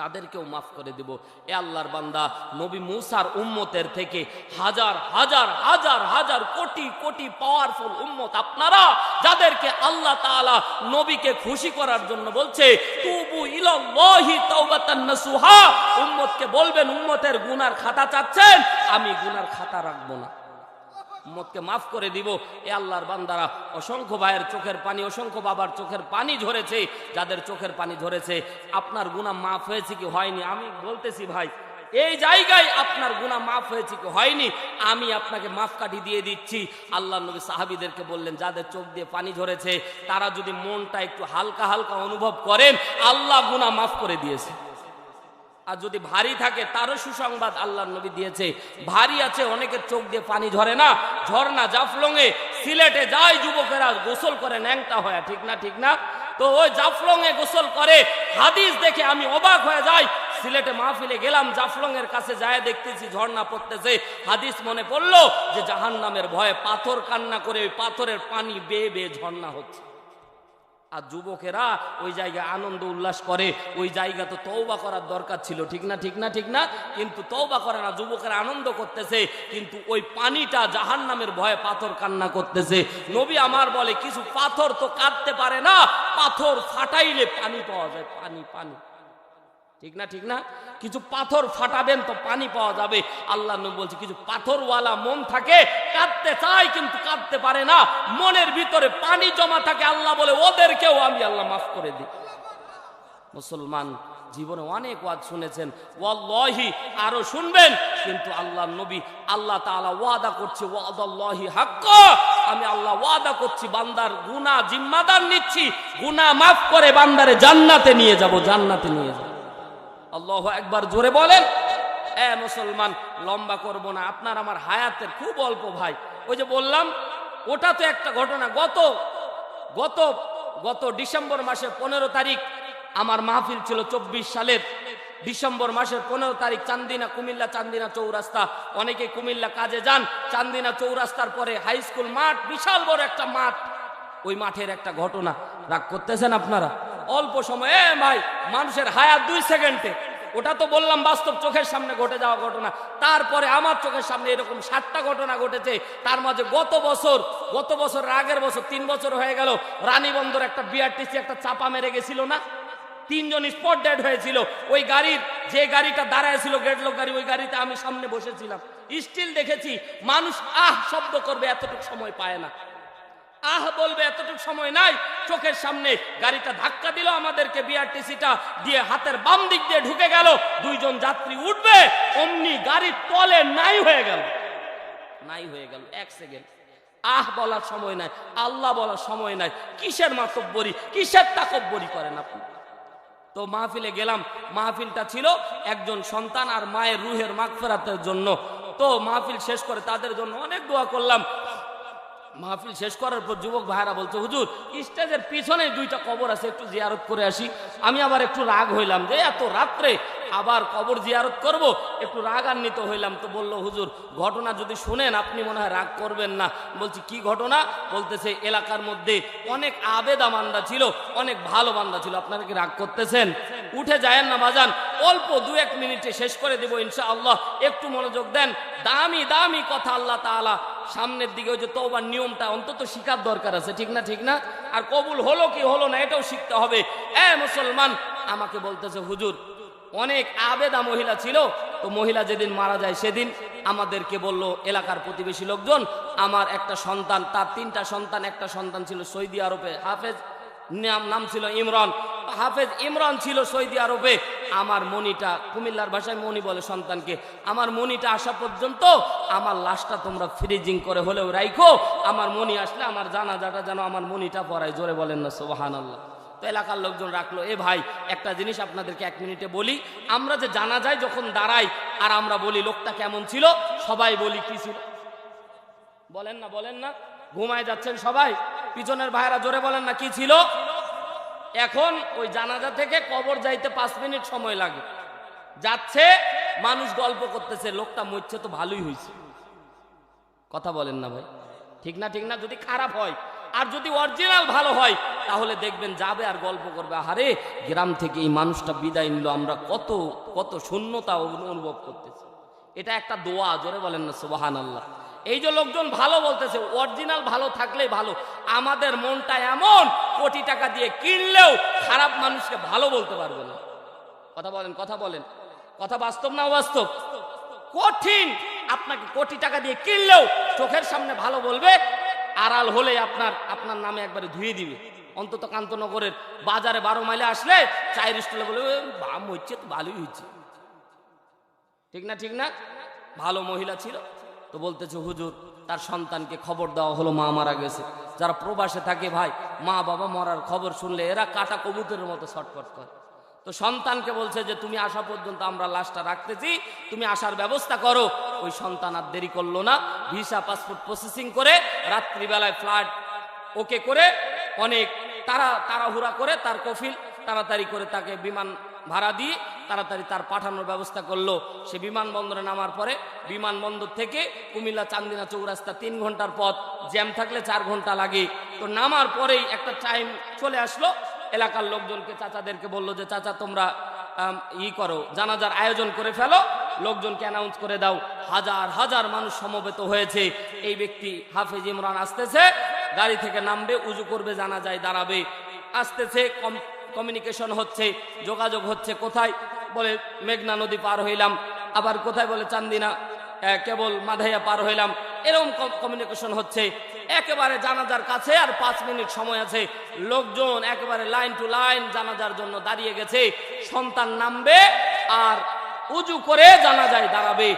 তাদেরকেও মাফ করে দিব। এ আল্লাহর বান্দা, নবী মুসার উম্মতের থেকে হাজার হাজার হাজার হাজার কোটি কোটি পাওয়ারফুল উম্মত আপনারা, যাদেরকে আল্লাহ তাআলা নবীকে খুশি করার জন্য বলছে তুবু ইলাল্লাহি তাওবাতান নাসুহা। উম্মতকে বলবেন, উম্মতের গুনার খাতা চাচ্ছেন, আমি গুনার খাতা রাখবো না, উম্মতকে মাফ করে দিব। এ আল্লাহর বান্দারা, অসংখ্য ভাইয়ের চোখের পানি, অসংখ্য বাবার চোখের পানি ঝরেছে। যাদের চোখের পানি ঝরেছে, আপনার গুনাহ মাফ হয়েছে কি হয়নি? আমি বলতেছি ভাই, এই জায়গায় আপনার গুনাহ মাফ হয়েছে কি হয়নি, আমি আপনাকে মাফ কাঠি দিয়ে দিচ্ছি। আল্লাহ নবী সাহাবীদেরকে বললেন, যাদের চোখ দিয়ে পানি ঝরেছে তারা যদি মনটা একটু হালকা হালকা অনুভব করেন, আল্লাহ গুনাহ মাফ করে দিয়েছে। আর যদি ভারী থাকে, তারও সুসংবাদ আল্লাহর নবী দিয়েছে। ভারী আছে, অনেকের চোখ দিয়ে পানি ঝরে না, ঝর্ণা জাফলংয়ে সিলেটে যায় যুবকেরা গোসল করে ন্যাংটা হয়, ঠিক না? ঠিক না? তো ওই জাফলংয়ে গোসল করে, হাদিস দেখে আমি অবাক হয়ে যাই। সিলেটে মাহফিলে গেলাম, জাফলংয়ের কাছে যায় দেখতেছি ঝর্ণা পড়তেছে। হাদিস মনে পড়লো যে জাহান্নামের ভয়ে পাথর কান্না করে ওই পাথরের পানি বেয়ে বেয়ে ঝর্ণা হচ্ছে। আর যুবকেরা ওই জায়গায় আনন্দ উল্লাস করে, ওই জায়গা তো তওবা করার দরকার ছিল, ঠিক না? ঠিক না? ঠিক না? কিন্তু তওবা করে না, যুবকেরা আনন্দ করতেছে, কিন্তু ওই পানিটা জাহান্নামের ভয়ে পাথর কান্না করতেছে। নবী আমার বলে, কিছু পাথর তো কাঁদতে পারে না, পাথর ফাটাইলে পানি পাওয়া যায়, পানি পানি, ঠিক না? ঠিক না? কিছু পাথর ফাটাবেন তো পানি পাওয়া যাবে। আল্লাহ নবী বলছে, কিছু পাথরওয়ালা মন থাকে, কাঁদতে চায় কিন্তু কাঁদতে পারে না, মনের ভিতরে পানি জমা থাকে। আল্লাহ বলে, ওদেরকেও আমি আল্লাহ মাফ করে দিই। মুসলমান জীবনে অনেক ওয়াজ শুনেছেন, ওয়াল্লাহি আরো শুনবেন, কিন্তু আল্লাহ নবী, আল্লাহ তাআলা ওয়াদা করছে, ওয়াদাল্লাহি হাক্কা, আমি আল্লাহ ওয়াদা করছি, বান্দার গুনাহ জিম্মাদার নিচ্ছি, গুনাহ মাফ করে বান্দারে জান্নাতে নিয়ে যাব, জান্নাতে নিয়ে যাব। আল্লাহু আকবার, জোরে বলেন। এ মুসলমান, লম্বা করব না, আপনার আমার হায়াতের খুব অল্প ভাই। ওই যে বললাম, ওটা তো একটা ঘটনা। গত ডিসেম্বর মাসের 15 তারিখ আমার মাহফিল ছিল, 24 সালের ডিসেম্বর মাসের 15 তারিখ, চান্দিনা, কুমিল্লা চান্দিনা চৌরাস্তা। অনেকে কুমিল্লা কাজে যান, চান্দিনা চৌরাস্তার পরে হাই স্কুল মাঠ, বিশাল বড় একটা মাঠ, ওই মাঠের একটা ঘটনা। রাগ করতেছেন আপনারা? অল্প সময়, ভাই, মানুষের হায়াত 2 সেকেন্ডে। ওটা তো বললাম বাস্তব চোখের সামনে ঘটে যাওয়া ঘটনা। তারপরে আমার চোখের সামনে এরকম 7টা ঘটনা ঘটেছে। তার মাঝে গত বছর আগের বছর 3 বছর হয়ে গেল, রানীবন্দর একটা বিআরটিসি একটা চাপা মেরে গেছিল না, 3 জন স্পট ডেড হয়েছিল। ওই গাড়ির, যে গাড়িটা দাঁড়ায় ছিল গেটলক গাড়ি, ওই গাড়িতে আমি সামনে বসেছিলাম। স্টিল দেখেছি মানুষ আহ শব্দ করবে, এতটুকু সময় পায় না। আহ বলবে এতটুকু সময় নাই, চোখের সামনে গাড়িটা ধাক্কা দিল আমাদেরকে, বিআরটিসিটা দিয়ে হাতের বাম দিক দিয়ে ঢুকে গেল, দুইজন যাত্রী উঠবে, অমনি গাড়ির তলে নাই হয়ে গেল, নাই হয়ে গেল 1 সেকেন্ড। আহ বলার সময় নাই, আল্লাহ বলার সময় নাই, কিসের মাতব্বরি, কিসের তাকব্বরি করেন আপনি? তো মাহফিলে গেলাম, মাহফিলটা ছিল একজন সন্তান আর মায়ের রুহের মাগফিরাতের জন্য। তো মাহফিল শেষ করে তাদের জন্য অনেক দোয়া করলাম। মাহফিল শেষ করার পর যুবক ভাইরা বলছে, হুজুর স্টেজের পিছনে 2টা কবর আছে, একটু জিয়ারত করে আসি। আমি আবার একটু রাগ হইলাম যে এত রাত্রে আবার কবর জিয়ারত করব, একটু রাগান্বিত হইলাম। তো বলল, হুজুর ঘটনা যদি শুনেন আপনি মনে হয় রাগ করবেন না। বলছি কি ঘটনা? বলতেছে এলাকার মধ্যে অনেক আবেদা বান্দা ছিল, অনেক ভালো বান্দা ছিল, আপনারা কি রাগ করতেছেন? উঠে যায়েন না বাজান, অল্প 2-1 মিনিটে শেষ করে দেব ইনশাআল্লাহ, একটু মনোযোগ দেন। দামি দামি কথা আল্লাহ তাআলা সামনের দিকে, ওই যে তওবার নিয়মটা অন্তত শিখার দরকার আছে, ঠিক না? ঠিক না? আর কবুল হলো কি হলো না এটাও শিখতে হবে। মুসলমান আমাকে বলতেছে, হুজুর অনেক আবেদা মহিলা ছিল, তো মহিলা যেদিন মারা যায় সেদিন আমাদেরকে বলল এলাকার প্রতিবেশী লোকজন, আমার একটা সন্তান, তার 3টা সন্তান, একটা সন্তান ছিল সৌদি আরবে, হাফেজ নাম ছিল ইমরান, হাফেজ ইমরান ছিল সৌদি আরবে। আমার মনিটা, কুমিল্লার ভাষায় মনি বলে সন্তানকে, আমার মনিটা আসা পর্যন্ত আমার লাশটা তোমরা ফ্রিজিং করে হলেও রাইখো, আমার মনি আসলে আমার জানাজাটা যেন আমার মনিটা পড়ায়। জোরে বলেন না সুবহানাল্লাহ। তো এলাকার লোকজন রাখলো। ভাই একটা জিনিস আপনাদেরকে 1 মিনিটে বলি, আমরা যে জানাজায় যখন দাঁড়াই আর আমরা বলি লোকটা কেমন ছিল, সবাই বলি কি ছিল? বলেন না, বলেন না, ঘুমায় যাচ্ছেন সবাই, পিছনের ভাইরা জোরে বলেন না কি ছিল? এখন ওই জানাজা থেকে কবর যাইতে 5 মিনিট সময় লাগে, যাচ্ছে মানুষ গল্প করতেছে, লোকটা মরছে তো ভালোই হয়েছে। কথা বলেন না ভাই, ঠিক না? ঠিক না? যদি খারাপ হয় আর যদি অরিজিনাল ভালো হয় তাহলে দেখবেন যাবে আর গল্প করবে, আরে গ্রাম থেকে এই মানুষটা বিদায় নিল, আমরা কত কত শূন্যতা অনুভব করতেছি। এটা একটা দোয়া, জোরে বলেন না সুবহানাল্লাহ। এই যে লোকজন ভালো বলতেছে, অরিজিনাল ভালো থাকলেই ভালো। আমাদের মনটা এমন, কোটি টাকা দিয়ে কিনলেও খারাপ মানুষকে ভালো বলতে পারবে না। কথা বলেন, কথা বলেন, কথা বাস্তব না অবাস্তব? কঠিন, আপনাকে কোটি টাকা দিয়ে কিনলেও চোখের সামনে ভালো বলবে, আড়াল হলে আপনার নামে একবারে ধুয়ে দিবে। অন্তত কান্তনগরের বাজারে 12 মাইলে আসলে চায়ের স্টলে বলবে বাম হচ্ছে তো ভালোই হচ্ছে, ঠিক না? ঠিক না? ভালো মহিলা ছিল। তো বলতেছে, হুজুর তার সন্তানকে খবর দেওয়া হলো মা মারা গেছে। যারা প্রবাসে থাকে ভাই, মা বাবা মরার খবর শুনলে এরা কাটা কবুতরের মতো ছটফট করে। তো সন্তানকে বলছে যে তুমি আসা পর্যন্ত আমরা লাশটা রাখতেছি, তুমি আসার ব্যবস্থা করো। ওই সন্তান আর দেরি করলো না, ভিসা পাসপোর্ট প্রসেসিং করে রাত্রিবেলায় ফ্লাইট ওকে করে অনেক তাড়াহুড়া করে তার কফিল তাড়াতাড়ি করে তাকে বিমান ভাড়া দিয়ে তাড়াতাড়ি তার পাঠানোর ব্যবস্থা করলো। সে বিমানবন্দরে নামার পরে বিমানবন্দর থেকে কুমিল্লা চান্দিনা চৌরাস্তা 3 ঘন্টার পথ, জ্যাম থাকলে 4 ঘন্টা লাগে। তো নামার পরেই একটা টাইম চলে আসলো, এলাকার লোকজনকে চাচাদেরকে বললো যে চাচা তোমরা করো, জানাজার আয়োজন করে ফেলো, লোকজনকে অ্যানাউন্স করে দাও। হাজার হাজার মানুষ সমবেত হয়েছে। এই ব্যক্তি হাফেজ ইমরান আসতেছে, গাড়ি থেকে নামবে, উজু করবে, জানাজায় দাঁড়াবে, আসতেছে, কমিউনিকেশন হচ্ছে, যোগাযোগ হচ্ছে। কোথায়? বলে মেঘনা নদী পার হইলাম, আবার কোথায় বলে চান্দিনা কেবল মাধাইয়া পার হইলাম, এরকম কমিউনিকেশন হচ্ছে। একেবারে জানাজার কাছে আর 5 মিনিট সময় আছে, লোকজন একেবারে লাইন টু লাইন জানাজার জন্য দাঁড়িয়ে গেছে। সন্তান নামবে আর উজু করে জানাজায় দাঁড়াবে,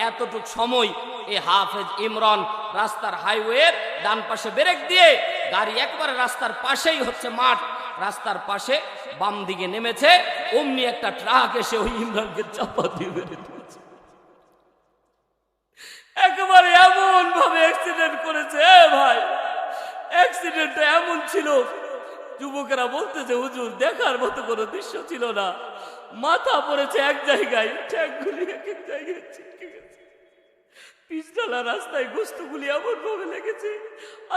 এতটুক সময় এই হাফেজ ইমরান রাস্তার হাইওয়ের ডান পাশে ব্রেক দিয়ে গাড়ি একবারে রাস্তার পাশেই হচ্ছে মাঠ, রাস্তার পাশে বাম দিকে নেমেছে, অমনি একটা ট্রাক এসে ওই ইমরানকে চাপা দিয়ে বেড়ে দিয়েছে। একেবারে এমন ভাবে অ্যাক্সিডেন্ট করেছে ভাই, অ্যাক্সিডেন্টটা এমন ছিল, যুবকেরা বলতেছে হুজুর দেখার মতো কোনো দৃশ্য ছিল না। মাথা পড়েছে এক জায়গায়, ট্যাঙ্কগুলি এক এক জায়গায় ছিটকে গেছে, পিছডালা রাস্তায় গোস্তগুলি এমন ভাবে লেগেছে,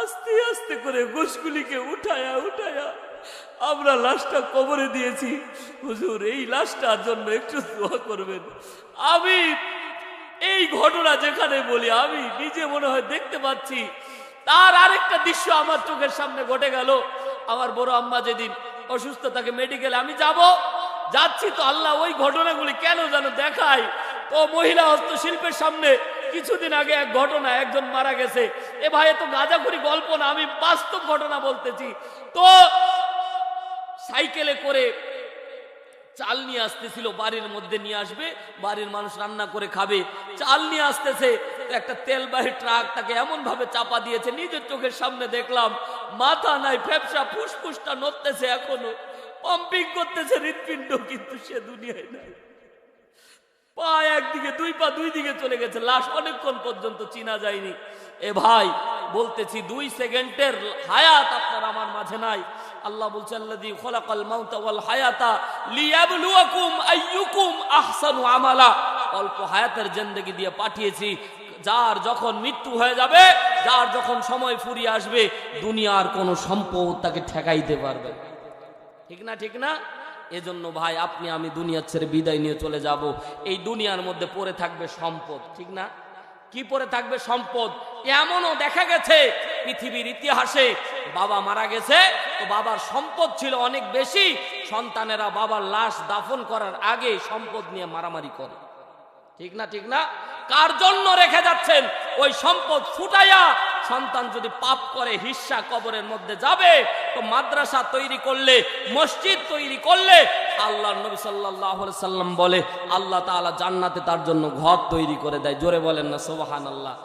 আস্তে আস্তে করে গোশগুলিকে উঠায়া উঠায়া আমরা লাশটা কবরে দিয়েছি। হুজুর এই লাশটার জন্য একটু দোয়া করবেন। আমি এই ঘটনা যেখানে বলি, আমি নিজে মনে হয় দেখতে পাচ্ছি, তার আরেকটা দৃশ্য আমার চোখের সামনে ঘটে গেল। আমার বড় আম্মা যেদিন অসুস্থ থাকে মেডিকেলে আমি যাচ্ছি, তো আল্লাহ ওই ঘটনাগুলি কেন যেন দেখায়। তো মহিলা হস্তশিল্পের সামনে কিছুদিন আগে এক ঘটনা, একজন মারা গেছে। এ ভাই তো গাঁজাখুরি গল্প না, আমি বাস্তব ঘটনা বলতেছি। তো সাইকেলে করে চাল নিয়ে আসতেছিল, বাড়ির মধ্যে নিয়ে আসবে, বাড়ির মানুষ রান্না করে খাবে। চাল নিয়ে আসতেছে, একটা তেলবাহী ট্রাক তাকে এমন ভাবে চাপা দিয়েছে, নিজের চোখের সামনে দেখলাম। মাথা নাই, ফ্যাপসা, ফুসফুসটা নড়তেছে, এখনো পাম্পিং করতেছে হৃৎপিণ্ড, কিন্তু সে দুনিয়ায় নাই। পা একদিকে, দুই পা দুই দিকে চলে গেছে, লাশ অনেকক্ষণ পর্যন্ত চিনা যায়নি। এ ভাই বলতেছি 2 সেকেন্ডের হায়াত আপনার আমার মাঝে নাই। আল্লাহ বলছেন আল্লাযী খলাকাল মাউতা ওয়াল হায়াতা লিয়াবলুয়াকুম আইয়ুকুম আহসানু আমালা। অল্প হায়াতের জিন্দেগি দিয়ে পাঠিয়েছি, যার যখন মৃত্যু হয়ে যাবে, যার যখন সময় ফুরিয়ে আসবে, দুনিয়ার কোনো সম্পদ তাকে ঠেকাইতে পারবে। ঠিক না? ঠিক না? এজন্য ভাই আপনি আমি দুনিয়া ছেড়ে বিদায় নিয়ে চলে যাব। এই দুনিয়ার মধ্যে পড়ে থাকবে সম্পদ। ঠিক না? কি পড়ে থাকবে? সম্পদ। এমনও দেখা গেছে পৃথিবীর ইতিহাসে, বাবা মারা গেছে তো বাবার সম্পদ ছিল অনেক বেশি, সন্তানেরা বাবার লাশ দাফন করার আগে সম্পদ নিয়ে মারামারি করে। ঠিক না? ঠিক না? কার জন্য রেখে যাচ্ছেন? ওই সম্পদ ফুটাইয়া সন্তান যদি পাপ করে হিস্সা কবরের মধ্যে যাবে। তো মাদ্রাসা তৈরি করলে, মসজিদ তৈরি করলে, আল্লাহর নবী সাল্লাল্লাহু আলাইহি সাল্লাম বলে আল্লাহ তাআলা জান্নাতে তার জন্য ঘর তৈরি করে দেয়। জোরে বলেন না সুবহানাল্লাহ।